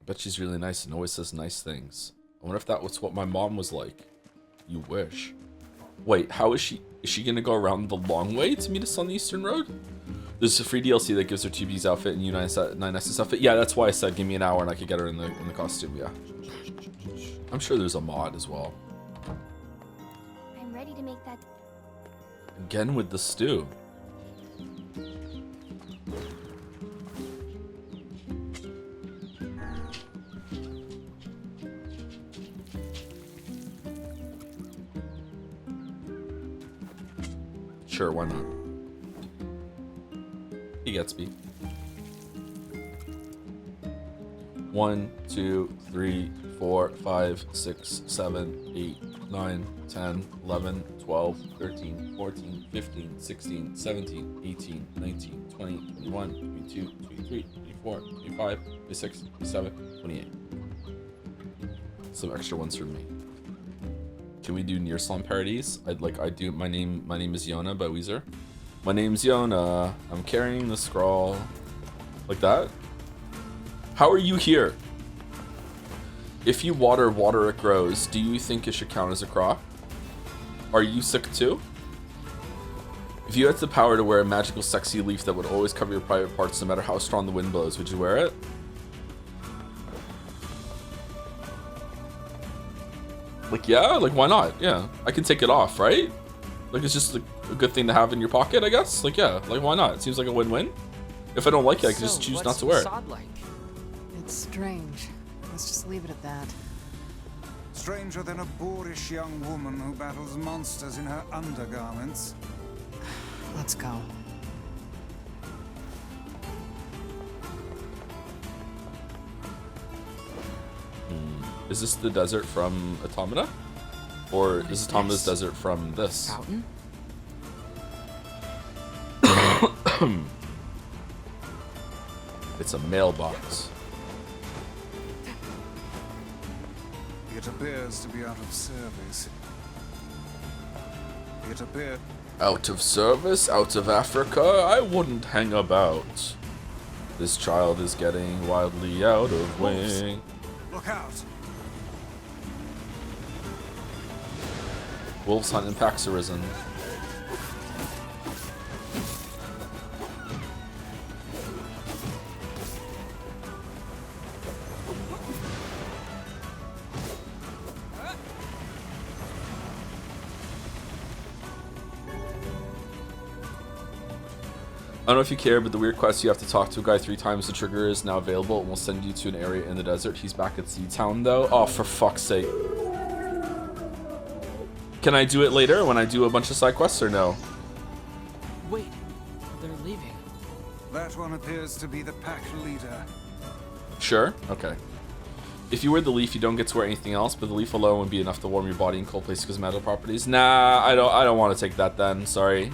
I bet she's really nice and always says nice things. I wonder if that was what my mom was like. You wish. Wait, how is she? Is she gonna go around the long way to meet us on the Eastern Road? There's a free DLC that gives her 2B's outfit and U9S's outfit. Yeah, that's why I said give me an hour and I could get her in the costume. Yeah. I'm sure there's a mod as well. I'm ready to make that. Again with the stew. Sure, why not? He gets me. 1, 2, 3, 4, 5, 6, 7, 8, 9, 10, 11, 12, 13, 14, 15, 16, 17, 18, 19, 20, 21, 22, 23, 24, 25, 26, 27, 28. Some extra ones from me. Can we do Nier Slum parodies? My name is Yonah by Weezer. My name's Yonah. I'm carrying the scroll. Like that? How are you here? If you water it grows, do you think it should count as a crop? Are you sick too? If you had the power to wear a magical sexy leaf that would always cover your private parts no matter how strong the wind blows, would you wear it? Like, yeah, like why not? Yeah, I can take it off, right? Like it's just a good thing to have in your pocket, I guess. Like, yeah, like why not? It seems like a win-win. If I don't like it, I can just choose not to wear it. Facade like? It's strange. Let's just leave it at that. Stranger than a boorish young woman who battles monsters in her undergarments. Let's go. Is this the desert from Automata? Or is Automata's desert from this? Fountain? It's a mailbox. It appears to be out of service. It appears... Out of service? Out of Africa? I wouldn't hang about. This child is getting wildly out of wing. Look out! Wolves hunt in packs arisen. I don't know if you care, but the weird quest you have to talk to a guy 3 times the trigger is now available and will send you to an area in the desert. He's back at Sea Town though. Oh, for fuck's sake. Can I do it later when I do a bunch of side quests or no? Wait, they're leaving. That one appears to be the pack leader. Sure. Okay. If you wear the leaf, you don't get to wear anything else, but the leaf alone would be enough to warm your body in cold places because of metal properties. Nah, I don't want to take that then. Sorry.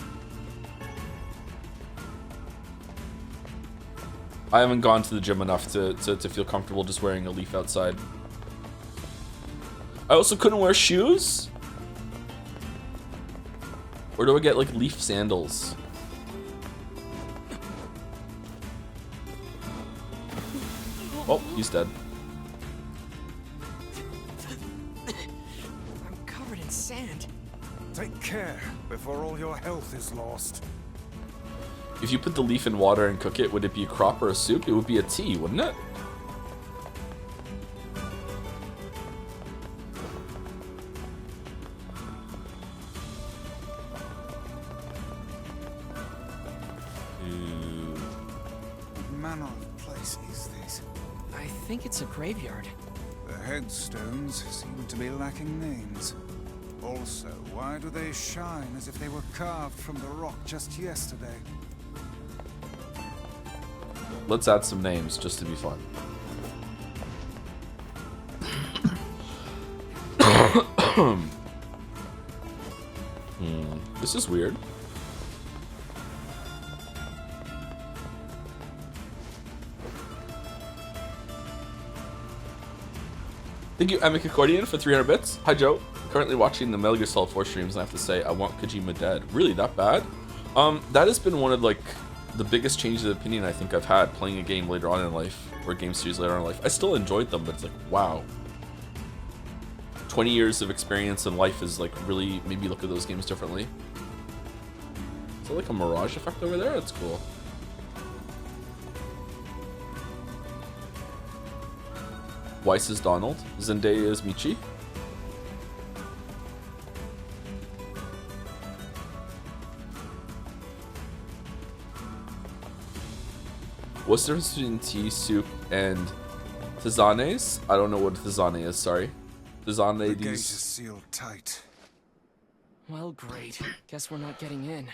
I haven't gone to the gym enough to feel comfortable just wearing a leaf outside. I also couldn't wear shoes? Or do I get like leaf sandals? Oh, he's dead. I'm covered in sand. Take care before all your health is lost. If you put the leaf in water and cook it, would it be a crop or a soup? It would be a tea, wouldn't it? What manner of place is this? I think it's a graveyard. The headstones seem to be lacking names. Also, why do they shine as if they were carved from the rock just yesterday? Let's add some names just to be fun. This is weird. Thank you, Amic Accordion, for 300 bits. Hi, Joe. Currently watching the Metal Gear Solid 4 streams, and I have to say, I want Kojima dead. Really, that bad? That has been one of, like, the biggest changes of opinion I think I've had playing a game later on in life, or a game series later on in life. I still enjoyed them, but it's like, wow. 20 years of experience in life is, like, really made me look at those games differently. Is there, like, a mirage effect over there? That's cool. Weiss is Donald. Zendaya is Michi. What's the difference between tea, soup, and tisanes? I don't know what tisane is, sorry. Tisane, The gate these... is sealed tight. Well, great. Guess we're not getting in.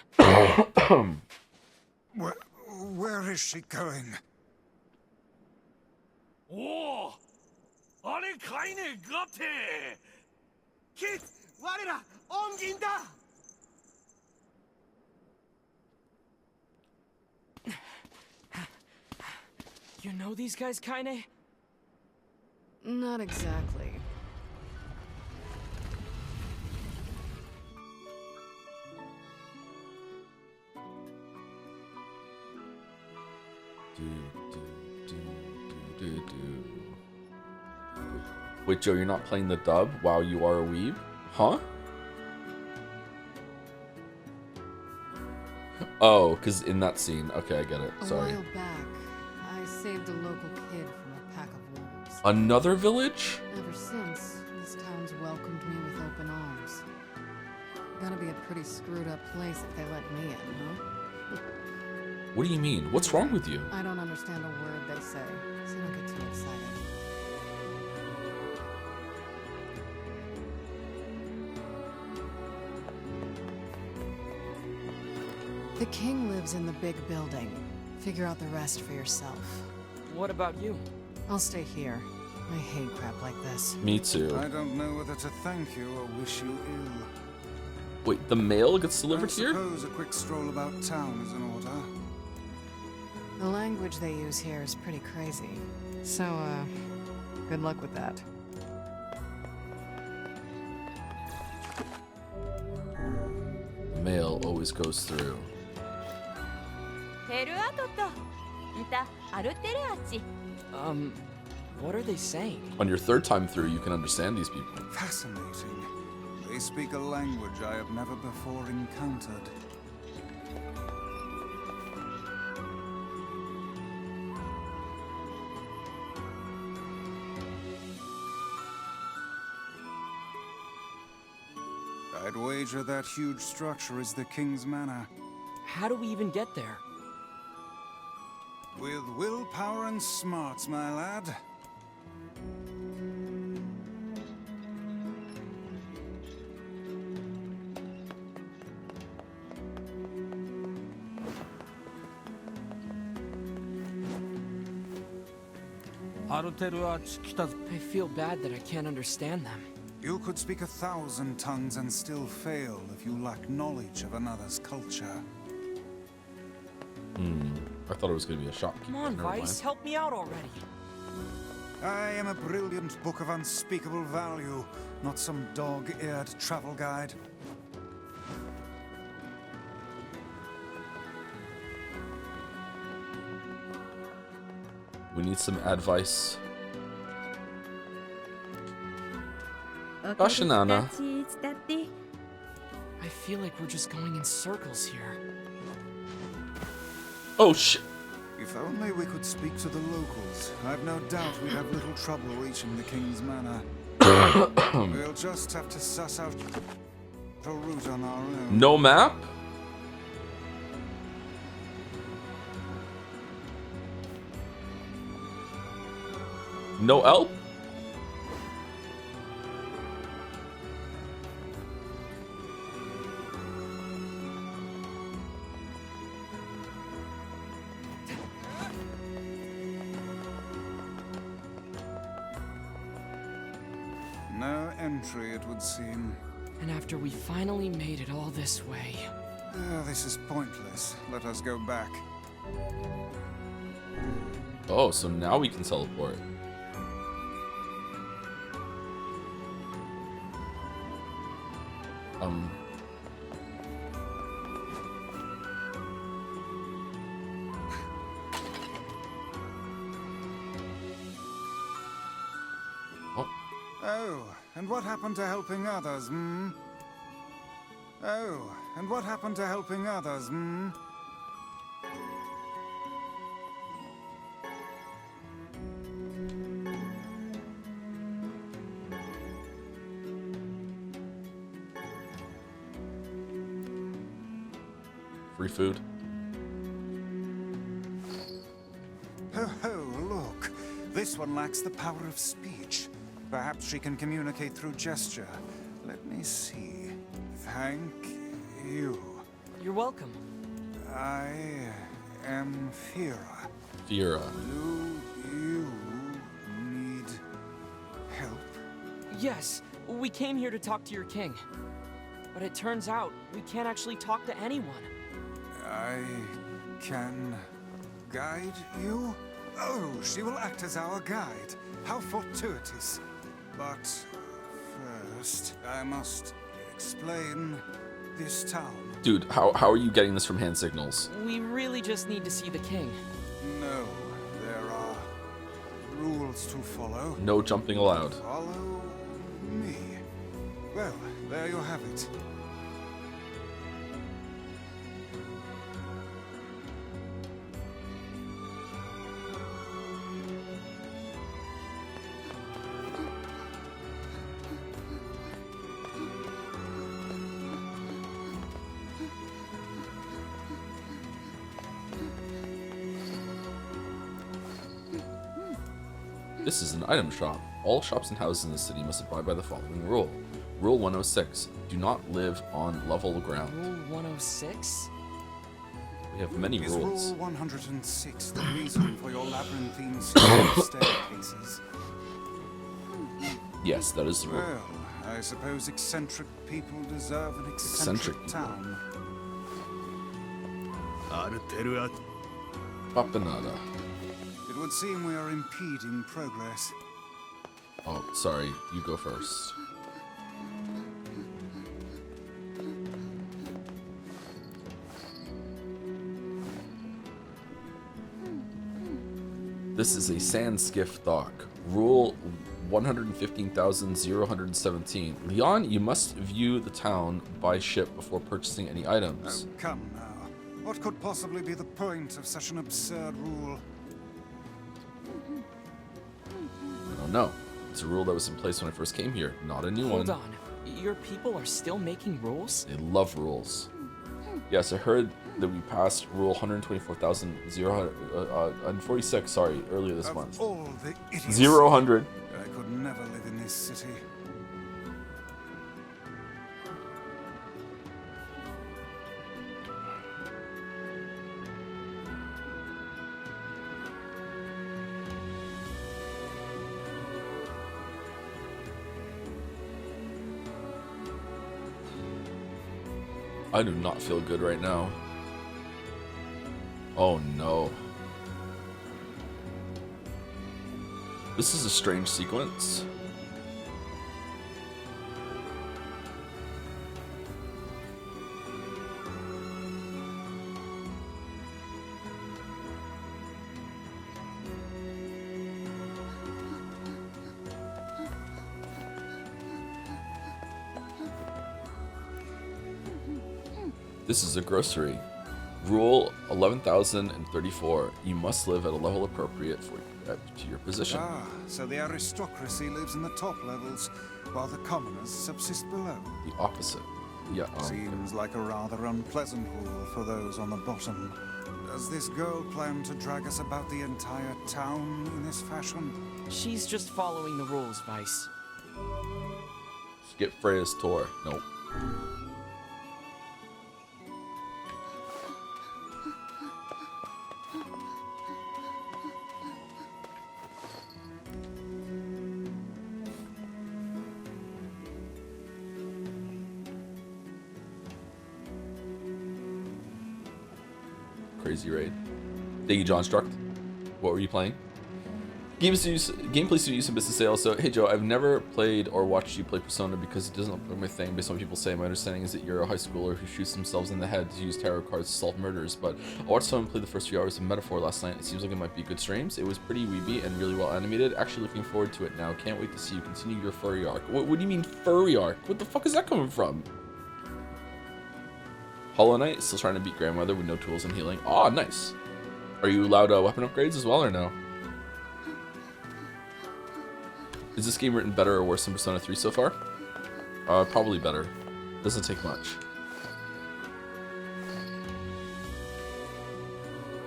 Where is she going? 오! 아니 카인의 같아! 킷! 와리라! 옮긴다! You know these guys, Kaine? Not exactly. Wait, Joe, you're not playing the dub? Wow, you are a weeb? Huh? Oh, because in that scene. Okay, I get it. Sorry. A while back, I saved a local kid from a pack of wolves. Another village? Ever since, this town's welcomed me with open arms. Gotta be a pretty screwed up place if they let me in, huh? What do you mean? What's wrong with you? I don't understand a word they say, so don't get too excited. The king lives in the big building. Figure out the rest for yourself. What about you? I'll stay here. I hate crap like this. Me too. I don't know whether to thank you or wish you ill. Wait, the mail gets delivered here? I suppose a quick stroll about town is in order. The language they use here is pretty crazy. So, good luck with that. Mail always goes through. What are they saying? On your third time through, you can understand these people. Fascinating. They speak a language I have never before encountered. I'd wager that huge structure is the king's manor. How do we even get there? With willpower and smarts, my lad. I feel bad that I can't understand them. You could speak 1,000 tongues and still fail if you lack knowledge of another's culture. I thought it was going to be a shopkeeper. Come on, Never mind. Vice, help me out already. I am a brilliant book of unspeakable value, not some dog-eared travel guide. We need some advice. Kashinana. I feel like we're just going in circles here. Oh shit. If only we could speak to the locals. I've no doubt we'd have little trouble reaching the King's Manor. We'll just have to suss out a route on our own. No map? No help? No entry, it would seem. And after we finally made it all this way... This is pointless. Let us go back. Oh, so now we can teleport. Oh, and what happened to helping others, hmm? Oh, and what happened to helping others, hmm? Free food. Ho ho, look. This one lacks the power of speech. Perhaps she can communicate through gesture. Let me see. Thank you. You're welcome. I am Fira. Fira. Do you need help? Yes, we came here to talk to your king. But it turns out we can't actually talk to anyone. I can guide you? Oh, she will act as our guide. How fortuitous. But first, I must explain this town. Dude, how are you getting this from hand signals? We really just need to see the king. No, there are rules to follow. No jumping allowed. Follow me. Well, there you have it. This is an item shop. All shops and houses in the city must abide by the following rule. Rule 106. Do not live on level ground. Rule 106? We have many Is rules. Rule 106 the reason for your labyrinthine staircases? Yes, that is the rule. Well, I suppose eccentric people deserve an eccentric town. Papanada. It would seem we are impeding progress. Oh, sorry. You go first. This is a sand skiff dock. Rule 115,017. Leon, you must view the town by ship before purchasing any items. Oh, come now. What could possibly be the point of such an absurd rule? I don't know. It's a rule that was in place when I first came here, not a new one. Hold on. Your people are still making rules? They love rules. Yes, I heard that we passed rule 124,046, sorry, earlier this month. All the idiots. 0-100. I could never live in this city. I do not feel good right now. Oh no. This is a strange sequence. This is a grocery. Rule 11,034. You must live at a level appropriate to your position. Ah, so the aristocracy lives in the top levels, while the commoners subsist below. The opposite. Yeah. Seems like a rather unpleasant rule for those on the bottom. Does this girl plan to drag us about the entire town in this fashion? She's just following the rules, Vice. Skip Freya's tour. Nope. Crazy raid. Thank you, John Struck. What were you playing? Gameplay studios and business sales. So, hey Joe, I've never played or watched you play Persona because it doesn't look like my thing based on what people say. My understanding is that you're a high schooler who shoots themselves in the head to use tarot cards to solve murders, but I watched someone play the first few hours of Metaphor last night. It seems like it might be good streams. It was pretty weeby and really well animated. Actually looking forward to it now. Can't wait to see you continue your furry arc. What do you mean furry arc? What the fuck is that coming from? Hollow Knight, still trying to beat Grandmother with no tools and healing. Ah, nice. Are you allowed weapon upgrades as well or no? Is this game written better or worse than Persona 3 so far? Probably better. Doesn't take much.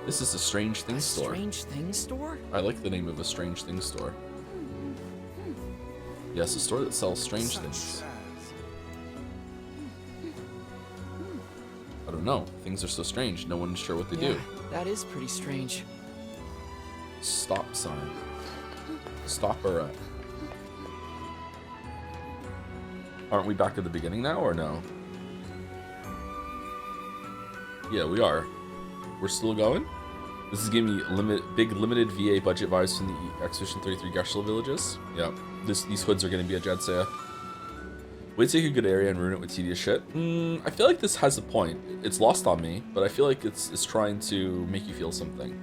This is a Strange Things store. Strange Things store? I like the name of a Strange Things store. Yes, a store that sells strange things. I don't know. Things are so strange. No one's sure what they do. That is pretty strange. Stop sign. Stopper. Aren't we back at the beginning now, or no? Yeah, we are. We're still going? This is giving me big limited VA budget vibes from the Expedition 33 Geshla villages. Yeah, these hoods are going to be a Jedsaya. Way to take a good area and ruin it with tedious shit. I feel like this has a point. It's lost on me, but I feel like it's trying to make you feel something.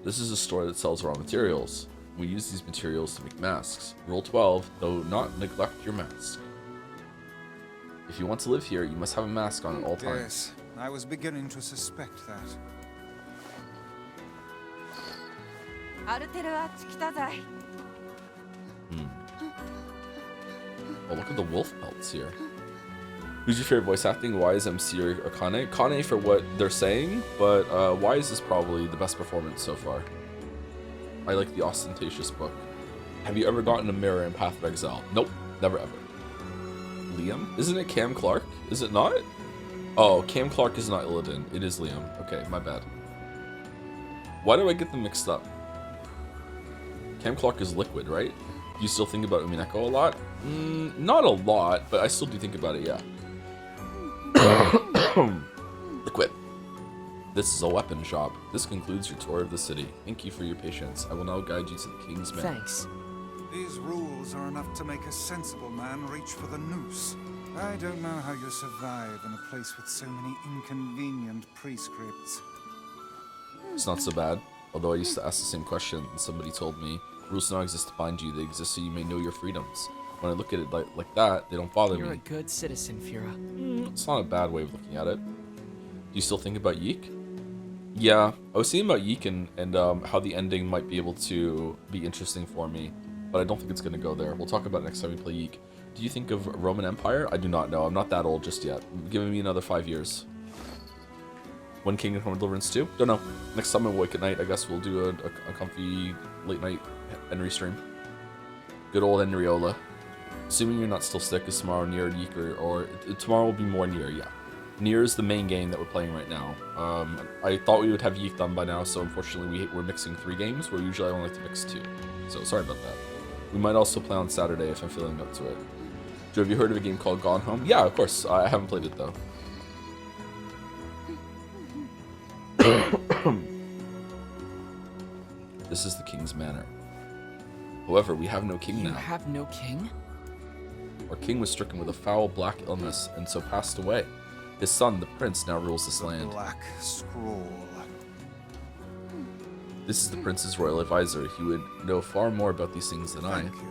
This is a store that sells raw materials. We use these materials to make masks. Rule 12, though not neglect your mask. If you want to live here, you must have a mask on at all times. Yes, I was beginning to suspect that. Oh, look at the wolf pelts here. Who's your favorite voice acting? Wise, MC, or Kaine? Kaine for what they're saying, but Wise is probably the best performance so far. I like the ostentatious book. Have you ever gotten a mirror in Path of Exile? Nope, never ever. Liam? Isn't it Cam Clark? Is it not? Oh, Cam Clark is not Illidan. It is Liam. Okay, my bad. Why do I get them mixed up? Cam Clark is Liquid, right? Do you still think about Umineko a lot? Not a lot, but I still do think about it, yeah. Liquid. This is a weapon shop. This concludes your tour of the city. Thank you for your patience. I will now guide you to the King's Men. Thanks. These rules are enough to make a sensible man reach for the noose. I don't know how you survive in a place with so many inconvenient prescripts. It's not so bad. Although I used to ask the same question, and somebody told me, rules do not exist to bind you, they exist so you may know your freedoms. When I look at it like that, they don't bother me. You're a good citizen, Fira. It's not a bad way of looking at it. Do you still think about Yeek? Yeah, I was thinking about Yeek and how the ending might be able to be interesting for me, but I don't think it's going to go there. We'll talk about it next time we play Yeek. Do you think of Roman Empire? I do not know. I'm not that old just yet. Give me another 5 years. When Kingdom Come Deliverance 2? Don't know. Next time I'm awake at night, I guess we'll do a comfy late night Henry stream. Good old Henriola. Assuming you're not still sick, is tomorrow Nier Yeek or tomorrow will be more Nier, yeah. Nier is the main game that we're playing right now. I thought we would have Yeek done by now, so unfortunately we're mixing 3 games, where usually I only like to mix 2. So sorry about that. We might also play on Saturday if I'm feeling up to it. Have you heard of a game called Gone Home? Yeah, of course. I haven't played it though. This is the king's manor. However, we have no king now. You have no king? Our king was stricken with a foul black illness and so passed away. His son, the prince, now rules this land. Black Scroll. This is the prince's royal advisor. He would know far more about these things than I. Thank you.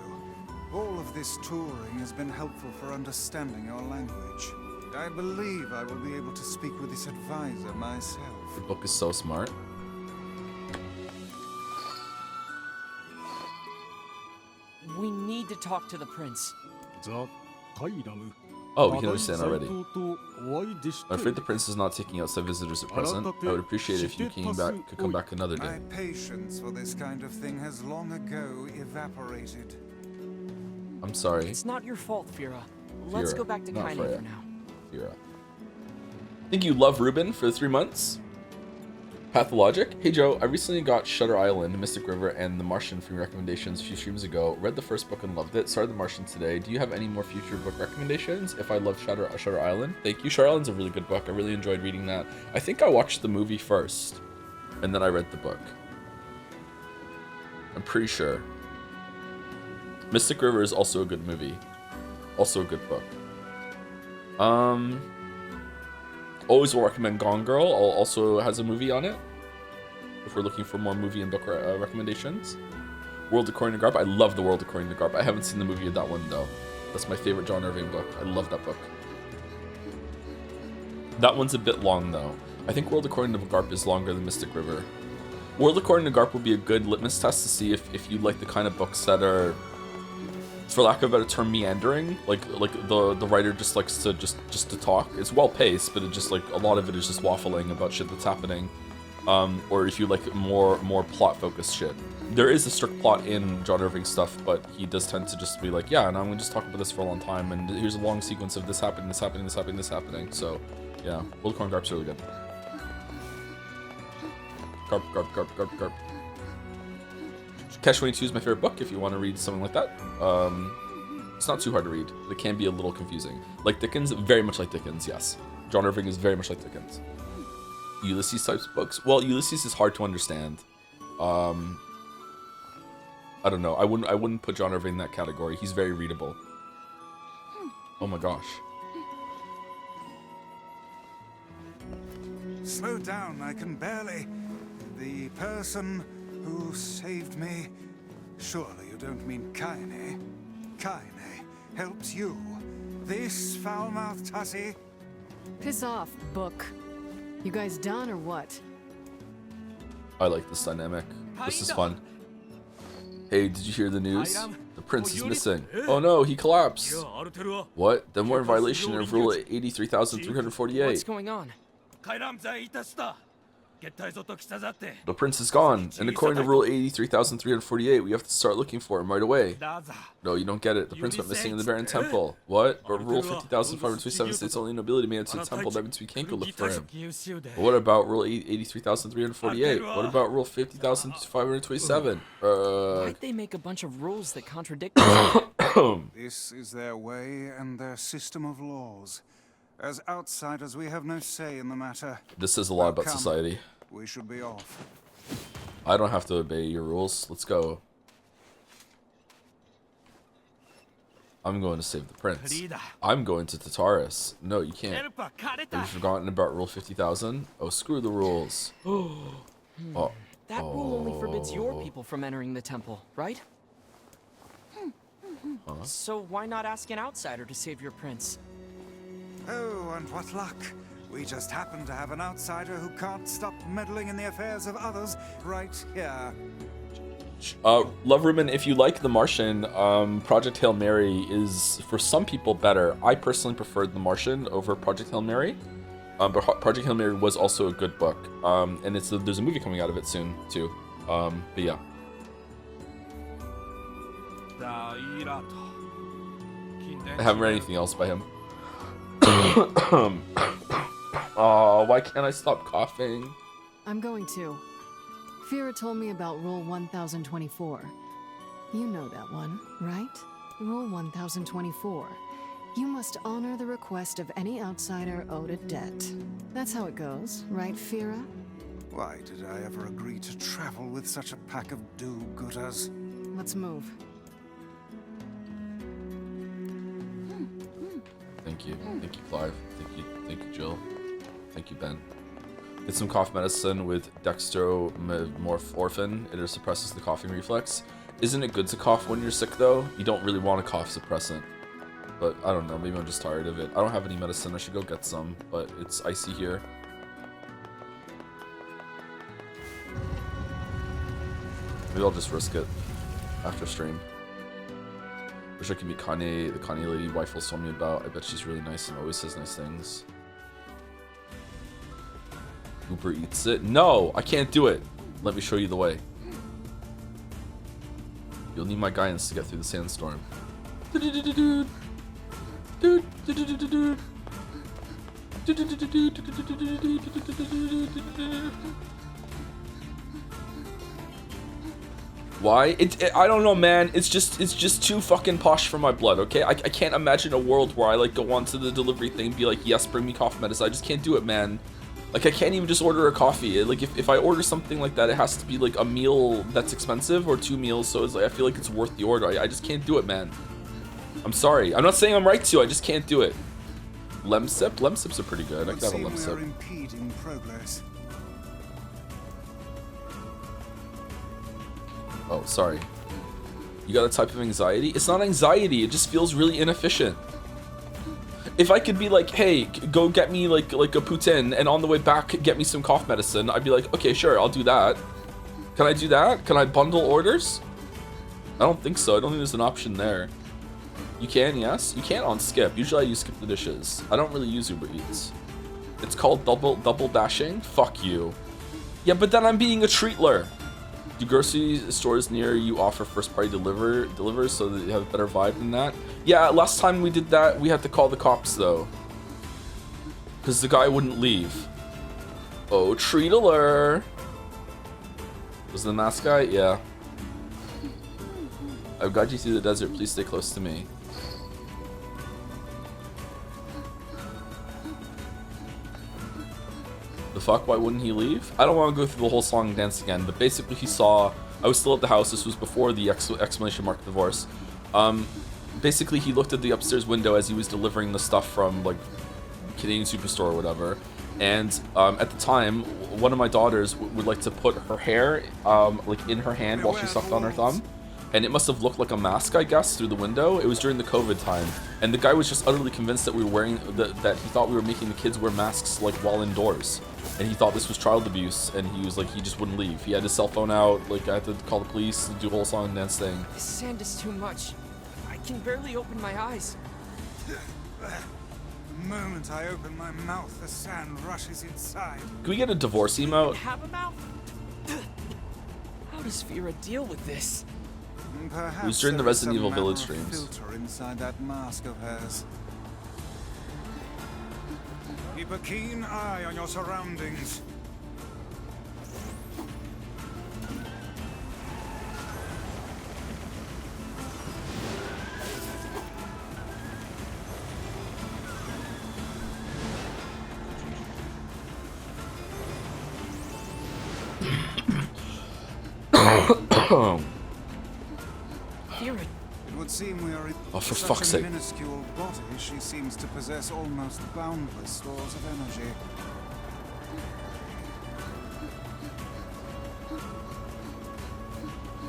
All of this touring has been helpful for understanding your language. I believe I will be able to speak with this advisor myself. The book is so smart. We need to talk to the prince. Oh, we can understand already. I'm afraid the prince is not taking outside visitors at present. I would appreciate it if you could come back another day. My patience for this kind of thing has long ago evaporated. I'm sorry. It's not your fault, Fira. Let's go back to Kaine for now. Fira. Think you love Ruben for 3 months? Pathologic? Hey Joe, I recently got Shutter Island, Mystic River, and The Martian from your recommendations a few streams ago. Read the first book and loved it. Started The Martian today. Do you have any more future book recommendations? If I love Shutter Island, thank you. Shutter Island's a really good book. I really enjoyed reading that. I think I watched the movie first, and then I read the book. I'm pretty sure. Mystic River is also a good movie. Also a good book. Always will recommend Gone Girl. Also has a movie on it. If we're looking for more movie and book recommendations. World According to Garp. I love The World According to Garp. I haven't seen the movie of that one though. That's my favorite John Irving book. I love that book. That one's a bit long though. I think World According to Garp is longer than Mystic River. World According to Garp would be a good litmus test to see if you like the kind of books that are, for lack of a better term, meandering. Like the writer just likes to just to talk. It's well paced, but it just like a lot of it is just waffling about shit that's happening. Or if you like more plot focused shit. There is a strict plot in John Irving stuff, but he does tend to just be like, yeah, and I'm gonna just talk about this for a long time, and here's a long sequence of this happening, this happening, this happening, this happening. So, yeah, World According to Garp's really good. Garp. Catch-22 is my favorite book if you want to read something like that. It's not too hard to read. It can be a little confusing. Like Dickens, very much like Dickens, yes. John Irving is very much like Dickens. Ulysses types books. Well, Ulysses is hard to understand. I don't know. I wouldn't put John Irving in that category. He's very readable. Oh my gosh. Slow down, I can barely. The person who saved me. Surely you don't mean Kaine. Kaine helps you. This foul-mouthed hussy. Piss off, book. You guys done or what? I like this dynamic. This is fun. Hey, did you hear the news? The prince is missing. Oh no, he collapsed. What? Then we're in violation of rule 83,348. What's going on? The prince is gone, and according to rule 83,348, we have to start looking for him right away. No, you don't get it. The prince went missing in the Barren Temple. What? But rule 50,527 states only nobility made it to the temple. That means we can't go look for him. But what about rule 83,348? What about rule 50,527? Why'd they make a bunch of rules that contradict each other? This is their way and their system of laws. As outsiders, we have no say in the matter. This says a lot about society. We should be off. I don't have to obey your rules. Let's go. I'm going to save the prince. I'm going to Tartarus. No, you can't. Have you forgotten about rule 50,000? Oh, screw the rules. Oh. That rule only forbids your people from entering the temple, right? Huh? So why not ask an outsider to save your prince? Oh, and what luck. We just happen to have an outsider who can't stop meddling in the affairs of others right here. Love Ruben, if you like The Martian, Project Hail Mary is, for some people, better. I personally preferred The Martian over Project Hail Mary. But Project Hail Mary was also a good book. And there's a movie coming out of it soon, too. But yeah. I haven't read anything else by him. Oh, why can't I stop coughing? I'm going to. Fira told me about Rule 1024. You know that one, right? Rule 1024. You must honor the request of any outsider owed a debt. That's how it goes, right, Fira? Why did I ever agree to travel with such a pack of do-gooders? Let's move. Thank you, Clive. Thank you, Jill. Thank you, Ben. Get some cough medicine with dextromorphin. It suppresses the coughing reflex. Isn't it good to cough when you're sick though? You don't really want a cough suppressant. But I don't know, maybe I'm just tired of it. I don't have any medicine, I should go get some, but it's icy here. Maybe I'll just risk it after stream. Wish I could meet Kaine, the Kaine lady Wifel told me about. I bet she's really nice and always says nice things. Uber eats it? No, I can't do it. Let me show you the way. You'll need my guidance to get through the sandstorm. Why? I don't know, man. It's just too fucking posh for my blood, okay? I can't imagine a world where I like go onto the delivery thing and be like, yes, bring me cough medicine. I just can't do it, man. Like, I can't even just order a coffee. Like, if I order something like that, it has to be like a meal that's expensive or 2 meals, so it's like I feel like it's worth the order. I just can't do it, man. I'm sorry. I'm not saying I'm right to. I just can't do it. Lemsip? Lemsips are pretty good. I could have a lemsip. Impeding progress. Oh, sorry. You got a type of anxiety? It's not anxiety. It just feels really inefficient. If I could be like, hey, go get me like a poutine, and on the way back get me some cough medicine, I'd be like, okay, sure, I'll do that. Can I do that? Can I bundle orders? I don't think so. I don't think there's an option there. You can, yes? You can't on Skip. Usually I use Skip the Dishes. I don't really use Uber Eats. It's called double dashing? Fuck you. Yeah, but then I'm being a treatler. Do grocery stores near you offer first party delivers so that you have a better vibe than that? Yeah, last time we did that, we had to call the cops though. Because the guy wouldn't leave. Oh, treatler. Was the mask guy? Yeah. I've got you through the desert. Please stay close to me. The fuck? Why wouldn't he leave? I don't want to go through the whole song and dance again, but basically he saw... I was still at the house. This was before the exclamation mark divorce. Basically he looked at the upstairs window as he was delivering the stuff from like Canadian Superstore or whatever. And at the time, one of my daughters would like to put her hair like in her hand while she sucked on her thumb. And it must have looked like a mask, I guess, through the window. It was during the COVID time. And the guy was just utterly convinced that we were wearing... that he thought we were making the kids wear masks, like, while indoors. And he thought this was child abuse, and he was like, he just wouldn't leave. He had his cell phone out, like, I had to call the police and do a whole song and dance thing. This sand is too much. I can barely open my eyes. The moment I open my mouth, the sand rushes inside. Can we get a divorce emote? Have a mouth? How does Fira deal with this? Perhaps it was during the Resident Evil Village streams. Filter inside that mask of hers. Keep a keen eye on your surroundings. It would seem we are in for such fuck's a sake. minuscule body. She seems to possess almost boundless stores of energy.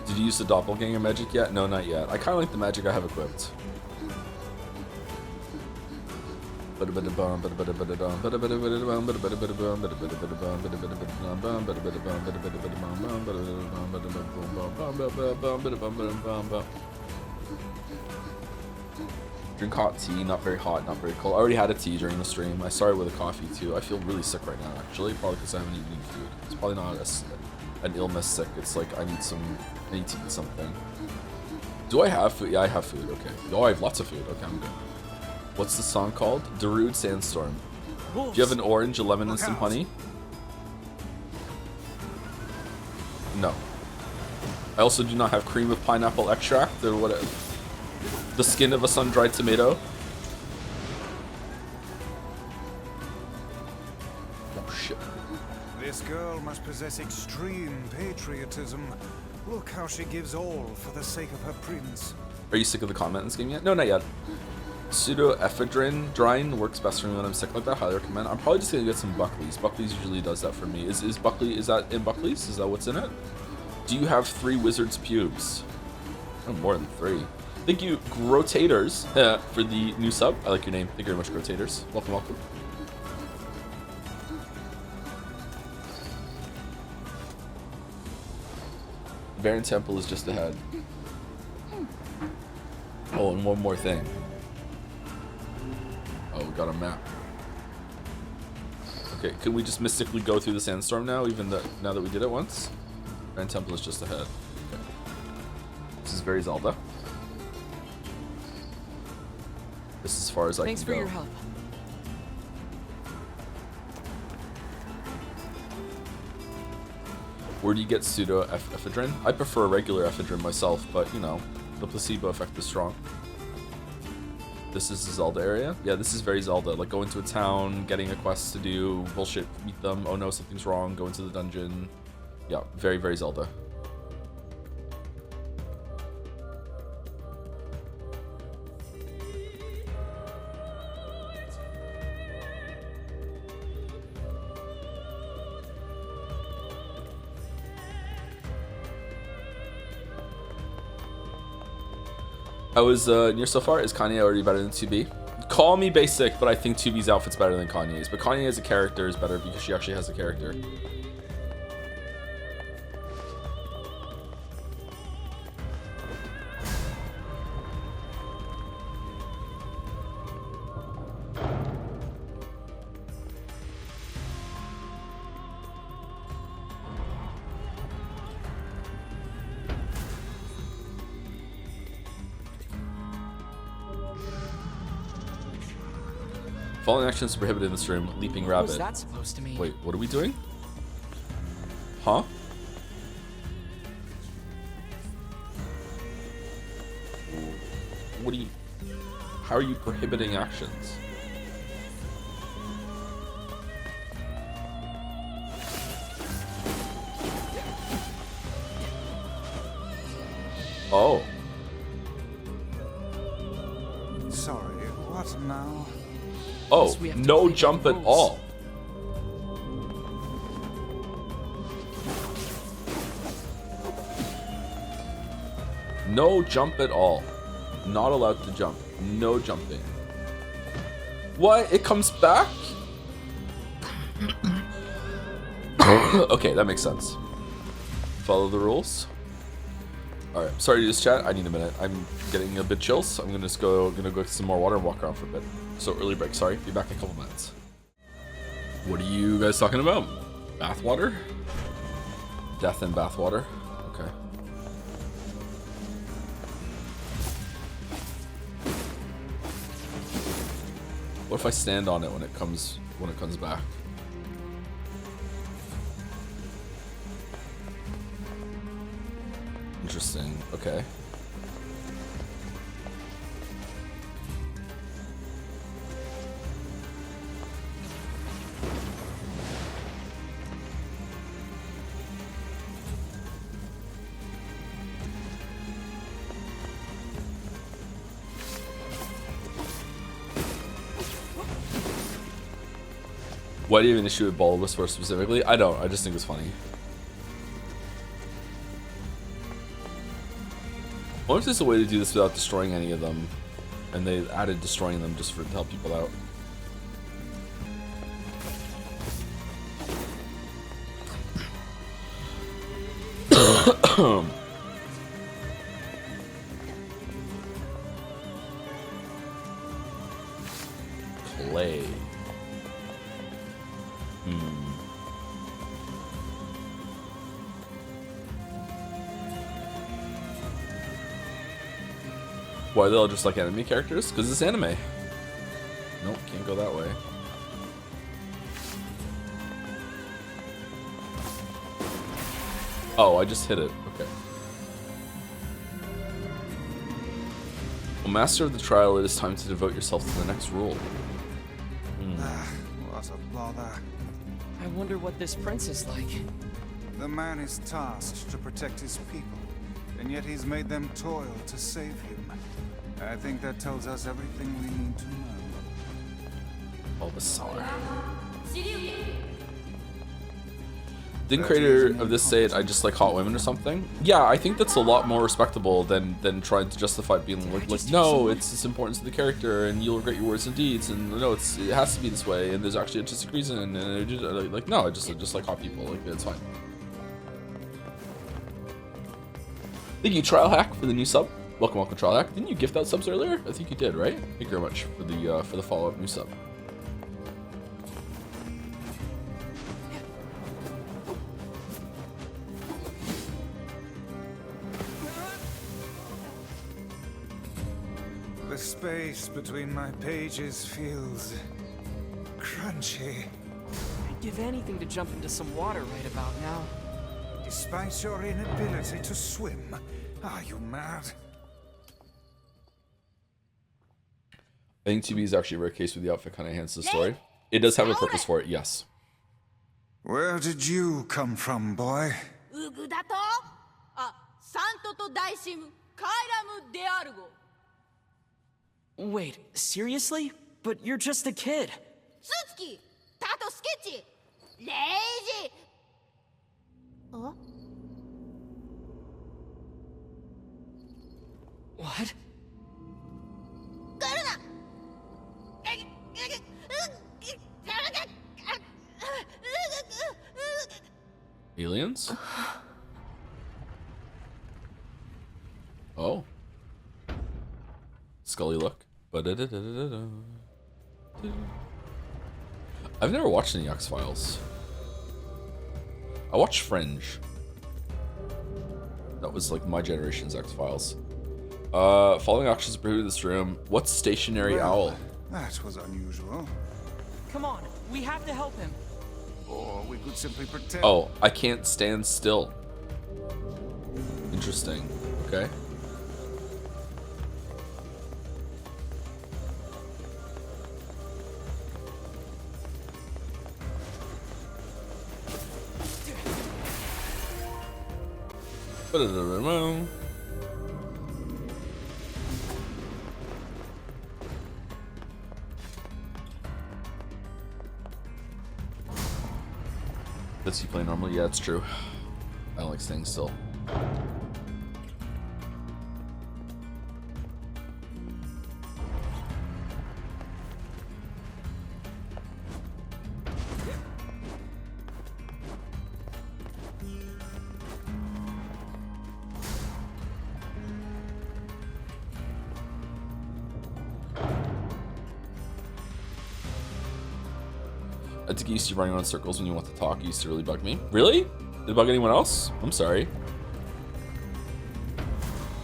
Did you use the doppelganger magic yet? No, not yet. I kind of like the magic I have equipped. Drink hot tea, not very hot, not very cold. I already had a tea during the stream. I started with a coffee too. I feel really sick right now, actually, probably because I haven't eaten any food. It's probably not an illness sick. It's like I need to eat something. Do I have food? Yeah, I have food. Okay. Oh, I have lots of food. Okay, I'm good. What's the song called? Darude Sandstorm. Do you have an orange, a lemon, and some honey? No. I also do not have cream with pineapple extract or whatever. The skin of a sun-dried tomato. must possess extreme patriotism. Look how she gives all for the sake of her prince. Are you sick of the comment in this game yet? No, not yet. Pseudoephedrine works best for me when I'm sick like that. Highly recommend. I'm probably just gonna get some Buckley's. Buckley's usually does that for me. Is that in Buckley's? Is that what's in it? Do you have 3 wizard's pubes? Oh, more than 3. Thank you, Grotators, for the new sub. I like your name. Thank you very much, Grotators. Welcome, welcome. Barren Temple is just ahead. Oh, and one more thing. Oh, we got a map. Okay, can we just mystically go through the sandstorm now, now that we did it once? Barren Temple is just ahead. Okay. This is very Zelda. This is as far as I can go. Thanks for your help. Where do you get pseudoephedrine? I prefer regular ephedrine myself, but you know, the placebo effect is strong. This is the Zelda area? Yeah, this is very Zelda. Like going to a town, getting a quest to do, bullshit, meet them, oh no, something's wrong, go into the dungeon. Yeah, very, very Zelda. How is Nier so far? Is Kaine already better than 2B? Call me basic, but I think 2B's outfit's better than Kanye's. But Kanye as a character is better because she actually has a character. Falling action is prohibited in this room. Leaping rabbit. What was that supposed to mean? Wait, what are we doing? Huh? What do you... How are you prohibiting actions? Oh. Sorry, what now? Oh, no jump at all. No jump at all. Not allowed to jump. No jumping. What? It comes back? Okay, that makes sense. Follow the rules. Alright, sorry to just chat. I need a minute. I'm getting a bit chills, so I'm gonna go get some more water and walk around for a bit. So early break, sorry. Be back in a couple minutes. What are you guys talking about? Bathwater? Death in bathwater? Okay. What if I stand on it when it comes back? Interesting. Okay. Why do you have an issue with Ball Whisper specifically? I don't. I just think it's funny. I wonder if there's a way to do this without destroying any of them, and they added destroying them just to help people out. Play. Why they're all just like enemy characters? Because it's anime. Nope, can't go that way. Oh, I just hit it. Okay. Well, master of the trial, it is time to devote yourself to the next rule. What a bother. I wonder what this prince is like. The man is tasked to protect his people, and yet he's made them toil to save him. I think that tells us everything we need to know. Oh, the cellar. Didn't creator of this say it, I just like hot women or something? Yeah, I think that's a lot more respectable than trying to justify it being like no, it's important to the character and you'll regret your words and deeds and no, it has to be this way and there's actually a artistic reason and like no, I just like hot people, like it's fine. Thank you, Trial Hack, for the new sub. Welcome, Trial Hack. Didn't you gift out subs earlier? I think you did, right? Thank you very much for the follow-up new sub. The space between my pages feels crunchy. I'd give anything to jump into some water right about now. Despite your inability to swim, are you mad? I think 2B is actually a rare case where the outfit kind of enhances the story. It does have a purpose for it, yes. Where did you come from, boy? Wait, seriously? But you're just a kid. What? Aliens? Oh. Scully look. I've never watched any X-Files. I watched Fringe. That was like my generation's X-Files. Following actions prohibited in this room. What's stationary owl? That was unusual. Come on, we have to help him. Or we could simply pretend. Oh, I can't stand still. Interesting. Okay. Does he play normally? Yeah, it's true. I don't like staying still. I think you used to running around in circles when you want to talk. It used to really bug me. Really? Did it bug anyone else? I'm sorry.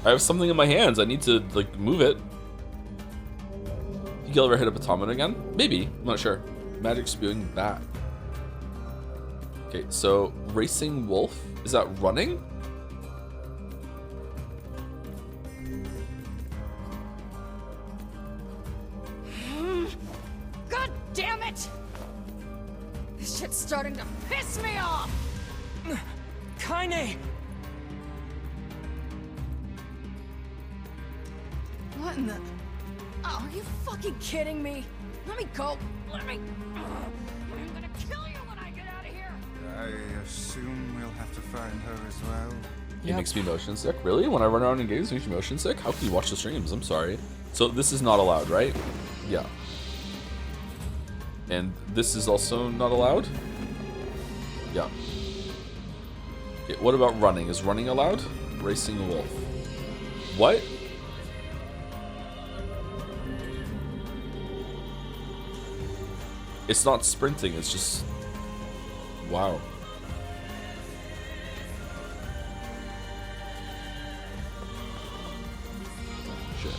I have something in my hands. I need to, like, move it. Think you'll ever hit a baton again? Maybe. I'm not sure. Magic spewing bat. Okay, so racing wolf. Is that running? God damn it! This shit's starting to piss me off! Kaine! What in the... Oh, are you fucking kidding me? Let me go. Let me... I'm gonna kill you when I get out of here! I assume we'll have to find her as well. It makes me motion sick. Really? When I run around in games, it makes me motion sick? How can you watch the streams? I'm sorry. So this is not allowed, right? Yeah. And this is also not allowed? Yeah. Okay, what about running? Is running allowed? Racing a wolf. What? It's not sprinting, it's just... Wow. Shit.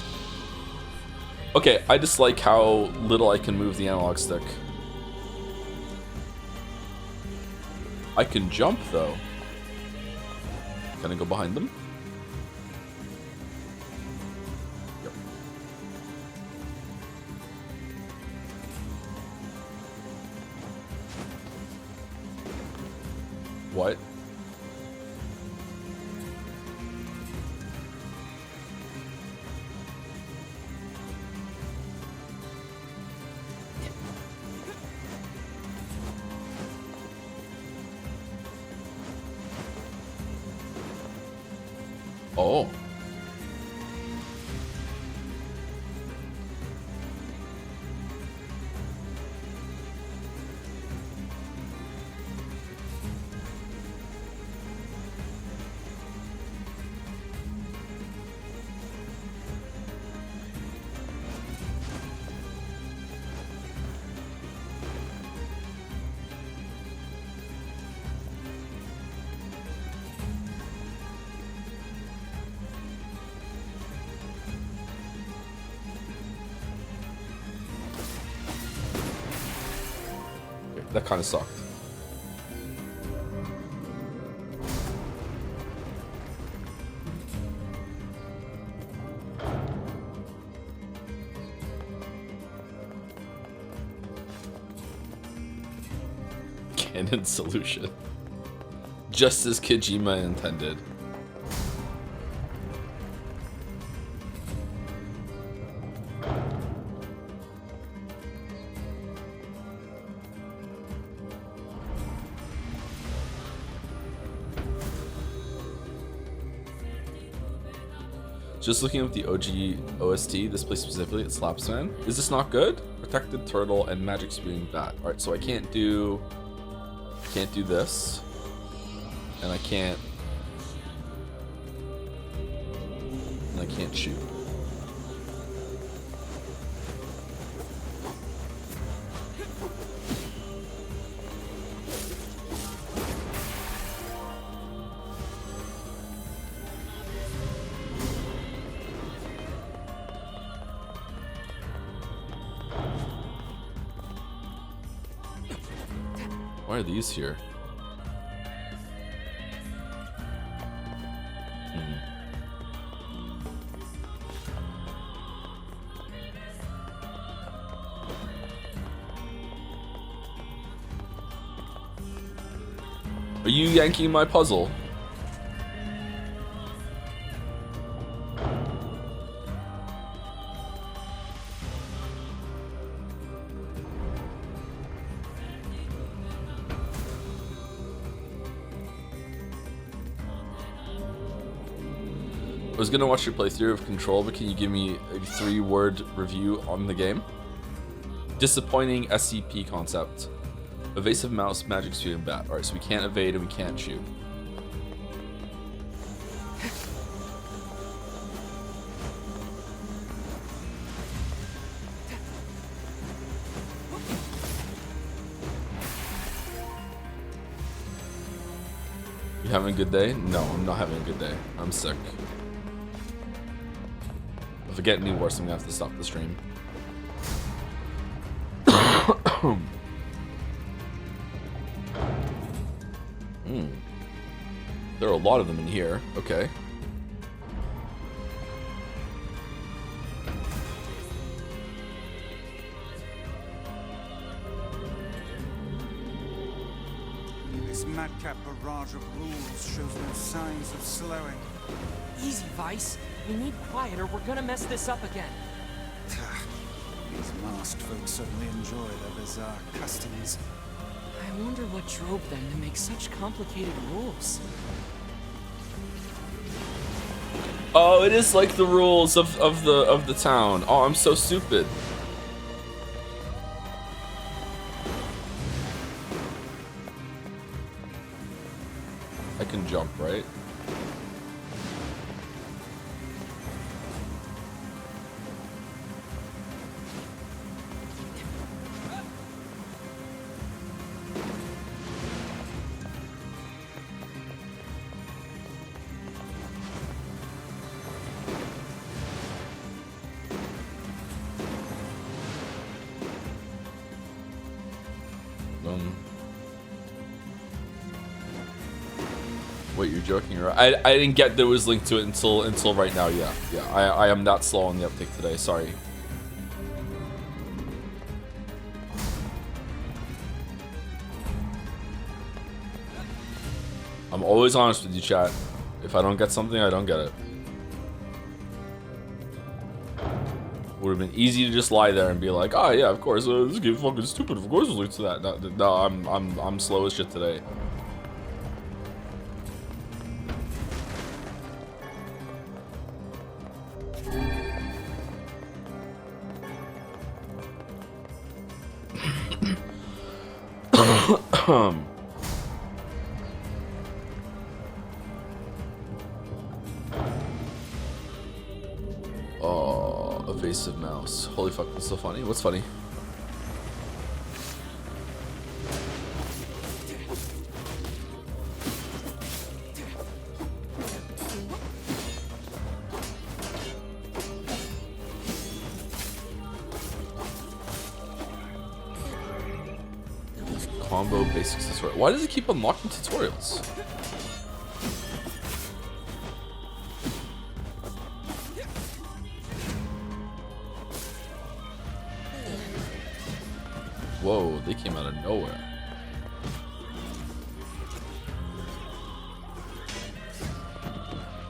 Okay, I just like how little I can move the analog stick. I can jump, though. Can I go behind them? Yep. What? Oh. That kind of sucked. Canon solution. Just as Kojima intended. Just looking at the OG OST, this place specifically, it slaps, man. Is this not good? Protected turtle and magic spewing bat. Alright, so I can't do this. And I can't shoot. Why are these here? Are you yanking my puzzle? I was gonna watch your playthrough of Control, but can you give me a 3-word review on the game? Disappointing SCP concept. Evasive mouse, magic spewing bat. Alright, so we can't evade and we can't shoot. You having a good day? No, I'm not having a good day. I'm sick. If I get any worse, I'm gonna have to stop the stream. There are a lot of them in here. Okay. This madcap barrage of rules shows no signs of slowing. Easy, Vice. We need quiet or we're gonna mess this up again. These masked folks certainly enjoy their bizarre customs. I wonder what drove them to make such complicated rules. Oh, it is like the rules of the town. Oh, I'm so stupid. I can jump, right? Wait, you're joking, right? I didn't get that it was linked to it until right now. Yeah. I am that slow on the uptake today. Sorry. always honest with you, chat. If I don't get something, I don't get it. Would have been easy to just lie there and be like, "Oh yeah, of course, this game's fucking stupid. Of course, it looks to that." No, I'm slow as shit today. Oh, evasive mouse. Holy fuck, that's so funny. What's funny? Combo basics tutorial. Why does it keep unlocking tutorials? Whoa, they came out of nowhere.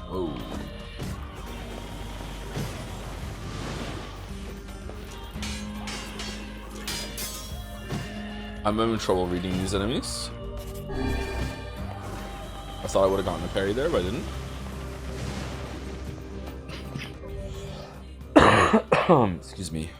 Whoa. I'm having trouble reading these enemies. I thought I would have gotten a parry there, but I didn't. Excuse me.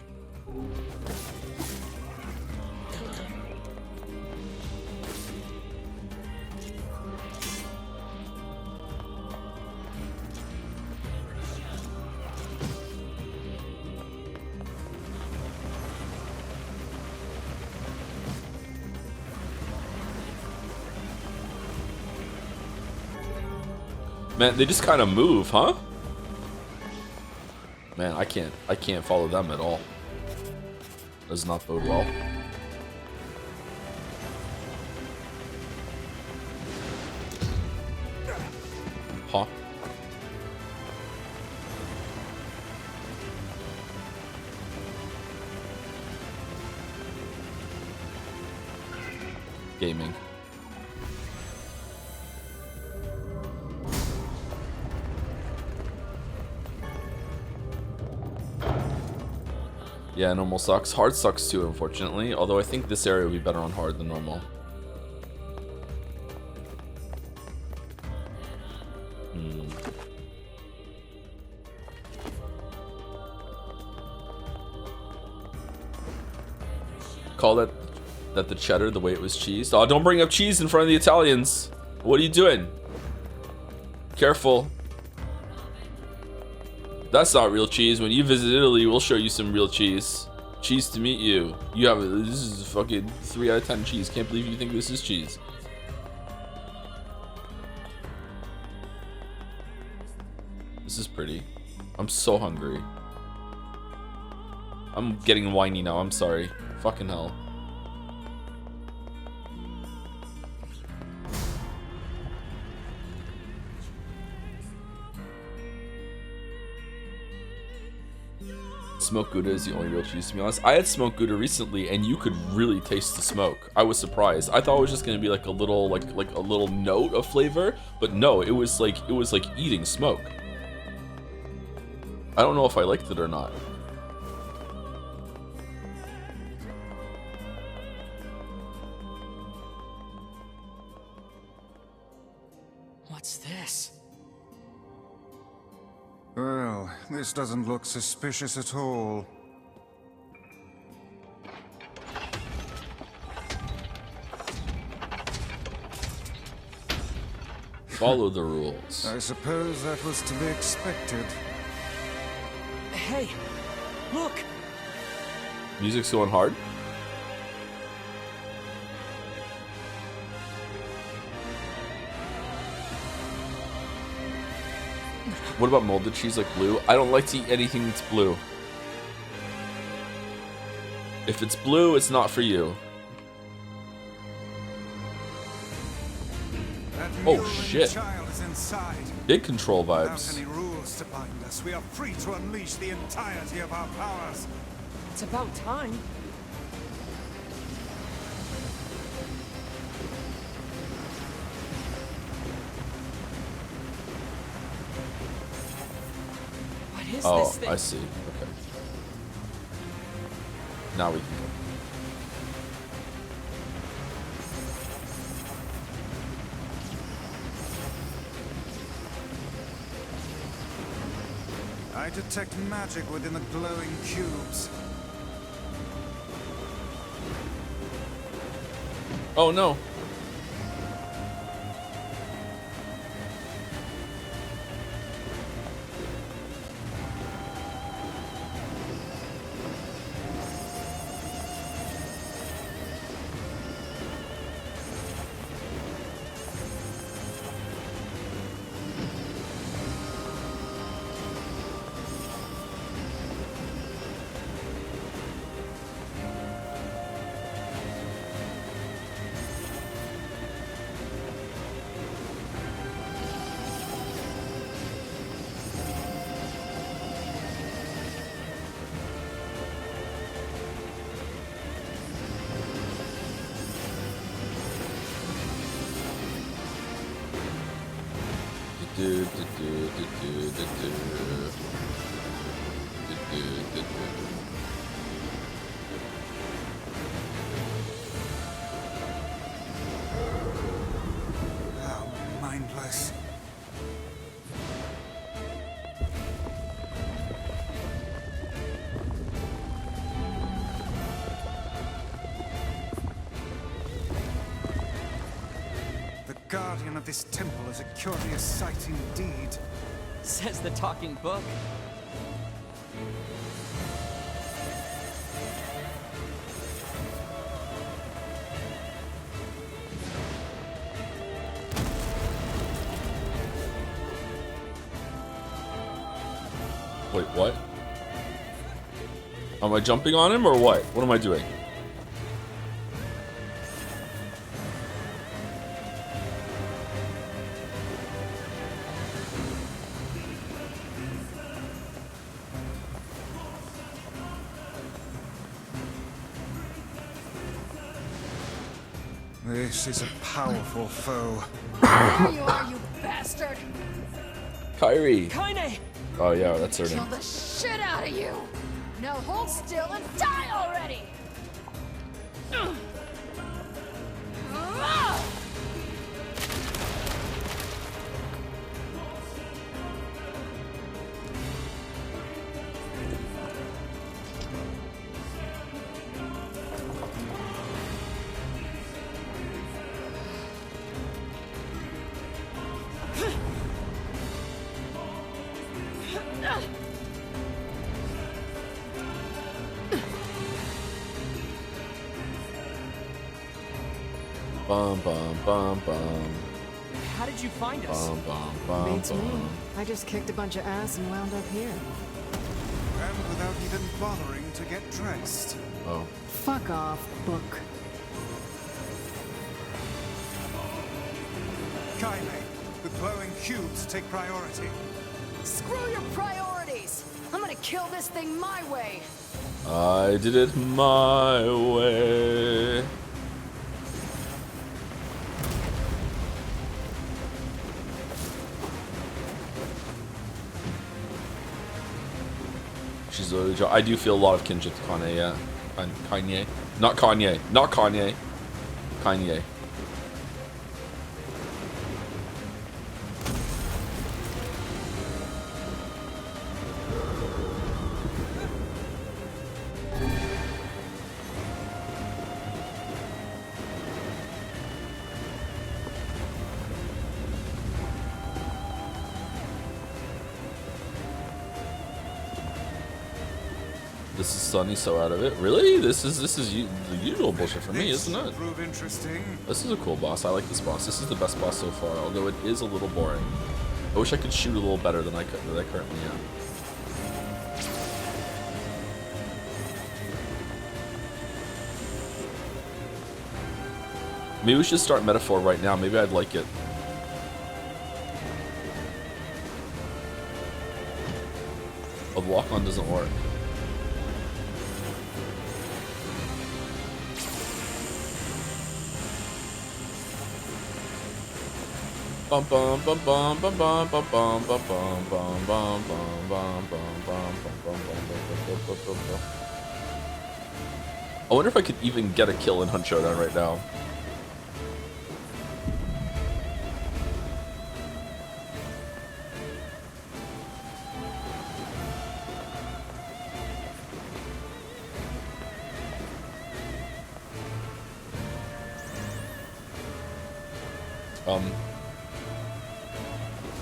Man, they just kind of move, huh? Man, I can't follow them at all. Does not bode well. Huh? Gaming. Yeah, normal sucks. Hard sucks too, unfortunately. Although I think this area would be better on hard than normal. Call that the cheddar the way it was cheesed. Oh, don't bring up cheese in front of the Italians. What are you doing? Careful. That's not real cheese. When you visit Italy, we'll show you some real cheese. Cheese to meet you. You have this is fucking 3 out of 10 cheese. Can't believe you think this is cheese. This is pretty. I'm so hungry. I'm getting whiny now. I'm sorry. Fucking hell. Smoked Gouda is the only real cheese, to be honest. I had smoked Gouda recently, and you could really taste the smoke. I was surprised. I thought it was just gonna be like a little, like a little note of flavor, but no, it was like eating smoke. I don't know if I liked it or not. What's this? Well, this doesn't look suspicious at all. Follow the rules. I suppose that was to be expected. Hey, look! Music's going hard. What about molded cheese like blue? I don't like to eat anything that's blue. If it's blue, it's not for you. Oh shit. Big control vibes. Without any rules to bind us, we are free to unleash the entirety of our powers. It's about time. is Oh, this thing? I see. Okay. Now we can go. I detect magic within the glowing cubes. Oh no. How mindless. The guardian of this temple is a curious sight indeed. Says the talking book. Wait, what? Am I jumping on him or what? What am I doing? This is a powerful foe. There you are, you bastard! Kyrie. Kaine! Oh yeah, that's her Kill name. the shit out of you! Now hold still and die already! Bum bum bum bum. How did you find us? Bum bum bum Beats me. bum. I just kicked a bunch of ass and wound up here. And without even bothering to get dressed. Oh. Fuck off, book. Kaine, the glowing cubes take priority. Screw your priorities! I'm gonna kill this thing my way! I did it my way. She's literally. I do feel a lot of kinship to Kanye, yeah. Kanye. Not Kanye. Not Kanye. Kanye. This is Sunny so out of it. Really? This is the usual bullshit for me, isn't it? Prove interesting. This is a cool boss. I like this boss. This is the best boss so far, although it is a little boring. I wish I could shoot a little better than I currently am. Maybe we should start Metaphor right now. Maybe I'd like it. Oh, the walk-on doesn't work. Bum bum bum bum bum bum bum bum bum bum bum bum bum bum bum bum. I wonder if I could even get a kill in Hunt Showdown right now.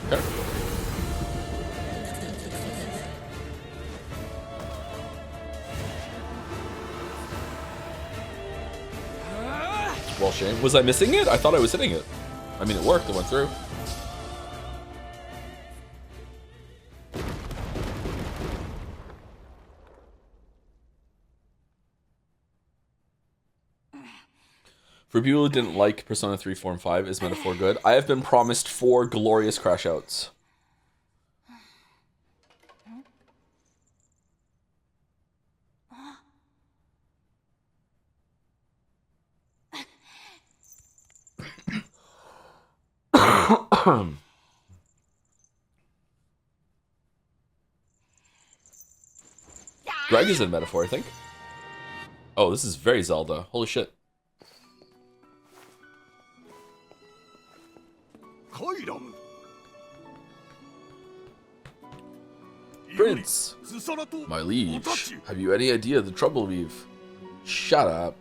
Okay. Well, shame. Was I missing it? I thought I was hitting it. I mean, it worked. It went through. For people who didn't like Persona 3, 4, and 5, is Metaphor good? I have been promised 4 glorious crash outs. Greg is in Metaphor, I think. Oh, this is very Zelda. Holy shit. Prince, my liege, have you any idea of the trouble we've... Shut up.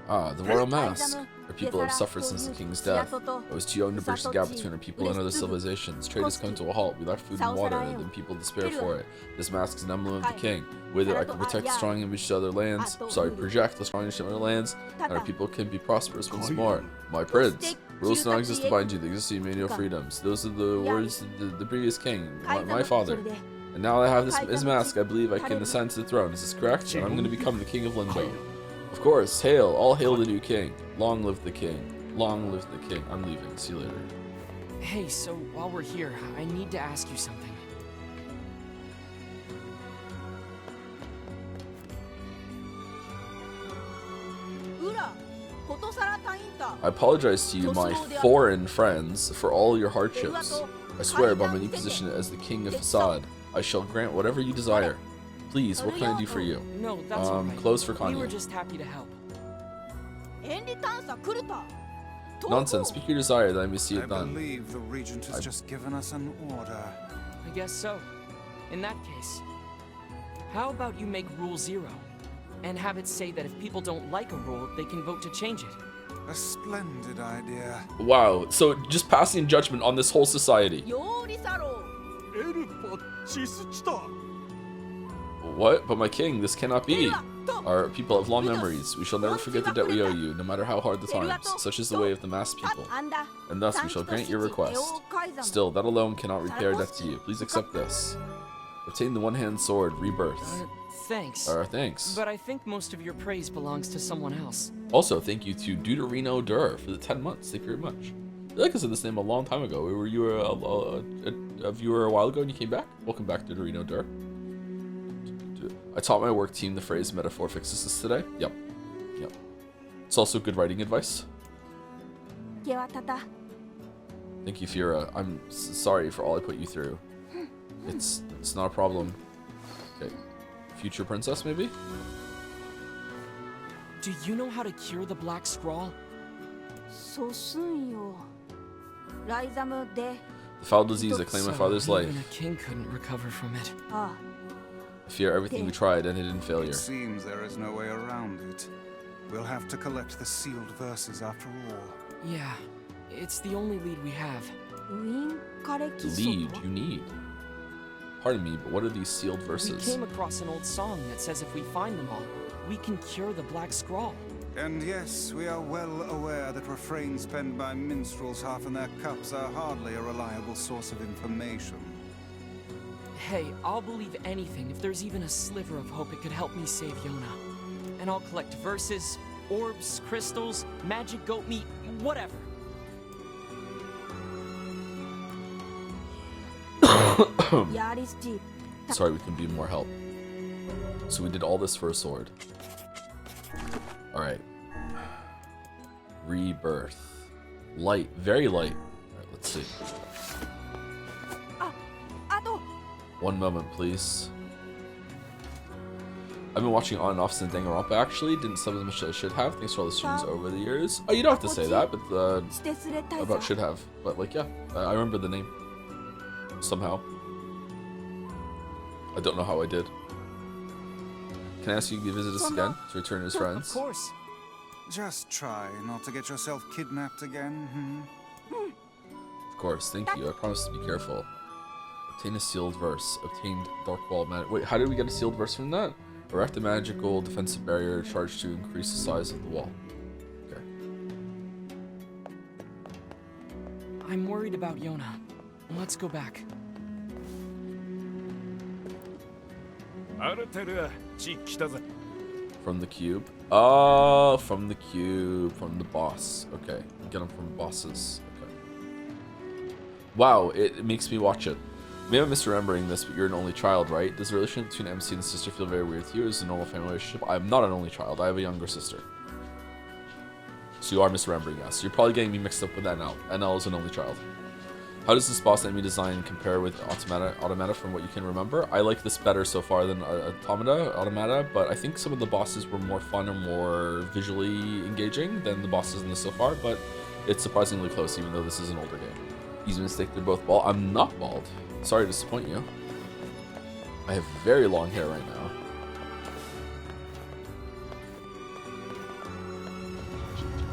Ah, the Royal Mask. Our people have suffered since the king's death. I was too young to bridge the gap between our people and other civilizations. Trade has come to a halt. We lack food and water, and then people despair for it. This mask is an emblem of the king. With it, I can protect the strong image to other lands. Project the strong image to other lands, and our people can be prosperous once more. My prince. Rules do not exist to bind you. They exist to mean no freedoms. Those are the words of the previous king, my father. And now that I have this mask, I believe I can ascend to the throne. Is this correct? And I'm going to become the king of Limbo. Of course, hail, all hail the new king. Long live the king. Long live the king. I'm leaving. See you later. Hey, so while we're here, I need to ask you something. I apologize to you, my foreign friends, for all your hardships. I swear by my new position as the king of Facade, I shall grant whatever you desire. Please, what can I do for you? No, that's all right. Clothes for Kaine. We were just happy to help. Nonsense. Speak your desire that I may see it done. I believe the regent has just given us an order. I guess so. In that case, how about you make Rule 0? And have it say that if people don't like a rule, they can vote to change it. A splendid idea. Wow, so just passing judgment on this whole society. What? But my king, this cannot be. Our people have long memories. We shall never forget the debt we owe you, no matter how hard the times. Such is the way of the masked people. And thus we shall grant your request. Still, that alone cannot repay our debt to you. Please accept this. Obtain the one-hand sword, Rebirth. Thanks. Thanks. But I think most of your praise belongs to someone else. Also, thank you to Deuterino Dur for the 10 months. Thank you very much. I feel like I said this name a long time ago. Were you a viewer a while ago and you came back? Welcome back, Deuterino Dur. I taught my work team the phrase metaphor fixes this today. Yep. It's also good writing advice. Thank you, Fira. I'm sorry for all I put you through. It's not a problem. Okay. Future princess, maybe? Do you know how to cure the Black Scrawl? The foul disease that claimed my father's life. Even a king couldn't recover from it. I fear everything we tried ended in failure. It seems there is no way around it. We'll have to collect the sealed verses after all. Yeah, it's the only lead we have. The lead you need. Pardon me, but what are these sealed verses? We came across an old song that says if we find them all, we can cure the Black Scrawl. And yes, we are well aware that refrains penned by minstrels half in their cups are hardly a reliable source of information. Hey, I'll believe anything if there's even a sliver of hope it could help me save Yonah. And I'll collect verses, orbs, crystals, magic goat meat, whatever. Sorry, we can be more help. So we did all this for a sword. Alright. Rebirth. Light, very light. Alright, let's see. One moment, please. I've been watching on and off since Danganronpa actually. Didn't sub as much as I should have. Thanks for all the streams over the years. Oh, you don't have to say that, but about should have. But like, yeah, I remember the name. Somehow. I don't know how I did. Can I ask you to visit us again to return as friends? Of course. Just try not to get yourself kidnapped again. Of course, thank you. I promise to be careful. Obtain a sealed verse. Obtained Dark Wall magic. Wait, how did we get a sealed verse from that? Erect a magical defensive barrier charged to increase the size of the wall. Okay. I'm worried about Yonah. Let's go back. From the cube. Oh, from the cube. From the boss. Okay. Get them from bosses. Okay. Wow, it makes me watch it. Maybe I'm misremembering this, but you're an only child, right? Does the relationship between MC and the sister feel very weird to you? Is it a normal family relationship? I'm not an only child. I have a younger sister. So you are misremembering, yes. You're probably getting me mixed up with NL. NL is an only child. How does this boss enemy design compare with Automata from what you can remember? I like this better so far than Automata, but I think some of the bosses were more fun and more visually engaging than the bosses in this so far, but it's surprisingly close even though this is an older game. Easy mistake, they're both bald. I'm not bald. Sorry to disappoint you. I have very long hair right now.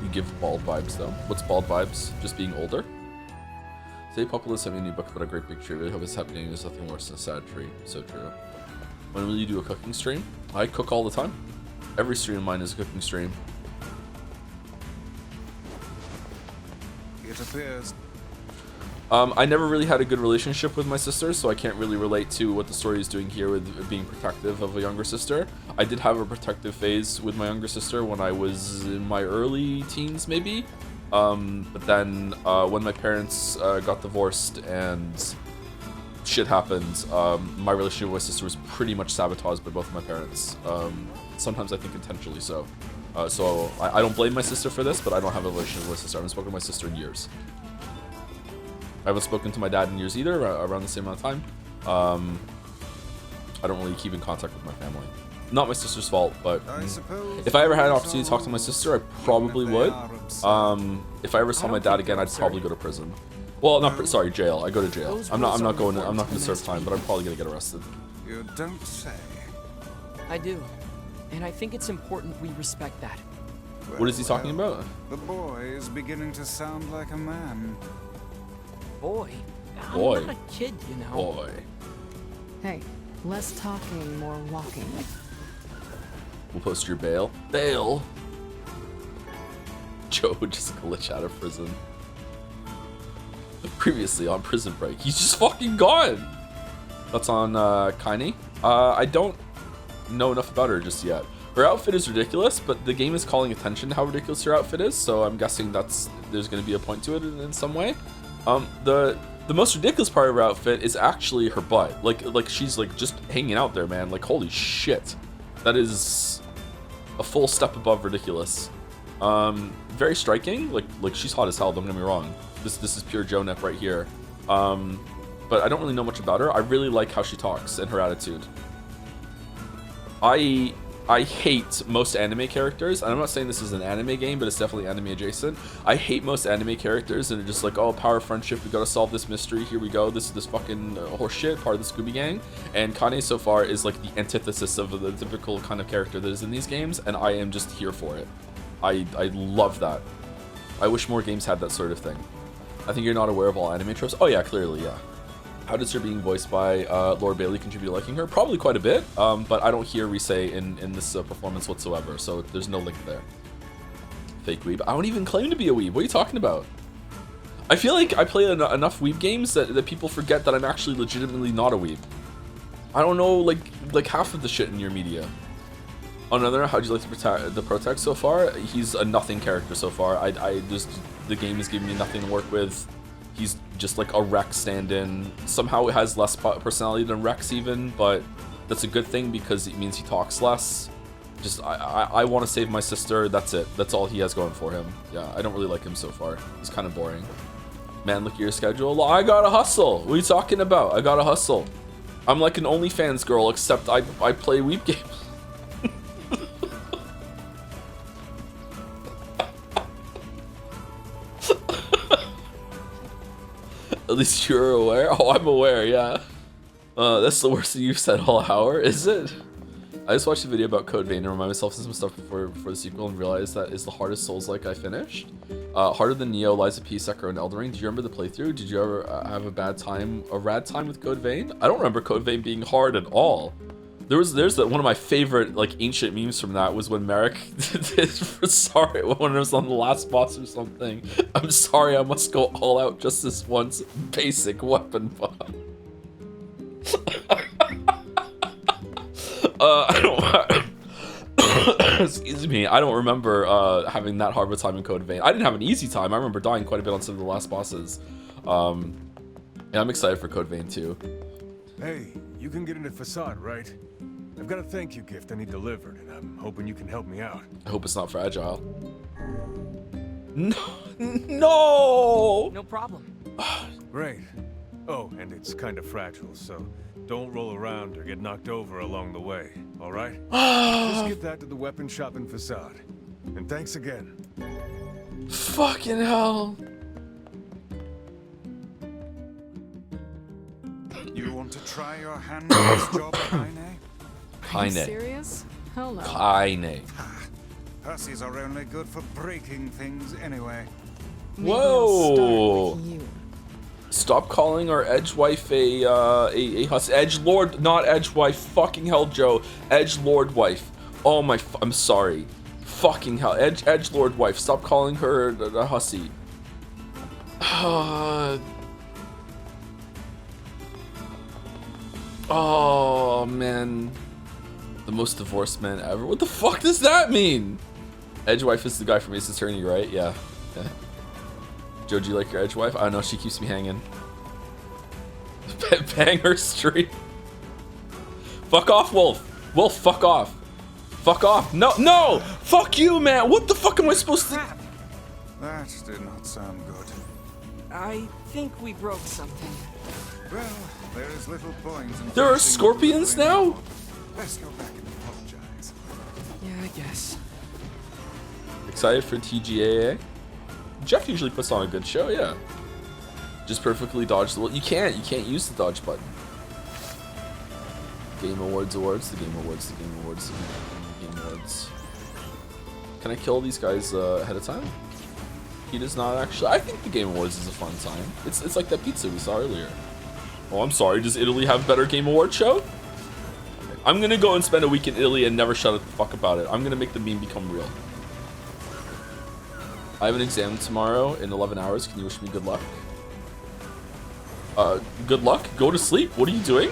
You give bald vibes though. What's bald vibes? Just being older? Today Popola sent me a new book about a great big tree. I really hope it's happening. There's nothing worse than a sad tree. So true. When will you do a cooking stream? I cook all the time. Every stream of mine is a cooking stream. It appears. I never really had a good relationship with my sister, so I can't really relate to what the story is doing here with being protective of a younger sister. I did have a protective phase with my younger sister when I was in my early teens, maybe. But then when my parents got divorced and shit happened, my relationship with my sister was pretty much sabotaged by both of my parents. Sometimes I think intentionally so. So I don't blame my sister for this, but I don't have a relationship with my sister. I haven't spoken to my sister in years. I haven't spoken to my dad in years either, around the same amount of time. I don't really keep in contact with my family. Not my sister's fault, but if I ever had an opportunity to talk to my sister, I probably would. If I ever saw my dad again, I'd probably go to prison. Well, not sorry, jail. I go to jail. I'm not going to serve time, but I'm probably gonna get arrested. You don't say. I do, and I think it's important we respect that. What is he talking about? The boy is beginning to sound like a man. Boy? Boy. I'm not a kid, you know. Boy. Hey, less talking, more walking. We'll post your bail. Bail? Joe just glitched out of prison. Previously on Prison Break. He's just fucking gone! That's on Kaine. I don't know enough about her just yet. Her outfit is ridiculous, but the game is calling attention to how ridiculous her outfit is, so I'm guessing there's going to be a point to it in some way. The most ridiculous part of her outfit is actually her butt. Like she's like just hanging out there, man. Like holy shit, that is a full step above ridiculous. Very striking. Like she's hot as hell. Don't get me wrong. This is pure Jonah right here. But I don't really know much about her. I really like how she talks and her attitude. I hate most anime characters, and I'm not saying this is an anime game, but it's definitely anime adjacent. I hate most anime characters, and they're just like, oh, power of friendship, we gotta solve this mystery, here we go, this is this fucking horse shit, part of the Scooby Gang. And Kaine so far is like the antithesis of the typical kind of character that is in these games, and I am just here for it. I love that. I wish more games had that sort of thing. I think you're not aware of all anime tropes. Oh yeah, clearly, yeah. How does her being voiced by Laura Bailey contribute to liking her? Probably quite a bit, but I don't hear Rise in this performance whatsoever, so there's no link there. Fake weeb. I don't even claim to be a weeb. What are you talking about? I feel like I play enough weeb games that people forget that I'm actually legitimately not a weeb. I don't know, like half of the shit in your media. On another, how'd you like the Protect so far? He's a nothing character so far. The game is giving me nothing to work with. He's just like a Rex stand-in. Somehow it has less personality than Rex even, but that's a good thing because it means he talks less. Just, I want to save my sister. That's it. That's all he has going for him. Yeah, I don't really like him so far. He's kind of boring. Man, look at your schedule. I gotta hustle. What are you talking about? I gotta hustle. I'm like an OnlyFans girl, except I play Weep games. At least you're aware. Oh, I'm aware, yeah. That's the worst thing you've said all hour, is it? I just watched a video about Code Vein to remind myself of some stuff before the sequel and realized that is the hardest Souls-like I finished. Harder than Neo, Lies of P, Sekiro, and Elden Ring. Do you remember the playthrough? Did you ever have a rad time with Code Vein? I don't remember Code Vein being hard at all. There's one of my favorite like ancient memes from that was when Merrick did sorry when it was on the last boss or something. I'm sorry, I must go all out just this once. Basic weapon bomb. Excuse me, I don't remember having that hard of a time in Code Vein. I didn't have an easy time. I remember dying quite a bit on some of the last bosses. Yeah, I'm excited for Code Vein too. Hey, you can get into Facade, right? I've got a thank you gift I need delivered, and I'm hoping you can help me out. I hope it's not fragile. No! No problem. Great. Oh, and it's kind of fragile, so don't roll around or get knocked over along the way, all right? Just get that to the weapon shop in Facade. And thanks again. Fucking hell. You want to try your hand at this job, Kaine? Are you serious? Hell no. Kaine. Hussies are only good for breaking things anyway. Whoa! Stop calling our edge wife a huss. Edge lord, not edge wife. Fucking hell, Joe. Edge lord wife. Oh my. I'm sorry. Fucking hell. Edge lord wife. Stop calling her a hussy. Oh man. The most divorced man ever. What the fuck does that mean? Edgewife is the guy from Ace Attorney, right? Yeah. Joe, do you like your Edgewife? I don't know, she keeps me hanging. Banger stream. Fuck off, Wolf. Wolf, fuck off. Fuck off. No, no! Fuck you, man! What the fuck am I supposed to... That did not sound good. I think we broke something. Well, there is little point in... There are scorpions now? Let's go back and apologize. Yeah, I guess. Excited for TGAA? Jeff usually puts on a good show, yeah. Just perfectly dodge the... You can't use the dodge button. Game Awards, the Game Awards, the Game Awards, the Game Awards. Can I kill these guys ahead of time? He does not actually... I think the Game Awards is a fun time. It's like that pizza we saw earlier. Oh, I'm sorry. Does Italy have a better Game Award show? I'm gonna go and spend a week in Italy and never shut the fuck about it. I'm gonna make the meme become real. I have an exam tomorrow in 11 hours. Can you wish me good luck? Good luck? Go to sleep. What are you doing?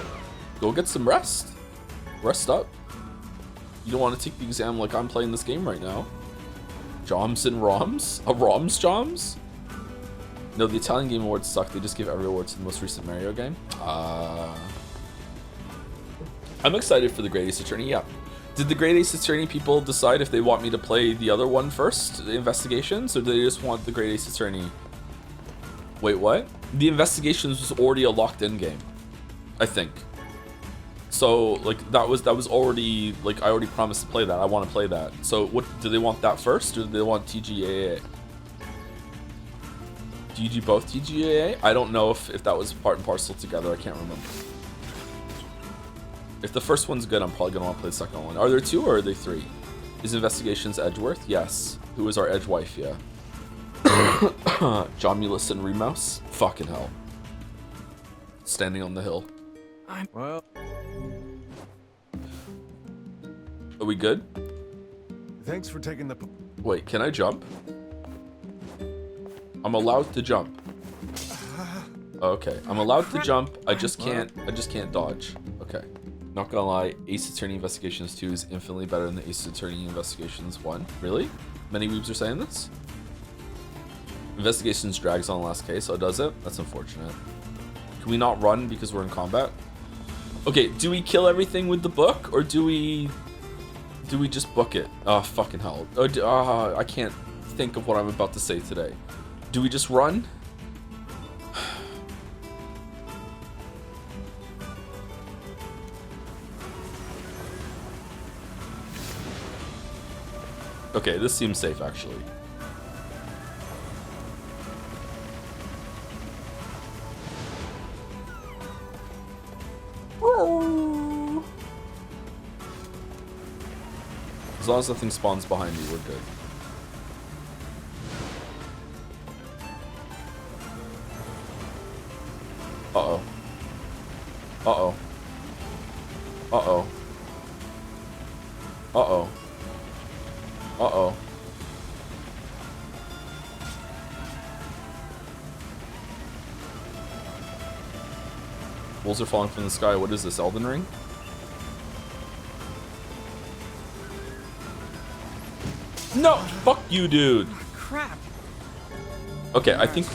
Go get some rest. Rest up. You don't want to take the exam like I'm playing this game right now. Joms and Roms? A Roms Joms? No, the Italian Game Awards suck. They just give every award to the most recent Mario game. I'm excited for the Great Ace Attorney, yeah. Did the Great Ace Attorney people decide if they want me to play the other one first, the Investigations, or do they just want the Great Ace Attorney? Wait, what? The Investigations was already a locked-in game, I think. So, like, that was already, like, I already promised to play that. I want to play that. So, what, do they want that first, or do they want TGAA? Do you do both TGAA? I don't know if that was part and parcel together. I can't remember. If the first one's good, I'm probably going to want to play the second one. Are there two or are they three? Is Investigations Edgeworth? Yes. Who is our edge wife? Yeah. Jomulus and Remouse? Fucking hell. Standing on the hill. Well... Are we good? Thanks for taking the... Wait, can I jump? I'm allowed to jump. Okay, I'm allowed to jump. I just can't dodge. Okay. Not gonna lie, Ace Attorney Investigations 2 is infinitely better than the Ace Attorney Investigations 1. Really? Many weebs are saying this? Investigations drags on the last case, so does it? That's unfortunate. Can we not run because we're in combat? Okay, do we kill everything with the book, or do we Do we just book it? Oh, fucking hell. I can't think of what I'm about to say today. Do we just run? Okay, this seems safe, actually. As long as nothing spawns behind me, we're good. Uh-oh. Uh-oh. Uh-oh. Uh-oh. Uh-oh. Wolves are falling from the sky. What is this, Elden Ring? No! Fuck you, dude! Crap. Okay, I think...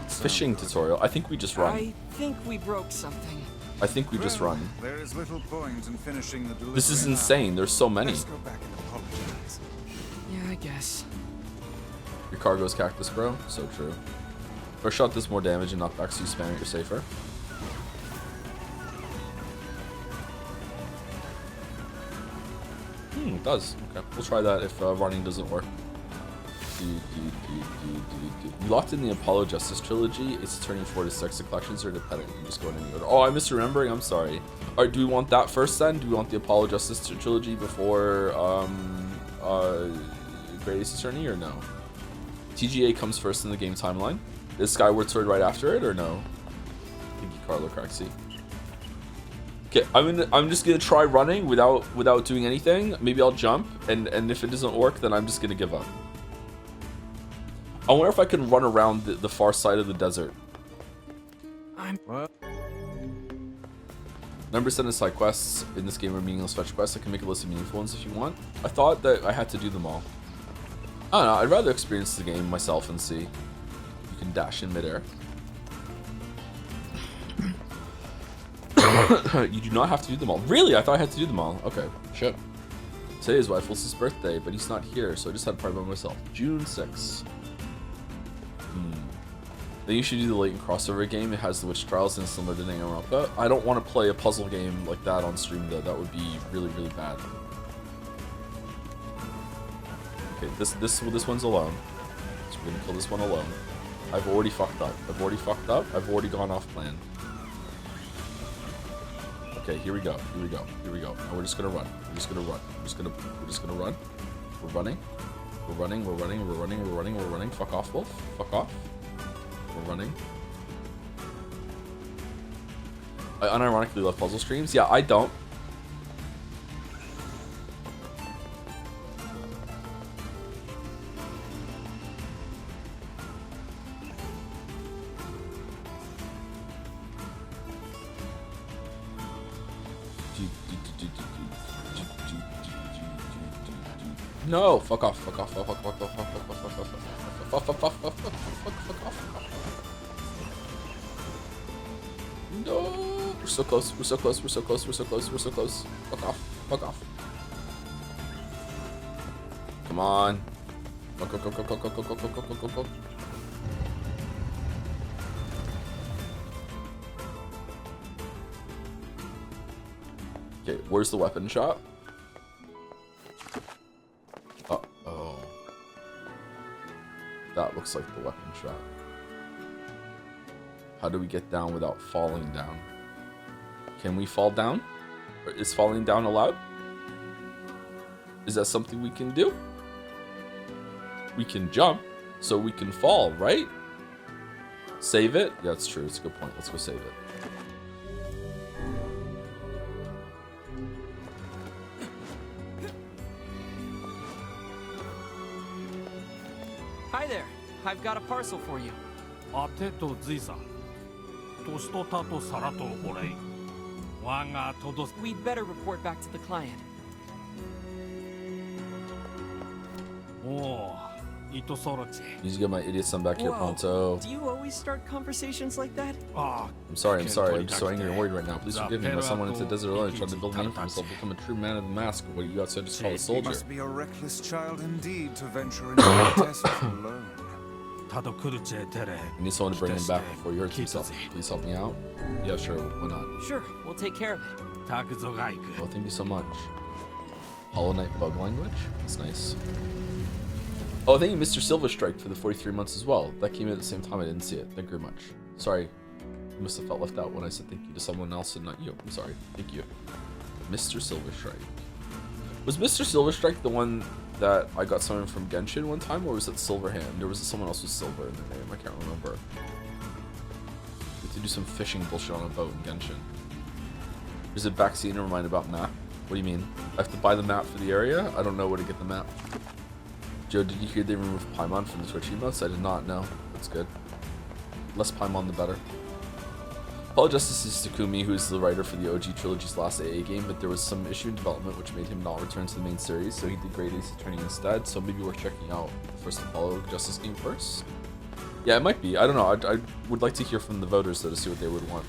Fishing tutorial. I think we just run. I think we broke something. I think we just run. There is little point in finishing the delivery. This is insane. There's so many. Let's go back and apologize. Yeah, I guess. Your cargo's cactus, bro. So true. First shot does more damage and knockback, so you spam it, you're safer. It does. Okay, we'll try that if running doesn't work. You locked in the Apollo Justice trilogy. It's turning 4 to 6. The collections are independent. You can just go in any order. Oh, I'm misremembering. I'm sorry. All right, do we want that first then? Do we want the Apollo Justice trilogy before Great Ace Attorney or no? TGA comes first in the game timeline. Is Skyward Sword right after it or no? Thank you, Carlo Craxy. Okay, I'm just gonna try running without doing anything. Maybe I'll jump, and if it doesn't work, then I'm just gonna give up. I wonder if I can run around the far side of the desert. Numbers sent as side quests in this game are meaningless fetch quests. I can make a list of meaningful ones if you want. I thought that I had to do them all. I don't know. I'd rather experience the game myself and see. You can dash in midair. You do not have to do them all. Really? I thought I had to do them all. Okay, shit. Today is Wyful's birthday, but he's not here, so I just had a party by myself. June 6th. Then you should do the latent crossover game. It has the Witch Trials and similar to Danganronpa. I don't want to play a puzzle game like that on stream though. That would be really, really bad. Okay, this one's alone. So we're gonna kill this one alone. I've already fucked up. I've already gone off plan. Okay, here we go. Now we're just gonna run. We're just gonna run. We're running. Fuck off, Wolf. Fuck off. We're running. I unironically love puzzle streams. Yeah, I don't. No, fuck off. No, we're so close. Fuck off. Come on. Go. Okay, where's the weapon shop? Uh-oh. That looks like the weapon shop. How do we get down without falling down? Can we fall down? Or is falling down allowed? Is that something we can do? We can jump, so we can fall, right? Save it? Yeah, that's true. It's a good point. Let's go save it. Hi there. I've got a parcel for you. We'd better report back to the client. Need to get my idiot son back here pronto. Do you always start conversations like that? I'm sorry. I'm just so angry and worried right now. Please forgive me. My son went into the desert alone and tried to build a name for himself, become a true man of the mask. What you outside just call a soldier. You must be a reckless child indeed to venture into the desert alone. I need someone to bring him back before he hurts himself. Please help me out. Yeah, sure. Why not? Sure, we'll take care of it. Well, thank you so much. Hollow Knight bug language? That's nice. Oh, thank you, Mr. Silverstrike, for the 43 months as well. That came in at the same time. I didn't see it. Thank you very much. Sorry. You must have felt left out when I said thank you to someone else and not you. I'm sorry. Thank you. Mr. Silverstrike. Was Mr. Silverstrike the one that I got something from Genshin one time, or was it Silverhand? Or was it someone else with silver in their name? I can't remember. We have to do some fishing bullshit on a boat in Genshin. There's a backseat, never mind about map. What do you mean? I have to buy the map for the area? I don't know where to get the map. Joe, did you hear they removed Paimon from the Twitch emotes? I did not know. That's good. Less Paimon, the better. Apologies to Takumi, who is the writer for the OG Trilogy's last AA game, but there was some issue in development which made him not return to the main series, so he did Great Ace Attorney instead, so maybe we're checking out the first Apollo Justice game first? Yeah, it might be. I don't know. I would like to hear from the voters, though, to see what they would want.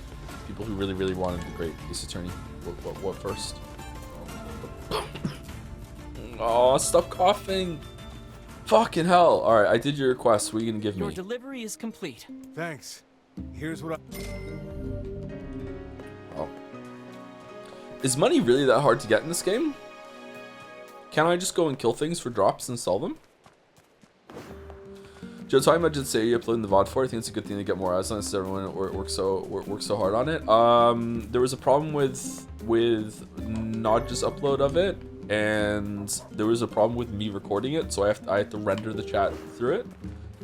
People who really, really wanted the Great Ace Attorney. What first? Oh, stop coughing! Fucking hell! Alright, I did your request. What are you gonna give me? Your delivery is complete. Thanks. Here's what Oh. Is money really that hard to get in this game? Can't I just go and kill things for drops and sell them? Joe, talking about just say you uploading the VOD for, I think it's a good thing to get more eyes on it, since everyone works so hard on it. There was a problem with not just upload of it, and there was a problem with me recording it, so I had to render the chat through it,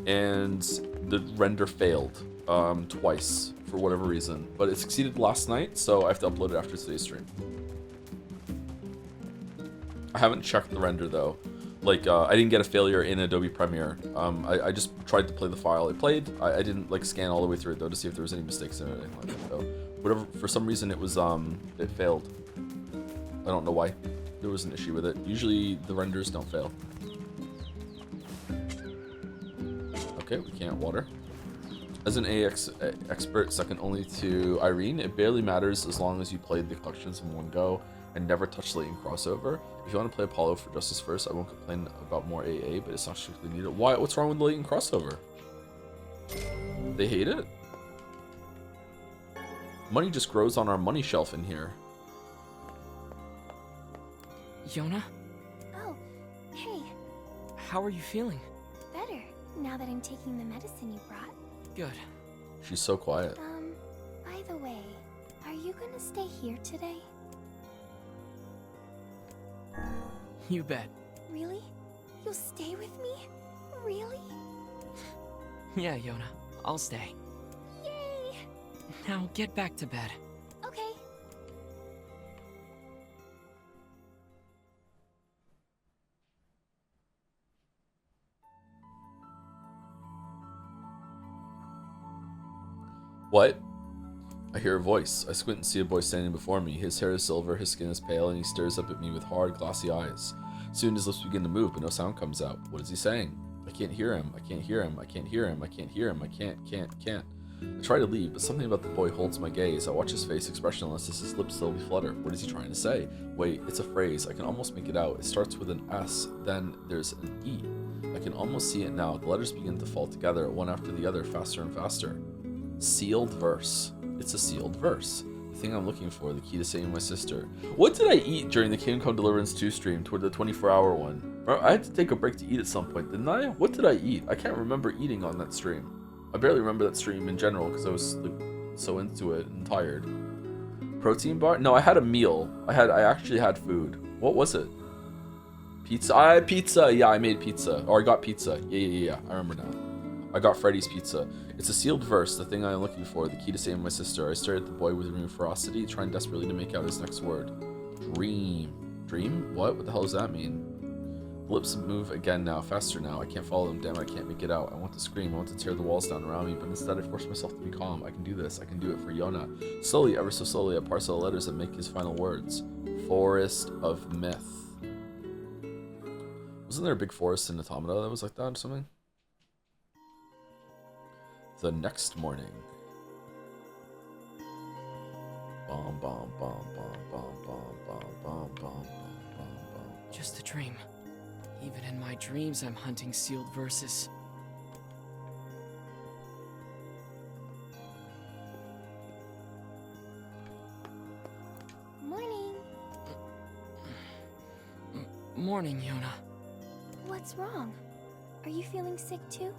and the render failed twice for whatever reason, but it succeeded last night, so I have to upload it after today's stream. I haven't checked the render though. Like, I didn't get a failure in Adobe Premiere. I just tried to play the file. It played. I didn't like scan all the way through it though to see if there was any mistakes in it or anything like that. So whatever, for some reason it was it failed. I don't know why. There was an issue with it. Usually the renders don't fail. Okay, we can't water. As an AX expert, second only to Irene, it barely matters as long as you played the collections in one go and never touch latent crossover. If you want to play Apollo for Justice first, I won't complain about more AA, but it's not strictly needed. Why? What's wrong with the latent crossover? They hate it? Money just grows on our money shelf in here. Yonah? Oh, hey. How are you feeling? Better, now that I'm taking the medicine you brought. Good. She's so quiet. By the way, are you gonna stay here today? You bet. Really? You'll stay with me? Really? Yeah, Yonah. I'll stay. Yay! Now get back to bed. Okay. What? I hear a voice. I squint and see a boy standing before me. His hair is silver, his skin is pale, and he stares up at me with hard, glassy eyes. Soon his lips begin to move, but no sound comes out. What is he saying? I can't hear him. I can't hear him. I can't hear him. I can't hear him. I can't. I try to leave, but something about the boy holds my gaze. I watch his face expressionless as his lips slowly flutter. What is he trying to say? Wait, it's a phrase. I can almost make it out. It starts with an S, then there's an E. I can almost see it now. The letters begin to fall together, one after the other, faster and faster. Sealed verse. It's a sealed verse. The thing I'm looking for, the key to saving my sister. What did I eat during the Kingdom Come Deliverance 2 stream toward the 24-hour one? I had to take a break to eat at some point, didn't I? What did I eat? I can't remember eating on that stream. I barely remember that stream in general because I was like so into it and tired. Protein bar? No, I had a meal. I actually had food. What was it? Pizza? I had pizza. Yeah, I made pizza. Or I got pizza. Yeah. I remember now. I got Freddy's pizza. It's a sealed verse, the thing I am looking for, the key to saving my sister. I stared at the boy with renewed ferocity, trying desperately to make out his next word. Dream. Dream? What the hell does that mean? The lips move again now, faster now. I can't follow them, damn it, I can't make it out. I want to scream, I want to tear the walls down around me, but instead I force myself to be calm. I can do this, I can do it for Yonah. Slowly, ever so slowly, I parse out the letters that make his final words. Forest of Myth. Wasn't there a big forest in Automata that was like that or something? The next morning. Bomb, bomb, bomb, bomb, bomb, bomb, bomb, bomb, bomb, bomb. Just a dream. Even in my dreams, I'm hunting sealed verses. Morning. Morning, Yonah. What's wrong? Are you feeling sick too?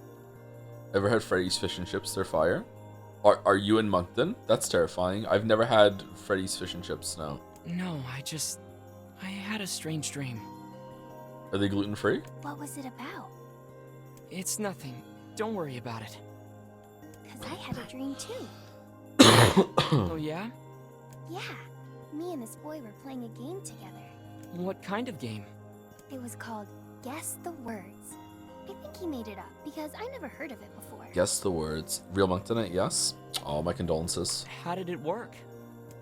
Ever had Freddy's fish and chips? They're fire. Are you in Moncton? That's terrifying. I've never had Freddy's fish and chips, no. No, I had a strange dream. Are they gluten-free? What was it about? It's nothing. Don't worry about it. 'Cause I had a dream too. Oh, yeah? Yeah. Me and this boy were playing a game together. What kind of game? It was called Guess the Words. I think he made it up because I never heard of it before. Guess the words. Real Monctonite, yes. Oh, my condolences. How did it work?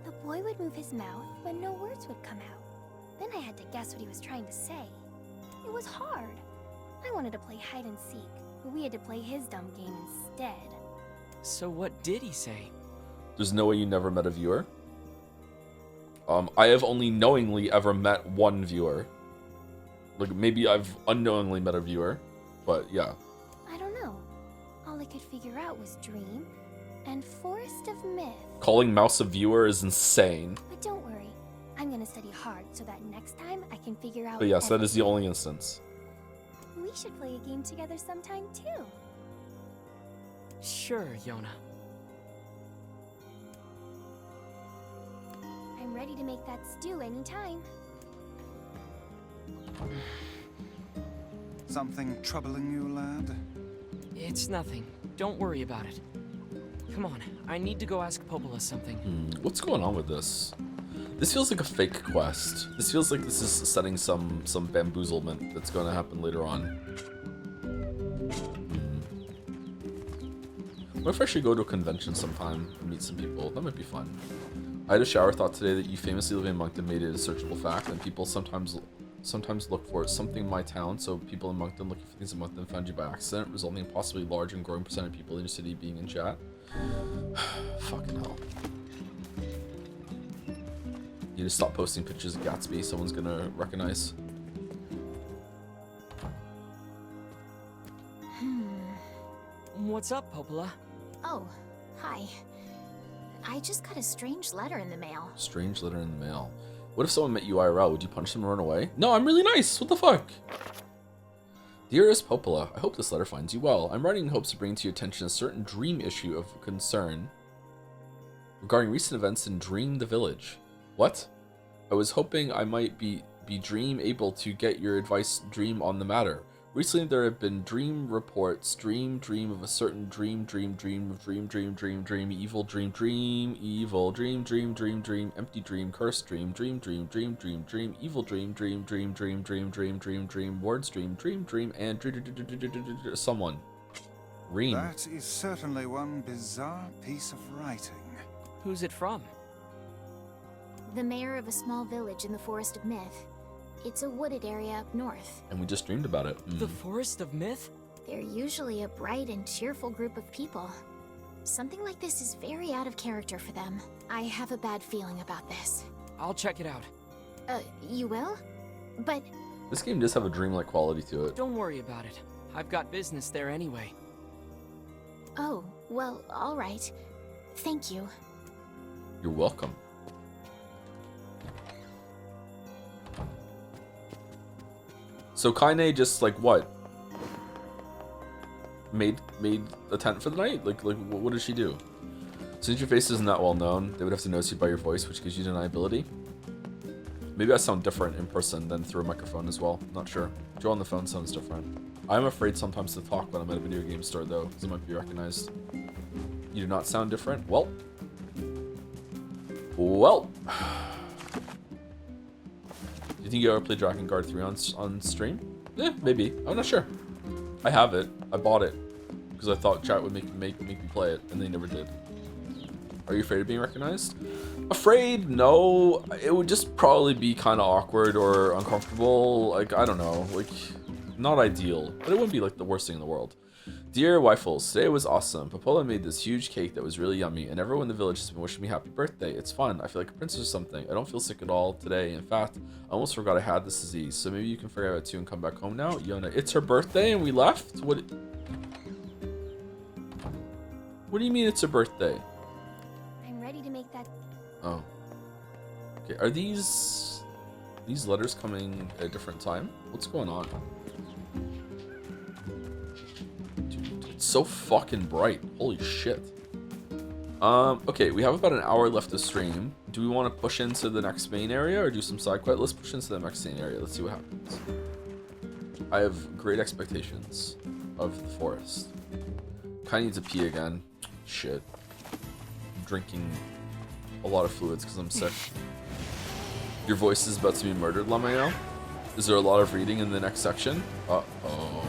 The boy would move his mouth, but no words would come out. Then I had to guess what he was trying to say. It was hard. I wanted to play hide and seek, but we had to play his dumb game instead. So what did he say? There's no way you never met a viewer? I have only knowingly ever met one viewer. Like, maybe I've unknowingly met a viewer, but yeah. I don't know. All I could figure out was dream and forest of myth. Calling Mouse a viewer is insane. But don't worry. I'm gonna study hard so that next time I can figure out But yes, that is the everything. only instance. We should play a game together sometime too. Sure, Yonah. I'm ready to make that stew anytime. Something troubling you, lad? It's nothing. Don't worry about it. Come on, I need to go ask Popola something. What's going on with this? This feels like a fake quest. This feels like this is setting some bamboozlement that's going to happen later on. What if I should go to a convention sometime and meet some people? That might be fun. I had a shower thought today that you famously live in Moncton made it a searchable fact, and people sometimes look for something in my town, so people in Moncton looking for things in Moncton found you by accident, resulting in possibly large and growing percent of people in your city being in chat. Fucking hell. You just stop posting pictures of Gatsby, someone's gonna recognize. What's up, Popola? Oh, hi. I just got a strange letter in the mail. Strange letter in the mail. What if someone met you IRL? Would you punch them and run away? No, I'm really nice. What the fuck? Dearest Popola, I hope this letter finds you well. I'm writing in hopes to bring to your attention a certain dream issue of concern regarding recent events in Dream the Village. What? I was hoping I might be dream able to get your advice dream on the matter. Recently there have been dream reports, dream of a certain dream, evil dream, empty dream, cursed dream, evil dream, words dream, and someone. Ream. That is certainly one bizarre piece of writing. Who's it from? The mayor of a small village in the Forest of Myth. It's a wooded area up north. And we just dreamed about it. The Forest of Myth? They're usually a bright and cheerful group of people. Something like this is very out of character for them. I have a bad feeling about this. I'll check it out. You will? But... This game does have a dreamlike quality to it. Don't worry about it. I've got business there anyway. Oh, well, alright. Thank you. You're welcome. So Kaine just like what? Made a tent for the night? Like what did she do? Since your face isn't that well known, they would have to notice you by your voice, which gives you deniability. Maybe I sound different in person than through a microphone as well. Not sure. Joe on the phone sounds different. I'm afraid sometimes to talk when I'm at a video game store though, because it might be recognized. You do not sound different? Well. Do you think you ever play Dragon Guard 3 on stream? Yeah, maybe. I'm not sure. I have it. I bought it because I thought chat would make me play it, and they never did. Are you afraid of being recognized? Afraid? No. It would just probably be kind of awkward or uncomfortable. Like, I don't know. Like, not ideal, but it wouldn't be like the worst thing in the world. Dear Wifles, today was awesome. Popola made this huge cake that was really yummy, and everyone in the village has been wishing me happy birthday. It's fun. I feel like a princess or something. I don't feel sick at all today. In fact, I almost forgot I had this disease. So maybe you can figure out too and come back home now. Yonah, it's her birthday and we left? What do you mean it's her birthday? I'm ready to make that. Oh. Okay, are these letters coming at a different time? What's going on? It's so fucking bright. Holy shit. Okay, we have about an hour left to stream. Do we want to push into the next main area or do some side quest? Let's push into the next main area. Let's see what happens. I have great expectations of the forest. Kaine needs to pee again. Shit. I'm drinking a lot of fluids because I'm sick. Your voice is about to be murdered, Lamayo. Is there a lot of reading in the next section? Uh-oh.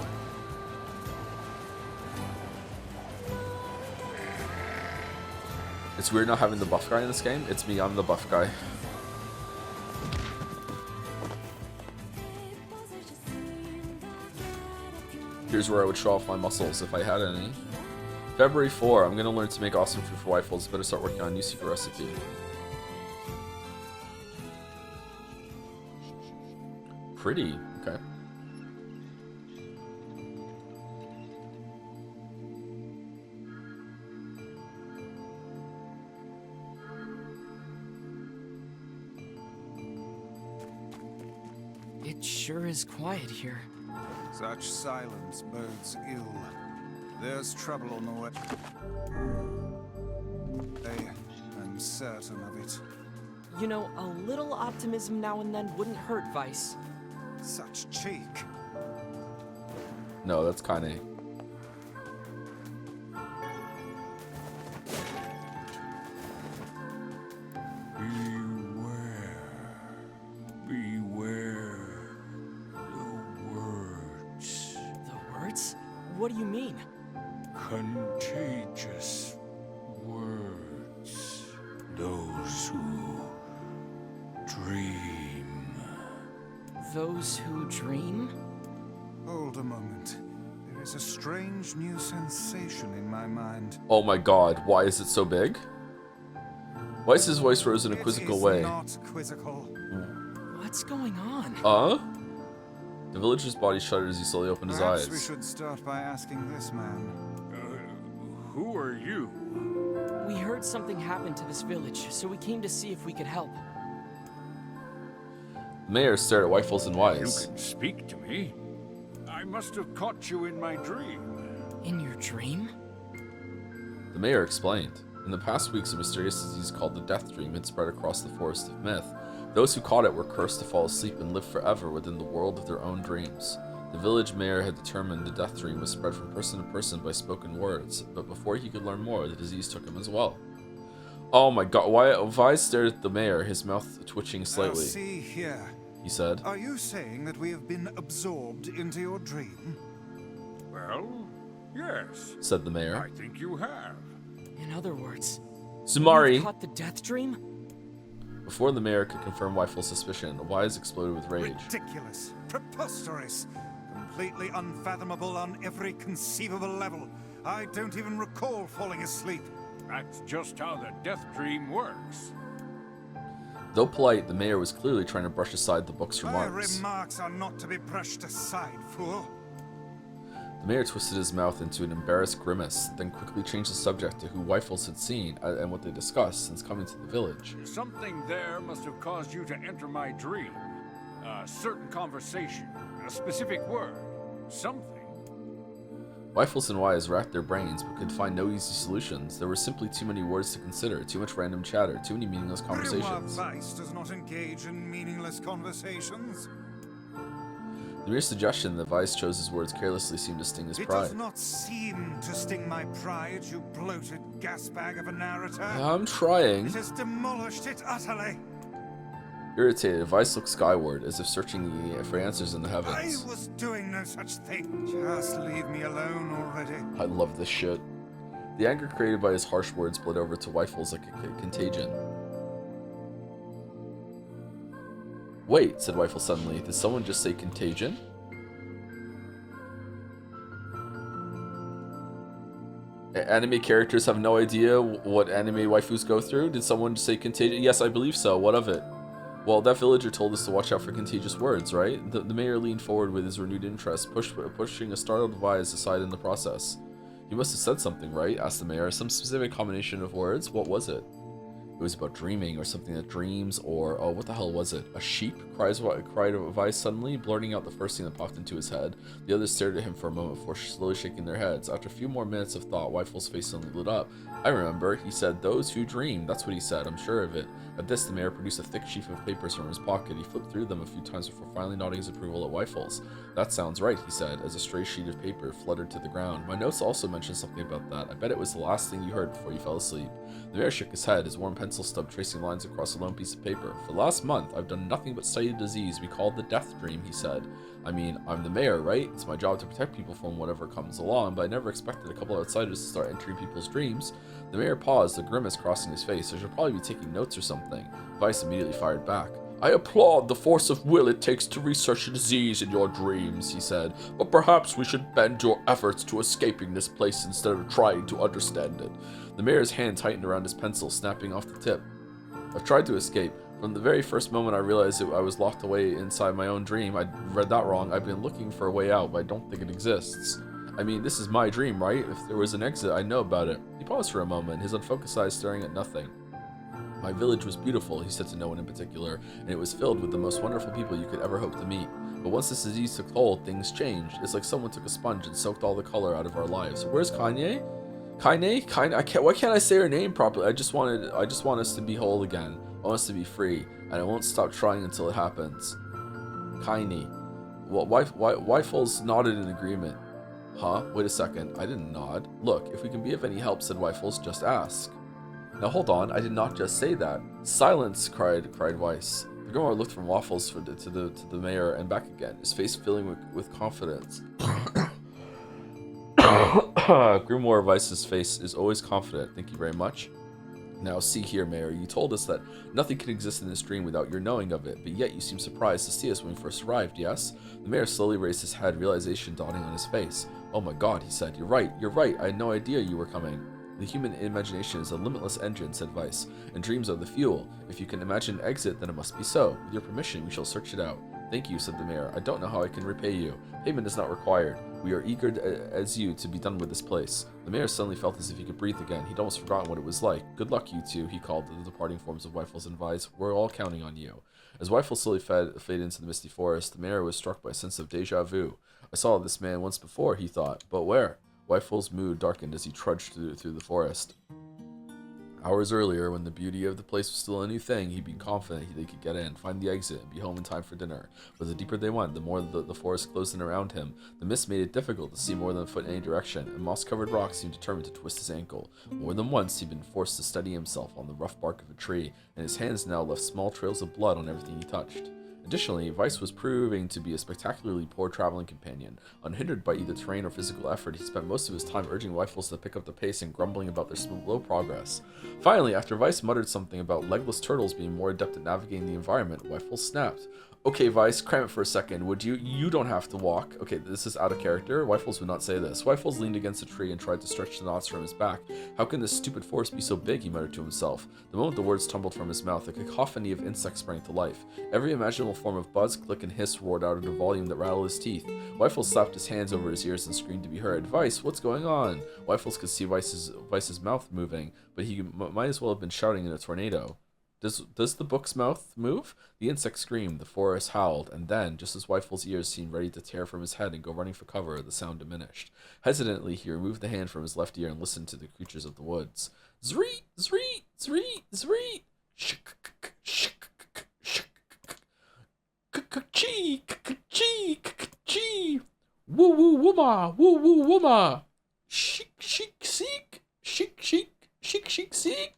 It's weird not having the buff guy in this game. It's me, I'm the buff guy. Here's where I would show off my muscles if I had any. February 4, I'm gonna learn to make awesome food for Wifles. Better start working on a new secret recipe. Pretty, okay. It sure is quiet here. Such silence bodes ill. There's trouble on the way. I'm certain of it. You know, a little optimism now and then wouldn't hurt, Vice. Such cheek. No, that's Kaine. Beware the words. The words? What do you mean? Contagious words. Those who dream. Those who dream? Hold a moment. There is a strange new sensation in my mind. Oh my god, why is it so big? Weiss's voice rose in a quizzical way. Not quizzical. What's going on? The villager's body shuddered as he slowly opened his eyes. Perhaps we should start by asking this man. Who are you? We heard something happened to this village, so we came to see if we could help. The mayor stared at Wifles and Wise. You can speak to me. I must have caught you in my dream. In your dream? The mayor explained. In the past weeks, a mysterious disease called the Death Dream had spread across the Forest of Myth. Those who caught it were cursed to fall asleep and live forever within the world of their own dreams. The village mayor had determined the Death Dream was spread from person to person by spoken words, but before he could learn more, the disease took him as well. Oh my god, why? Wise stared at the mayor, his mouth twitching slightly. Now see here. He said. Are you saying that we have been absorbed into your dream? Well, yes, said the mayor. I think you have. In other words, Sumari. you caught the Death Dream? Before the mayor could confirm Wifle's suspicion, Wise exploded with rage. Ridiculous, preposterous, completely unfathomable on every conceivable level. I don't even recall falling asleep. That's just how the Death Dream works. Though polite, the mayor was clearly trying to brush aside the book's remarks. My remarks are not to be brushed aside, fool. The mayor twisted his mouth into an embarrassed grimace, then quickly changed the subject to who Wifles had seen and what they discussed since coming to the village. Something there must have caused you to enter my dream. A certain conversation, a specific word, something. Wifles and Wise racked their brains but could find no easy solutions. There were simply too many words to consider, too much random chatter, too many meaningless conversations. Vice does not engage in meaningless conversations. The mere suggestion that Vice chose his words carelessly seemed to sting his pride. It does not seem to sting my pride, you bloated gasbag of a narrator. I'm trying. It has demolished it utterly. Irritated, Vice looked skyward, as if searching for answers in the heavens. I was doing no such thing. Just leave me alone already. I love this shit. The anger created by his harsh words bled over to Wifles like a contagion. Wait, said Wifle suddenly. Did someone just say contagion? Anime characters have no idea what anime waifus go through? Did someone say contagious? Yes, I believe so. What of it? Well, that villager told us to watch out for contagious words, right? The mayor leaned forward with his renewed interest, pushing a startled Vise aside in the process. You must have said something, right? Asked the mayor. Some specific combination of words? What was it? It was about dreaming, or something that dreams, or... Oh, what the hell was it? A sheep? Cried Vise suddenly, blurting out the first thing that popped into his head. The others stared at him for a moment before slowly shaking their heads. After a few more minutes of thought, Weifel's face suddenly lit up. I remember. He said, those who dream. That's what he said. I'm sure of it. At this, the mayor produced a thick sheaf of papers from his pocket. He flipped through them a few times before finally nodding his approval at Weifel's. That sounds right, he said, as a stray sheet of paper fluttered to the ground. My notes also mentioned something about that. I bet it was the last thing you heard before you fell asleep. The mayor shook his head, his warm pencil stub tracing lines across a lone piece of paper. For the last month, I've done nothing but study a disease we call the death dream, he said. I mean, I'm the mayor, right? It's my job to protect people from whatever comes along, but I never expected a couple of outsiders to start entering people's dreams. The mayor paused, a grimace crossing his face. I should probably be taking notes or something. Vise immediately fired back. I applaud the force of will it takes to research a disease in your dreams, he said, but perhaps we should bend your efforts to escaping this place instead of trying to understand it. The mayor's hand tightened around his pencil, snapping off the tip. I've tried to escape. From the very first moment I realized I was locked away inside my own dream. I read that wrong. I've been looking for a way out, but I don't think it exists. I mean, this is my dream, right? If there was an exit, I'd know about it. He paused for a moment, his unfocused eyes staring at nothing. My village was beautiful, he said to no one in particular, and it was filled with the most wonderful people you could ever hope to meet. But once this disease took hold, things changed. It's like someone took a sponge and soaked all the color out of our lives. Where's Kaine? Kaine? Why can't I say her name properly? I just want us to be whole again. I want us to be free, and I won't stop trying until it happens. Kaine. Well, Weifel's nodded in agreement. Huh? Wait a second. I didn't nod. Look, if we can be of any help, said Weifel's, just ask. Now hold on, I did not just say that. Silence, cried Weiss. The Grimoire looked from Waffles to the mayor and back again, his face filling with confidence. Grimoire Weiss's face is always confident, thank you very much. Now see here, Mayor, you told us that nothing can exist in this dream without your knowing of it, but yet you seem surprised to see us when we first arrived, yes? The mayor slowly raised his head, realization dawning on his face. Oh my god, he said, you're right, I had no idea you were coming. The human imagination is a limitless engine, said Weiss, and dreams are the fuel. If you can imagine an exit, then it must be so. With your permission, we shall search it out. Thank you, said the mayor. I don't know how I can repay you. Payment is not required. We are eager as you to be done with this place. The mayor suddenly felt as if he could breathe again. He'd almost forgotten what it was like. Good luck, you two, he called to the departing forms of Weifels and Weiss. We're all counting on you. As Weifel slowly faded into the misty forest, the mayor was struck by a sense of deja vu. I saw this man once before, he thought, but where? Weifel's mood darkened as he trudged through the forest. Hours earlier, when the beauty of the place was still a new thing, he'd been confident they could get in, find the exit, and be home in time for dinner. But the deeper they went, the more the forest closed in around him. The mist made it difficult to see more than a foot in any direction, and moss-covered rocks seemed determined to twist his ankle. More than once, he'd been forced to steady himself on the rough bark of a tree, and his hands now left small trails of blood on everything he touched. Additionally, Weiss was proving to be a spectacularly poor traveling companion. Unhindered by either terrain or physical effort, he spent most of his time urging Weifels to pick up the pace and grumbling about their slow progress. Finally, after Weiss muttered something about legless turtles being more adept at navigating the environment, Weifels snapped. Okay, Weiss, cram it for a second, would you? You don't have to walk. Okay, this is out of character. Weifels would not say this. Weifels leaned against a tree and tried to stretch the knots from his back. How can this stupid forest be so big, he muttered to himself. The moment the words tumbled from his mouth, a cacophony of insects sprang to life. Every imaginable form of buzz, click, and hiss roared out at a volume that rattled his teeth. Weifels slapped his hands over his ears and screamed to be heard. Weiss, what's going on? Weifels could see Weiss's mouth moving, but he might as well have been shouting in a tornado. Does the book's mouth move? The insect screamed, the forest howled, and then, just as Weifel's ears seemed ready to tear from his head and go running for cover, the sound diminished. Hesitantly, he removed the hand from his left ear and listened to the creatures of the woods. Zreet, zreet, zreet, zreet. Chee, chee, chee. Woo woo wooma, woo woo wooma. Shik, shik, seek, shik, shik, shik, shik, seek.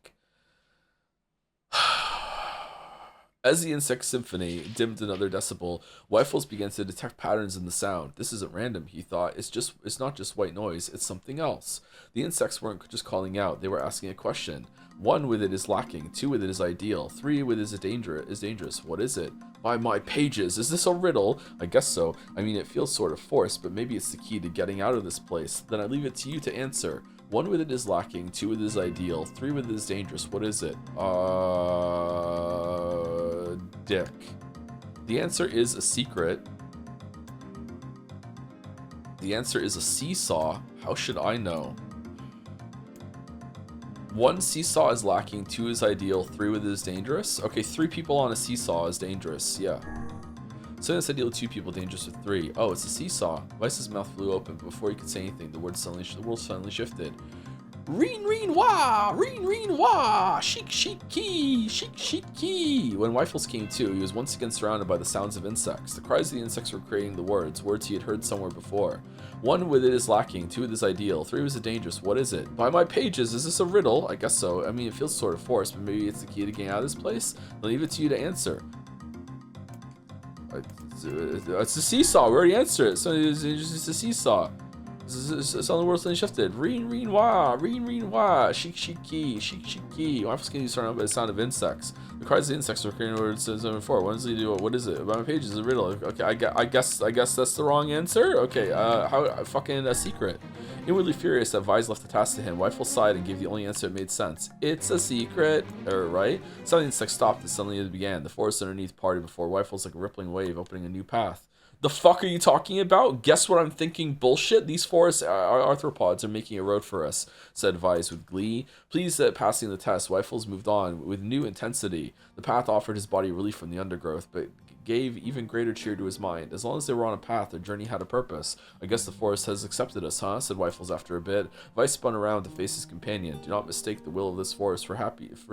As the insect symphony dimmed another decibel, Weifels began to detect patterns in the sound. This isn't random, he thought. It's not just white noise, it's something else. The insects weren't just calling out, they were asking a question. 1 with it is lacking, 2 with it is ideal, 3 with it is dangerous. What is it? By my pages, is this a riddle? I guess so. I mean, it feels sort of forced, but maybe it's the key to getting out of this place. Then I leave it to you to answer. 1 with it is lacking, 2 with it is ideal, 3 with it is dangerous. What is it? Dick. The answer is a secret. The answer is a seesaw. How should I know? 1 seesaw is lacking, 2 is ideal, 3 with it is dangerous. Okay, 3 people on a seesaw is dangerous. Yeah. So it's ideal with 2 people, dangerous with 3. Oh, it's a seesaw. Vice's mouth flew open, but before he could say anything, the world suddenly shifted. Reen reen wah! Reen reen wah! Chic chic key! Chic chic key! When Wyfels came to, he was once again surrounded by the sounds of insects. The cries of the insects were creating the words he had heard somewhere before. 1 with it is lacking, 2 with it is ideal, 3 was it dangerous. What is it? By my pages, is this a riddle? I guess so. I mean, it feels sort of forced, but maybe it's the key to getting out of this place? I'll leave it to you to answer. It's a seesaw. We already answered it. So it's a seesaw. It's on the world suddenly shifted. Reen reen wah, reen reen wah, chic chic key, chic chic key. My skin is surrounded by the sound of insects. The cries of the insects are creating words before. What does he do? What is it? By my page is a riddle. Okay, I guess that's the wrong answer. Okay, how fucking a secret. Inwardly furious that Vise left the task to him, Wyfel sighed and gave the only answer that made sense. It's a secret, right? Suddenly the insects stopped and suddenly it began. The forest underneath parted before Wyfel's like a rippling wave, opening a new path. The fuck are you talking about? Guess what I'm thinking? Bullshit. These forest arthropods are making a road for us, said Vise with glee. Pleased at passing the test, Wyfels moved on with new intensity. The path offered his body relief from the undergrowth, but gave even greater cheer to his mind. As long as they were on a path, their journey had a purpose. I guess the forest has accepted us, huh? Said Wyfels after a bit. Vice spun around to face his companion. Do not mistake the will of this forest for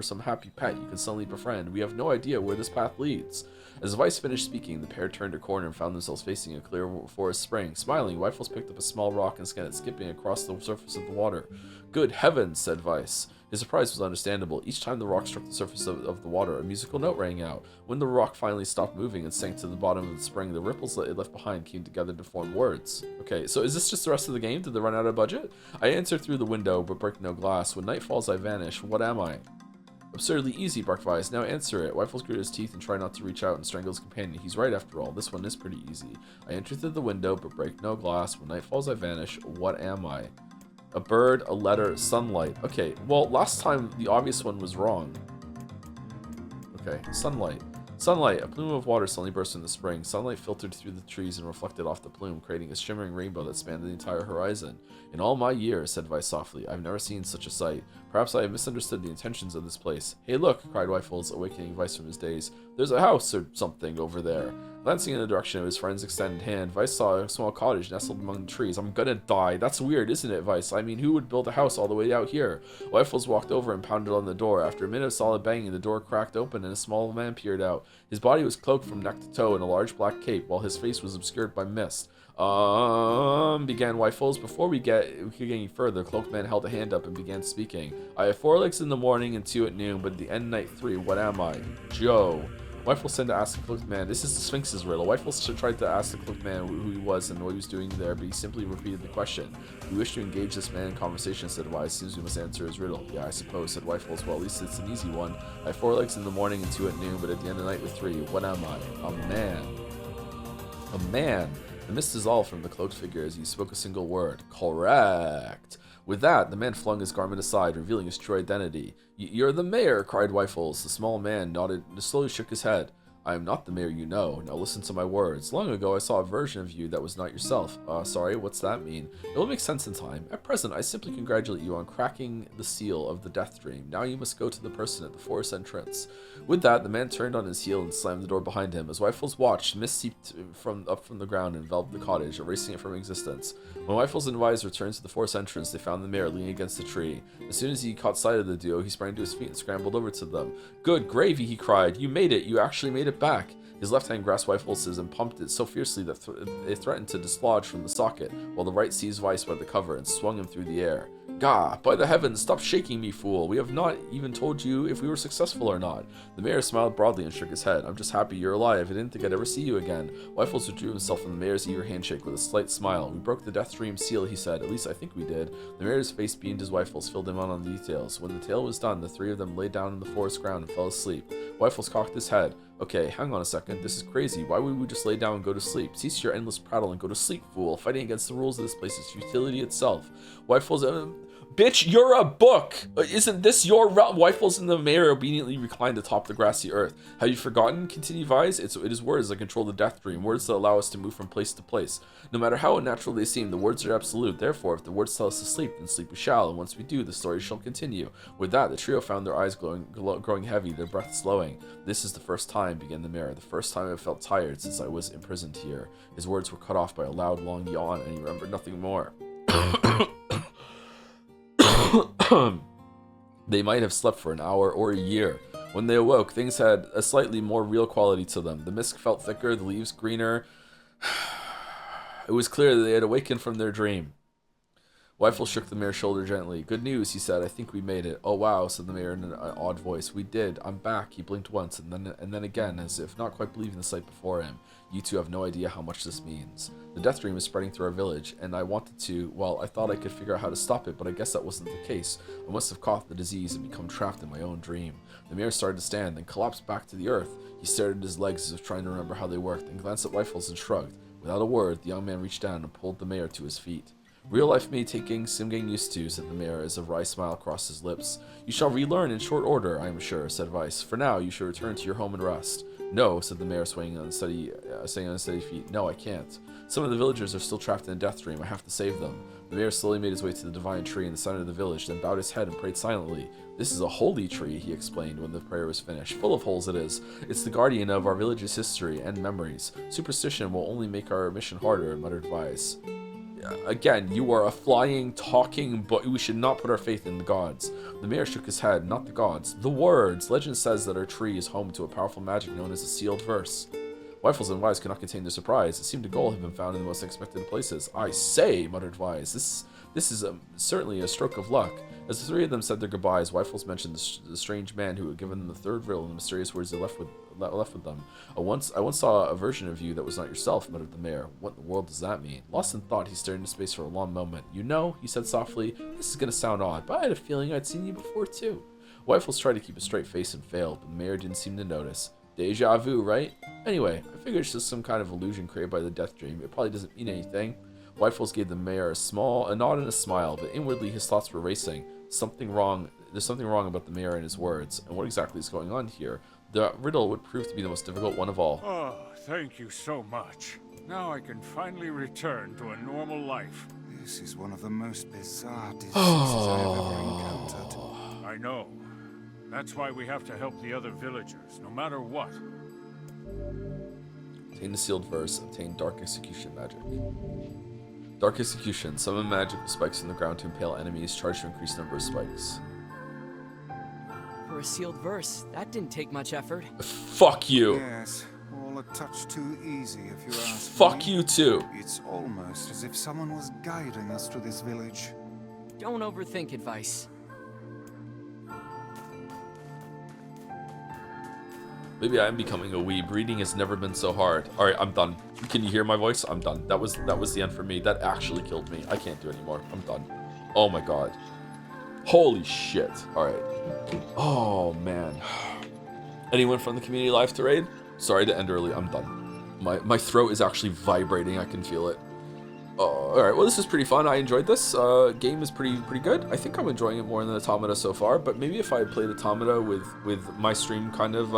some happy pet you can suddenly befriend. We have no idea where this path leads. As Vice finished speaking, the pair turned a corner and found themselves facing a clear forest spring. Smiling, Wyfels picked up a small rock and scanned it, skipping across the surface of the water. Good heavens, said Vice. His surprise was understandable. Each time the rock struck the surface of the water, a musical note rang out. When the rock finally stopped moving and sank to the bottom of the spring, the ripples that it left behind came together to form words. Okay, so is this just the rest of the game? Did they run out of budget? I answered through the window, but break no glass. When night falls, I vanish. What am I? Absurdly easy, barked Vice. Now answer it. Wyfels gritted his teeth and tried not to reach out and strangle his companion. He's right after all. This one is pretty easy. I entered through the window, but break no glass. When night falls, I vanish. What am I? A bird, a letter, sunlight. Okay, well, last time the obvious one was wrong. Okay, sunlight. Sunlight. A plume of water suddenly burst in the spring. Sunlight filtered through the trees and reflected off the plume, creating a shimmering rainbow that spanned the entire horizon. In all my years, said Vice softly, I've never seen such a sight. Perhaps I have misunderstood the intentions of this place. Hey, look, cried Wyfels, awakening Vice from his daze. There's a house or something over there. Glancing in the direction of his friend's extended hand, Vice saw a small cottage nestled among the trees. I'm gonna die. That's weird, isn't it, Vice? I mean, who would build a house all the way out here? Wyfels walked over and pounded on the door. After a minute of solid banging, the door cracked open and a small man peered out. His body was cloaked from neck to toe in a large black cape, while his face was obscured by mist. Began Wyfels. Before we get any further, Cloaked Man held a hand up and began speaking. I have 4 legs in the morning and 2 at noon, but at the end night 3. What am I? Joe. Wyfels sent to ask the Cloaked Man. This is the Sphinx's riddle. Wyfels tried to ask the Cloaked Man who he was and what he was doing there, but he simply repeated the question. We wish to engage this man in conversation, said Wise. Seems we must answer his riddle. Yeah, I suppose, said Wyfels. Well, at least it's an easy one. I have 4 legs in the morning and 2 at noon, but at the end of the night with 3. What am I? A man. A man. The mist dissolved from the cloaked figure as he spoke a single word. Correct. With that, the man flung his garment aside, revealing his true identity. You're the mayor, cried Wyfels. The small man nodded and slowly shook his head. I am not the mayor you know. Now listen to my words. Long ago, I saw a version of you that was not yourself. Sorry, what's that mean? It will make sense in time. At present, I simply congratulate you on cracking the seal of the Death Dream. Now you must go to the person at the forest entrance. With that, the man turned on his heel and slammed the door behind him. As Wyfels watched, mist seeped up from the ground and enveloped the cottage, erasing it from existence. When Wyfels and Wise returned to the forest entrance, they found the mayor leaning against a tree. As soon as he caught sight of the duo, he sprang to his feet and scrambled over to them. Good gravy, he cried. You made it. You actually made it back. His left hand grasped Wyfels' and pumped it so fiercely that it threatened to dislodge from the socket, while the right seized Vice by the cover and swung him through the air. Gah! By the heavens, stop shaking me, fool! We have not even told you if we were successful or not. The mayor smiled broadly and shook his head. I'm just happy you're alive. I didn't think I'd ever see you again. Wyfels withdrew himself from the mayor's eager handshake with a slight smile. We broke the Death Dream seal, he said. At least I think we did. The mayor's face beamed as Wyfels filled him in on the details. When the tale was done, the 3 of them lay down in the forest ground and fell asleep. Wyfels cocked his head. Okay, hang on a second. This is crazy. Why would we just lay down and go to sleep? Cease your endless prattle and go to sleep, fool. Fighting against the rules of this place is futility itself. Wyfels, Bitch, you're a book! Isn't this your realm? Wyfels and the mayor obediently reclined atop the grassy earth. Have you forgotten? Continued Vise. It is words that control the death dream, words that allow us to move from place to place. No matter how unnatural they seem, the words are absolute. Therefore, if the words tell us to sleep, then sleep we shall, and once we do, the story shall continue. With that, the trio found their eyes growing heavy, their breath slowing. This is the first time, began the mayor, the first time I've felt tired since I was imprisoned here. His words were cut off by a loud, long yawn, and he remembered nothing more. They might have slept for an hour or a year. When they awoke, things had a slightly more real quality to them. The mist felt thicker, the leaves greener. It was clear that they had awakened from their dream. Wyfel shook the mayor's shoulder gently. Good news, he said. I think we made it. Oh wow, said the mayor in an odd voice. We did. I'm back. He blinked once and then again, as if not quite believing the sight before him. You two have no idea how much this means. The death dream is spreading through our village, and I wanted to, well, I thought I could figure out how to stop it, but I guess that wasn't the case. I must have caught the disease and become trapped in my own dream. The mayor started to stand, then collapsed back to the earth. He stared at his legs as if trying to remember how they worked, then glanced at Wyfels and shrugged. Without a word, the young man reached down and pulled the mayor to his feet. Real life me taking, sim getting used to, said the mayor as a wry smile crossed his lips. You shall relearn in short order, I am sure, said Vice. For now, you should return to your home and rest. No, said the mayor, swaying on unsteady feet. No, I can't. Some of the villagers are still trapped in a death dream. I have to save them. The mayor slowly made his way to the divine tree in the center of the village, then bowed his head and prayed silently. This is a holy tree, he explained when the prayer was finished. Full of holes it is. It's the guardian of our village's history and memories. Superstition will only make our mission harder, muttered Vice. Again, you are a flying, talking, but we should not put our faith in the gods. The mayor shook his head. Not the gods. The words. Legend says that our tree is home to a powerful magic known as a sealed verse. Wyfels and Wise could not contain their surprise. It seemed a goal had been found in the most unexpected places. I say, muttered Wise. This is certainly a stroke of luck. As the three of them said their goodbyes, Wyfels mentioned the strange man who had given them the third riddle and the mysterious words they left with them. I once saw a version of you that was not yourself, muttered the mayor. What in the world does that mean? Lost in thought, he stared into space for a long moment. You know, he said softly, this is going to sound odd, but I had a feeling I'd seen you before too. Wyfels tried to keep a straight face and failed, but the mayor didn't seem to notice. Deja vu, right? Anyway, I figured it's just some kind of illusion created by the death dream. It probably doesn't mean anything. Wyfels gave the mayor a nod and a smile, but inwardly his thoughts were racing. There's something wrong about the mayor and his words, and what exactly is going on here? The riddle would prove to be the most difficult one of all. Oh, thank you so much. Now I can finally return to a normal life. This is one of the most bizarre diseases I have ever encountered. I know. That's why we have to help the other villagers, no matter what. Obtain the sealed verse. Obtain dark execution magic. Dark execution. Summon magical spikes in the ground to impale enemies. Charge to increase the number of spikes. For a sealed verse, that didn't take much effort. Fuck you. Yes, all a touch too easy if you ask Fuck me. you too. It's almost as if someone was guiding us to this village. Don't overthink advice. Maybe I'm becoming a weeb. Reading has never been so hard. Alright, I'm done. Can you hear my voice? I'm done. That was the end for me. That actually killed me. I can't do it anymore. I'm done. Oh my god. Holy shit. Alright. Oh man. Anyone from the community live to raid? Sorry to end early. I'm done. My throat is actually vibrating. I can feel it. Alright, well this is pretty fun. I enjoyed this. Game is pretty good. I think I'm enjoying it more than Automata so far, but maybe if I had played Automata with my stream kind of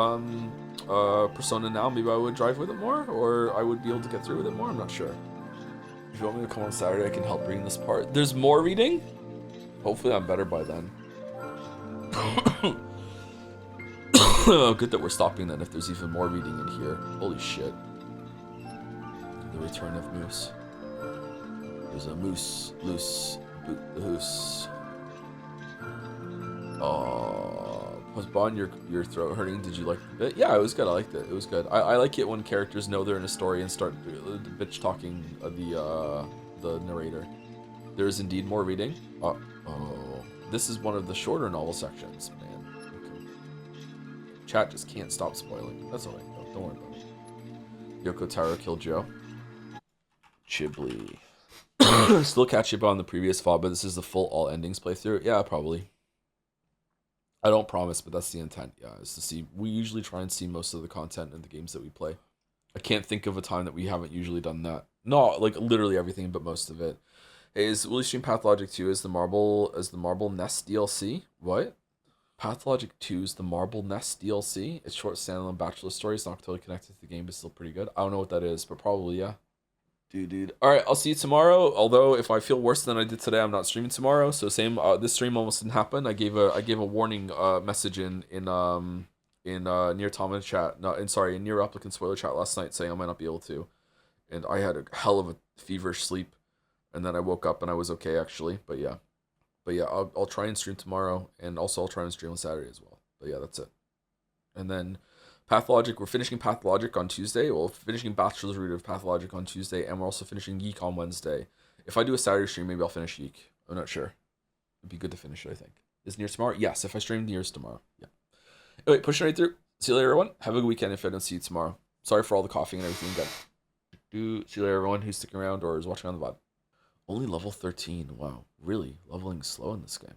persona now, maybe I would drive with it more, or I would be able to get through with it more. I'm not sure. If you want me to come on Saturday, I can help reading this part. There's more reading? Hopefully I'm better by then. Good that we're stopping then if there's even more reading in here. Holy shit. The return of Moose. There's a moose loose, boot the hoose. Was Bon your throat hurting? Did you like the bit? Yeah, it was good. I liked it. It was good. I like it when characters know they're in a story and start bitch talking the narrator. There is indeed more reading. Oh, this is one of the shorter novel sections, man. Okay. Chat just can't stop spoiling. That's alright though. Don't worry about it. Yoko Taro killed Joe. Chibli. Still catch up on the previous VOD, but this is the full all endings playthrough. Yeah, probably. I don't promise, but that's the intent. Yeah, is to see. We usually try and see most of the content in the games that we play. I can't think of a time that we haven't usually done that. No, like literally everything, but most of it. Hey, will you stream Pathologic 2 as the Marble Nest DLC? What? Pathologic 2 is the Marble Nest DLC. It's short standalone bachelor story. It's not totally connected to the game, but still pretty good. I don't know what that is, but probably yeah. Dude. All right, I'll see you tomorrow. Although if I feel worse than I did today, I'm not streaming tomorrow. So same. This stream almost didn't happen. I gave a warning message in Nier Tama chat. In Nier Replicant spoiler chat last night saying I might not be able to, and I had a hell of a feverish sleep, and then I woke up and I was okay actually. But yeah, I'll try and stream tomorrow, and also I'll try and stream on Saturday as well. But yeah, that's it. And then Pathologic, we're finishing Pathologic on Tuesday. Well, finishing Bachelor's Root of Pathologic on Tuesday, and we're also finishing Yeek on Wednesday. If I do a Saturday stream, maybe I'll finish Yeek. I'm not sure. It'd be good to finish it, I think. Is Nier tomorrow? Yes, if I stream Nier's tomorrow. Yeah. Anyway, pushing right through. See you later, everyone. Have a good weekend if I don't see you tomorrow. Sorry for all the coughing and everything. See you later, everyone who's sticking around or is watching on the VOD. Only level 13. Wow. Really? Leveling slow in this game.